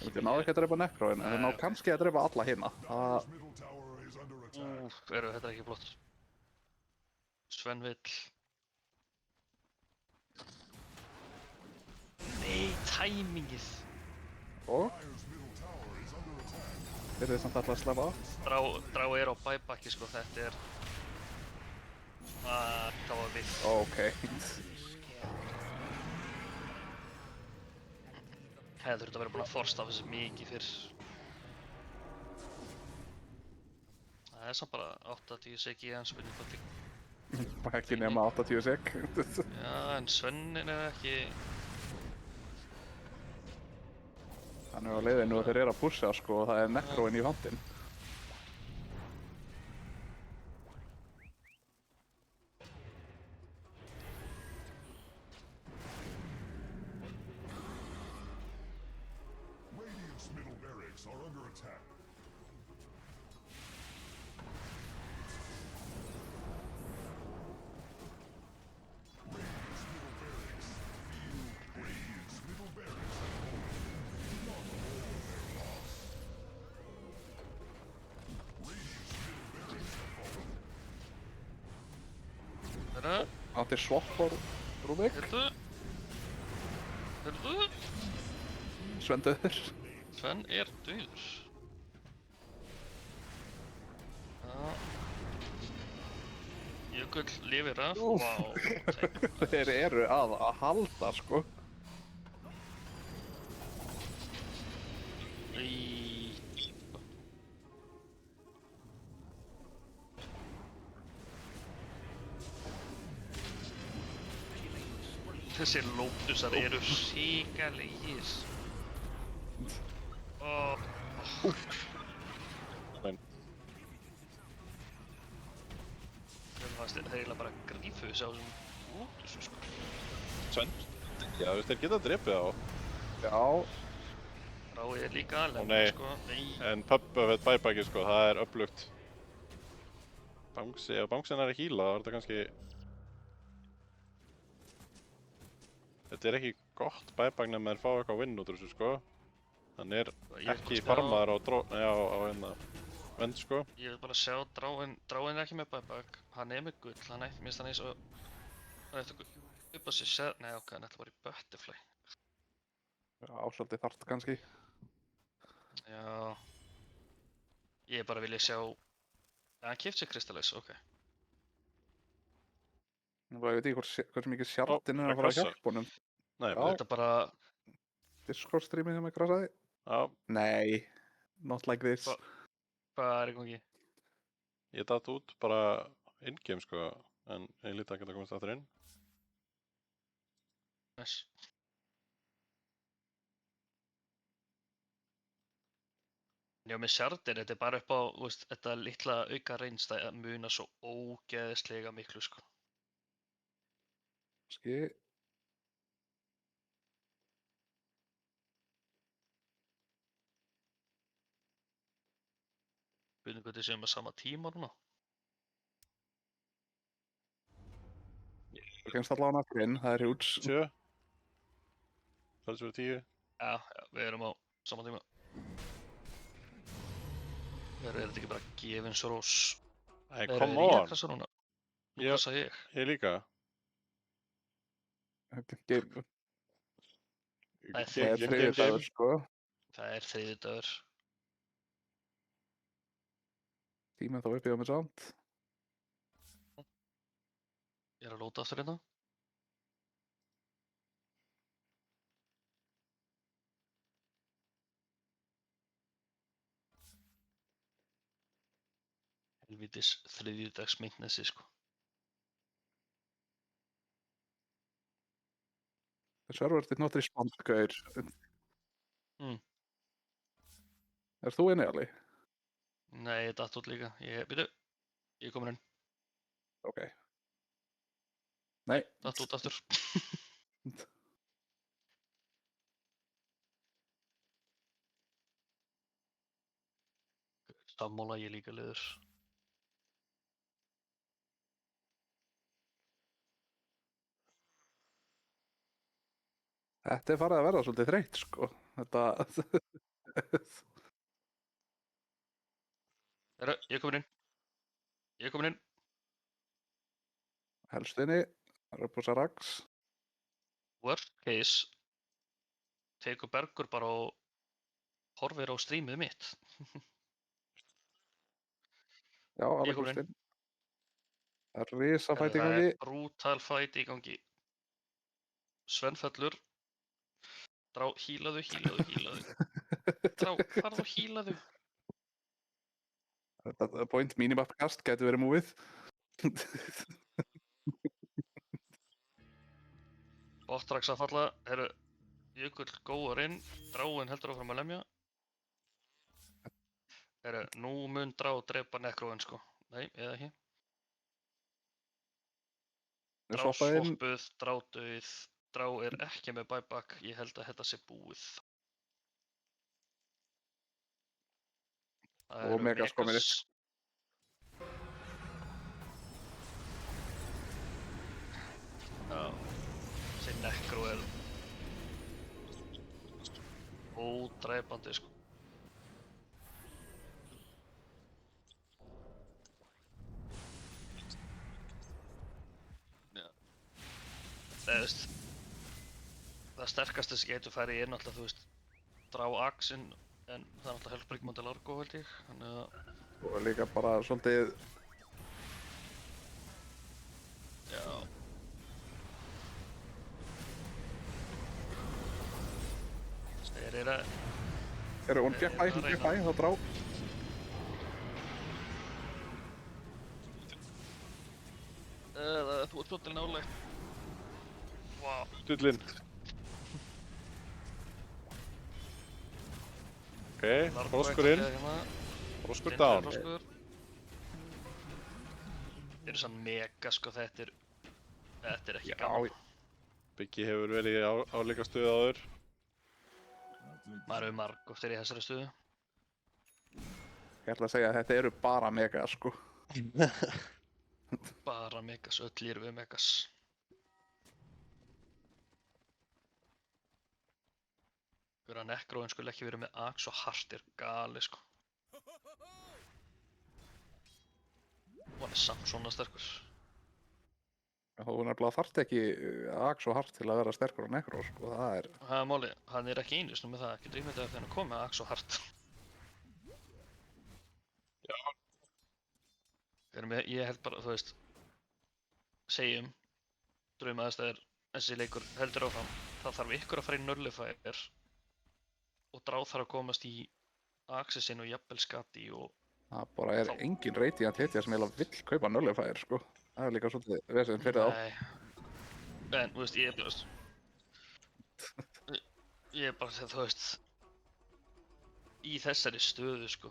Þeir náðu ekki að drepa Necroinn, en þeir ná kannski að drepa alla hina. Þetta er ekki flott. Svenn vill. Nei, tæmingið. Og? Þeir eru samt alltaf að slefa. Drá er á bæbakki sko, þetta er... Það var vill. Ok. Hefði þurft að vera búinn að forsta af þessu mikið fyrr. Það er samt bara 8-10 sek í hans spurning hvað þig. Ekki nema 80 sek. Já, en Svennin er ekki... Hann er á leiðinu og þeir eru að pusha sko og það er Necroinn í vandinn. Radiant's middle barracks are under attack. Radiant's middle barracks have fallen. Not all their loss. Radiant's Átti svopp á Rúbik. Heyrðu, Svendur. Sven er dauður. Já. Jökull lifir af, vá. Þeir eru að halda, sko. Þessir lótusar eru hrikalegir. Það er eiginlega bara grífus á þessum lótusum, sko. Sven? Já, þú veist, þeir geta drepið á. Já. Ráið er líka alveg, sko. Nei. En Puppet bæbæki, sko, það er öflugt. Ef Bangsin er að híla, þá er þetta kannski... Þetta er ekki gott bæbæk nema þeir fá eitthvað vinn út úr þessu, sko. Hann er ekki farmaður á vend, sko. Ég vil bara sjá Dráin er ekki með bæbæk. Hann er með gull, minnst hann eins og... Hann eftir að uppa sér sér... Nei, ok, hann ætla bara í Butterfly. Já, svolítið þarft kannski. Já... Ég bara vilja sjá... Ja, hann keypti sér Crystallize, ok. Ég veit ekki hversu mikið Sjaldin er að fara að hjálpa honum. Nei, þetta bara... Discord streamið sem að krassaði. Já. Nei, not like this. Hvað er í gangi? Ég datt út bara in-game, sko, en ég líti að geta komast aftur inn. Nice. Já, með Sjaldin, þetta er bara upp á, veist, þetta litla auka reynst að muna svo ógeðslega miklu, sko. Ski. Við veitum hvað þið séum að sama tíma núna. Þú kemst allavega aftur inn, það er hjúts. 7. Það er svo 10. Já, við erum á sama tíma. Er þetta ekki bara gefins rós? Hey, come on! Ég krasa núna. Nú krasa ég. Ég líka. Game. Það er þriðjudagur, sko. Það er þriðjudagur. Tíminn þá upp í á mig samt. Ég er að lóta aftur hérna. Helvítis þriðjudags myndnessi, sko. The server did not respond, gaur. Er þú inni, Ali? Nei, ég datt út líka. Ég er komin inn. Ok. Nei. Datt út aftur. Sammála, ég líka leiður. Þetta er farið að verða svolítið þreytt, sko. Þetta... Herra, ég er komin inn. Ég er komin inn. Helst inni. Það er upp á Sarax. Worst case. Tekur Bergur bara og horfir á streamið mitt. Já, alveg komst inn. Það er risa fæt í gangi. Það er brútal fæt í gangi. Sven fellur. Drá, hílaðu. Drá, farðu og hílaðu. Þetta point minimap kast gæti verið múið. Bottrax að falla. Herru, Jökull góður inn. Dráin heldur áfram að lemja. Herru, nú mun Drá drepa Nekróin, sko. Nei, eða ekki. Drá svoppuð, Drá dauð. Drá er ekki með buyback. Ég held að þetta sé búið. Og Megas komið upp. Já, þessi Nekró er ódræpandi, sko. Já, sterkasta sem getur farið er náttúrulega, þú veist, drá axinn, en það er náttúrulega Hellbreak Monte Largo held ég, þannig að... Og líka bara svolítið... Já. Þeir eru að... Hún fékk bæ, þá drá. Þú ert svolítið nálægt. Vá. Stullinn. Ok, froskur inn. Froskur down. Þeir eru sann mega sko, þetta er ekki gaman. Biggi hefur verið í álíka stöðu áður. Maður hefur margótt í þessari stöðu. Ég ætla að segja að þetta eru bara megas, sko. Bara megas, öll erum við megas. Fyrir að Necroin skulle ekki verið með Axe og Heart er gali, sko. Og hann er samt svona sterkur. Þú nefnilega þarft ekki Axe og Heart til að vera sterkur á Necro, sko, það er... Það er málið, hann er ekki einust með það, ekki drýmið þegar hann kom með Axe og Heart. Já. Ég held bara, þú veist, segjum, draumaðastæðir, þessi leikur heldur áfram, það þarf ykkur að fara í Nullifyer og drá þarf að komast í Axe sinn og jafnvel Skadi og... Það bara er engin radiant hetja sem eiginlega vill kaupa Nullifyer, sko. Það er líka svolítið vesinn fyrir þá. Nei, en, þú veist, ég er bara, þú veist, í þessari stöðu, sko.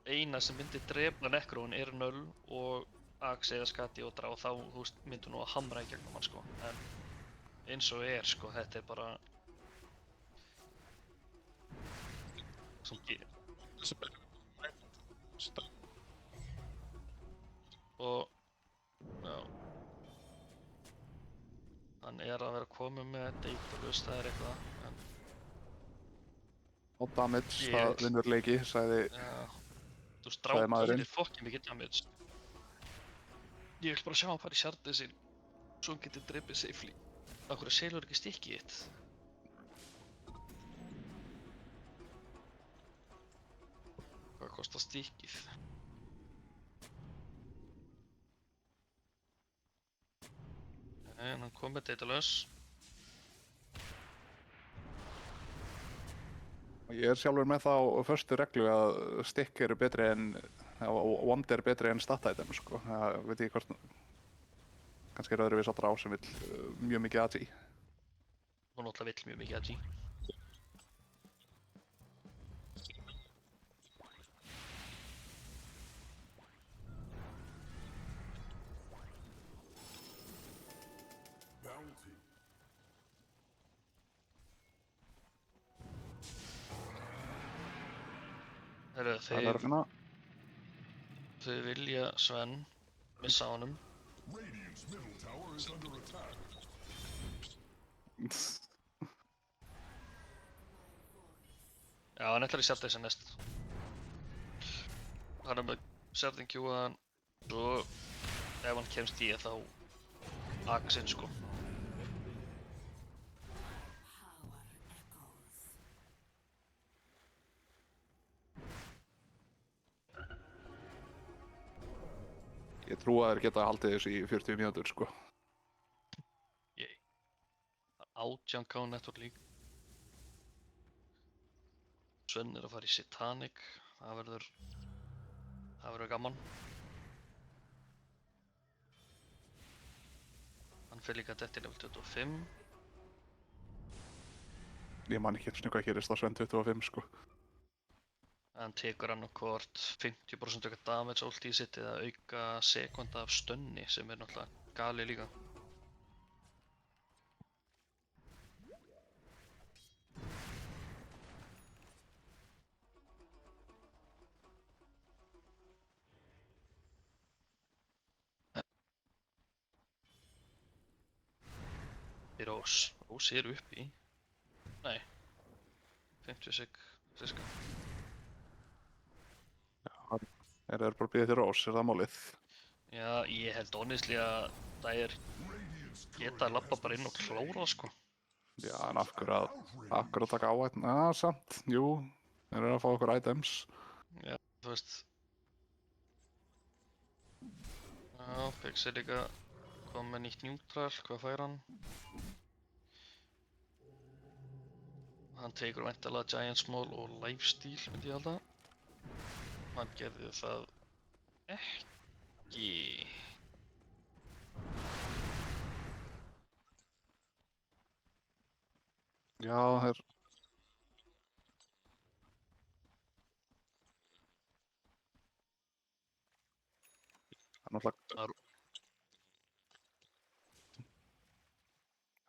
Eina sem myndi drepa Necroin er Null og Axe eða Skadi og drá, þá, þú veist, myndi nú að hamra í gegnum hann, sko. En eins og er, sko, þetta er bara... Og... Já. Hann er að vera komið með Daedalus, það er eitthvað, en... Og damage, það vinnur leiki, sagði... Já. Þú strákar þér fokkið mikið damage. Ég vil bara sjá hann fara í shardið sín, svo hann getur dreipið safely. Akkur selur ekki stikkið þitt. Hvað kostar stikkið? En hann kom með Daedalus. Ég er sjálfur með þá förstu reglu að stick eru betri en... og wand er betri en stat item, sko. Það veit ég hvort... Kannski er öðruvís að drá sem vill mjög mikið AG. Hún náttúrulega vill mjög mikið AG. Þau vilja Sven missa á honum. Radiant's middle tower is under attack. Já, hann ætlar í shardið sem næst. Hann er með sharding Q-an, svo ef hann kemst í þá Axinn, sko. Ég trú að þeir geta haldið þessu í 40 mínútur, sko. Ég. Það er 18k network líka. Sven er að fara í Satanic, það verður gaman. Hann fer líka dett í level 25. Ég man ekki eins og hvað gerist á Sven 25, sko. Hann tekur annarkvort 50% auka damage ultið sitt eða auka sekunda af stönni sem er náttúrulega gali líka. Rós er upp í... Nei. 50 siska. Er þeir bara að bíða til Rós, er það málið? Já, ég held honestly að það er geta að labba bara inn og klóra, sko. Já, en af hverju að taka áhættu? Samt, jú, þeir eru að fá okkur items. Já, þú veist. Já, Pix er líka kom með nýtt neutral, hvað fær hann? Hann tekur væntanlega Giant Small og Lifesteal, myndi ég halda. Hann gerði það ekki. Já, þeir... Það er náttúrulega...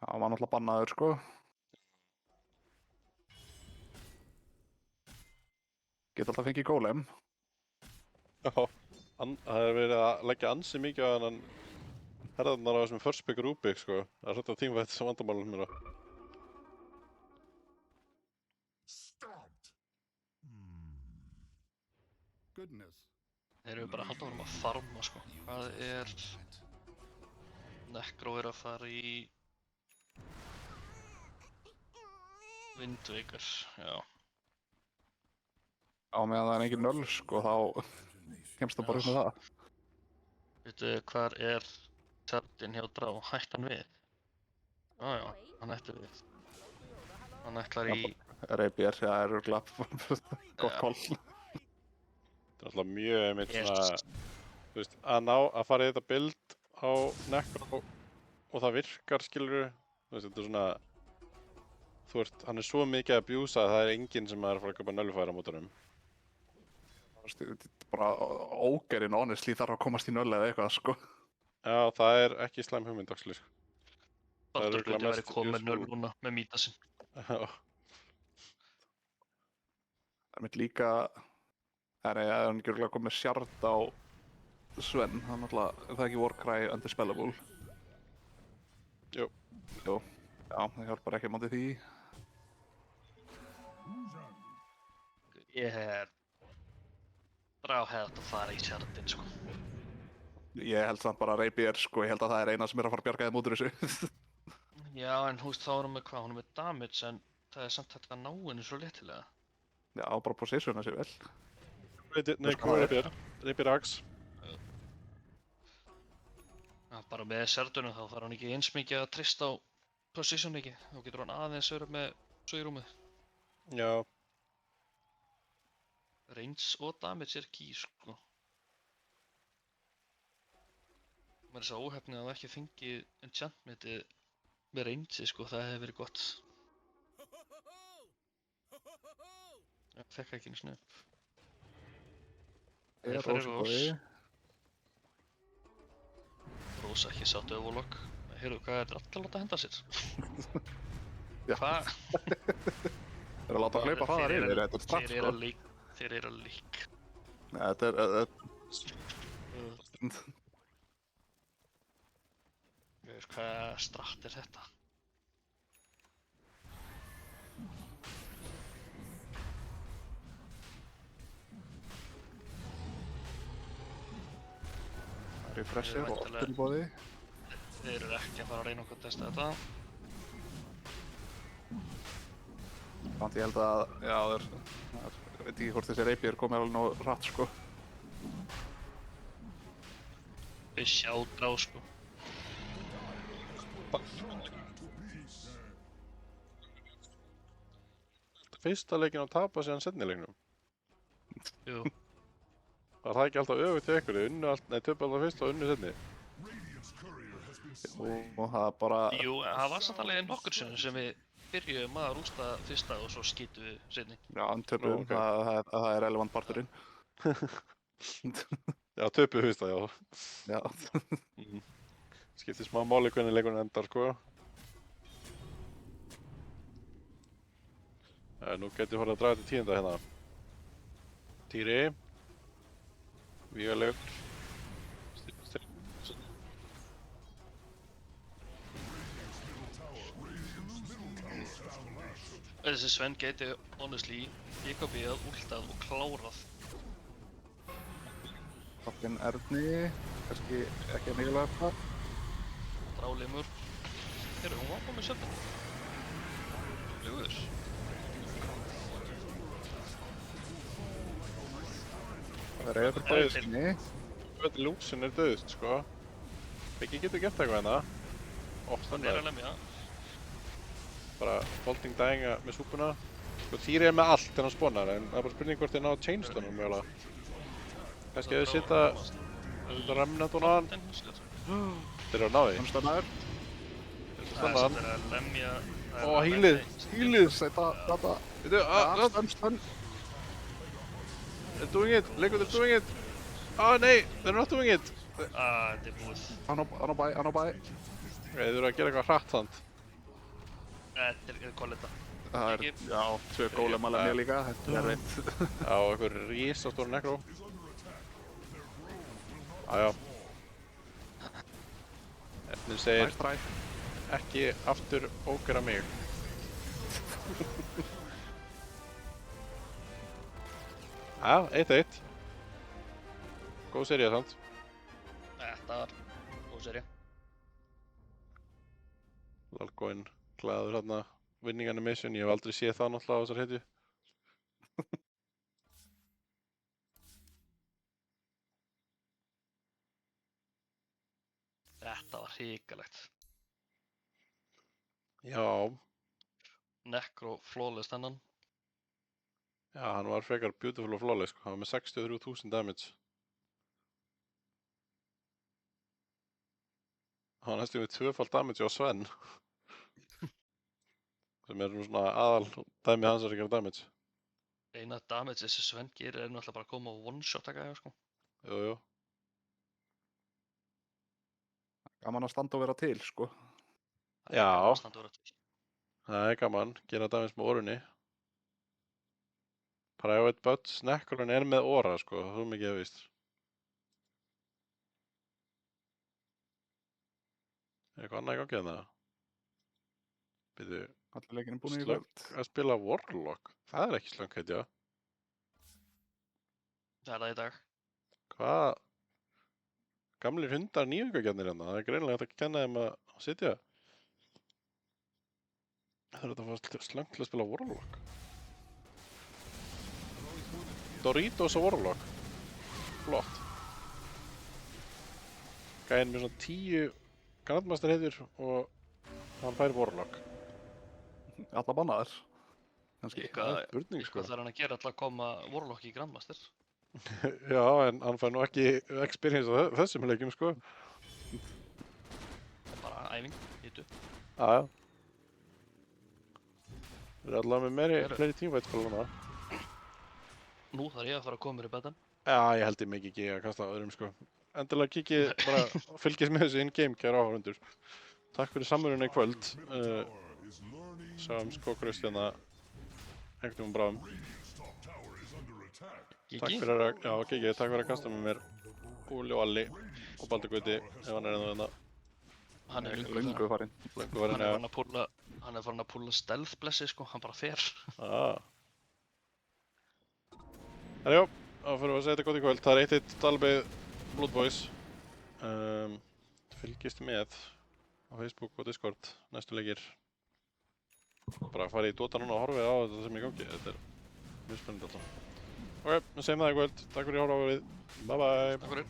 Já, hann var náttúrulega bannaður, sko. Geta alltaf fengið golem. Já, það hefur verið að leggja ansi mikið á þennan herðarnar á þessum first pick Rubik, sko. Það er svolítið að tíma þetta sem vandamálum mér á. Goodness. Þeir eru bara að halda áfram að farma, sko. Hvað er... Necro er að fara í... Wind Waker, já. Á meðan það er engin nöll, sko, þá kemst það bara upp með það. Veitu, hvar er tjaldin hjá Drá? Hætti hann við? Já, hann hætti við. Hann ætlar í... Rapier, það er örugglega gott call. Það er alltaf mjög einmitt svona, þú veist, að fara í þetta build á Necro og það virkar, skilurðu. Þú veist, þetta er svona, hann er svo mikið að abjúsa að það er enginn sem er að fara að köpa nöllfæra mót honum. Þetta er bara ógerinn honestly þarf að komast í nöll eða eitthvað, sko. Já, það er ekki slæm hugmynd, actually. Baldur gæti verið komið með nöll núna með mýta sinn. Já. Það er mitt líka, það er hann ekki örugglega komið með sjard á Sven, hann náttúrulega, er það ekki Warcry Undispellable? Jú. Jú, já, það hjálpar ekki á móti því. Ég hef... Drá hefði átt að fara í sjardin, sko. Ég held samt bara Rapier, sko, ég held að það er eina sem er að fara að bjarga þeim út úr þessu. Já, en húst, þá er hún með hvað? Hún er með damage, en það er samt hægt að ná henni svo léttilega. Já, bara positiona sér vel. Nei, hvað er Rapier Axe? Já, bara með sjardunum þá þarf hann ekki eins mikið að trista á position ekki. Þá getur hann aðeins verið með svigrúmið. Já. Range og damage er key, sko. Mér er svo óhefnið að það ekki fengið enchantmentið með range, sko, það hefði verið gott. Ég fekk ekki einu snöpp. Ég er Rós. Rós ekki sátt öfulokk. Heyrðu, hvað er þetta alltaf að láta henda sér? Já. Hvað? Þeir eru að láta hlaupa hraðar yfir, þetta er strax, sko. Þeir eru að lík. Nei, þetta er... Ég veist, hvað stratt er þetta? Refresher og tilbúði. Þeir eru ekki að fara að reyna okkur að testa þetta. Þannig ég held að, já, ég veit ekki hvort þessi Rapier komið alveg nóg hratt, sko. Við sjá Drá, sko. Fyrsta leikinn að tapa síðan seinni leiknum. Jú. Var það ekki alltaf öfugt í ykkur? Töpu alltaf fyrst og unnu seinni? Og það bara... Jú, það var samt alveg nokkur sinnum sem við byrjuðum að rústa fyrsta og svo skýtum við seinni. Já, en töpum, það er relevant parturinn. Já, töpu fyrsta, já. Já. Skiptir smá máli hvernig leikurinn endar, sko. Nú getur við horfið að draga til tíunda hérna. Týri. Vígalegur. Þessi Sven geti honestly BKB-að, últað og klárað. Fucking Erni, kannski ekki að mikilvægt það. Drálimur. Heyrðu, hún var komið sjálfinn. öflugur. Það er eitthvað döðsni. Þetta lúsin döðust, sko. Biggi getur gert eitthvað hérna. Hann að lemja. Bara holding dæinga með súpuna. Sko, Týri með allt þegar hann spawnar, en það bara spurning hvort þið ná chainstunum mögulega. Kannski ef þið setja remnant og náðan. Þeir eru að ná því. Hann stannaður. Það er að lemja. Ó, hýlið! Sæta, þetta. Stönn. They're doing it! Liquid, they're doing it! Nei! They're not doing it! Þetta er búið. Hann á bæ. Þeir eru að gera eitthvað hratt samt. Þetta er kolletta. Það er, já, 2 gólem að lemja líka, þetta er reitt. Já, eitthvað risastór nekró. Já. Efnir segir ekki aftur ógera mig. Já, 1-1. Góð sería samt. Þetta var góð sería. Lalgoinn glaður hérna winning animation. Ég hef aldrei séð það náttúrulega á þessar hetju. Þetta var hrikalegt. Já. Necro flawless þennan. Já, hann var frekar beautiful og flawless, sko. Hann var með 63.000 damage. Hann var næstum við 2-falt damage á Sven. Sem er svona aðal dæmi hans að gera damage. Eina damage þessi Sven gerir er náttúrulega bara að koma og one-shot taka hjá, sko. Jú. Gaman að standa og vera til, sko. Já. Standa og vera til. Það er gaman, gera damage með orunni. Private Buds, Necron er með óra, sko, þú mikið hefur víst. Er eitthvað annað í gangi en það? Býtu, allir leikinn er búin í kvöld. Að spila Warlock, það er ekki slöng heitja. Það er það í dag. Hvað? Gamlir hundar nýjungagjarnir hérna, það er greinilega hægt að kenna þeim að sitja. Það er þetta að fá slöng til að spila Warlock. Doritos og Warlock. Flott. Gæinn með svona 10 Grandmaster heitur og hann fær Warlock. Alla bannaðar. Kannski. Spurning, sko. Hvað þarf hann að gera til að koma Warlock í Grandmaster? Já, en hann fær nú ekki experience á þessum leikjum, sko. Bara æfing, hitu. Já. Við erum allavega með fleiri teamfights bara núna. Nú þarf ég að fara að koma mér í betan. Já, ég held ég mikið ekki að kasta öðrum, sko. Endilega kikið bara fylgist með þessu in-game, kæra áhorfendur. Takk fyrir samveruna í kvöld. Sjáum skókraust hérna einhvern veginn bráðum. Takk fyrir að, já, Kiki, takk fyrir að kasta með mér Úli og Alli og Baldur Gauti ef hann er ennþá hérna. Hann er löngu farinn. Hann er farin að púlla stealth blessi, sko, hann bara fer. Herjó, þá fyrir við að segja þetta gott í kvöld. Það er 1-1 Dalbeið Blood Boys. Fylgist með á Facebook og Discord næstu leikir. Bara farið í Dota núna og horfið á þetta sem er í gangi. Þetta er mjög spennandi alltaf. Ok, við segjum það í kvöld. Takk fyrir að horfa á við. Bye bye. Takk fyrir.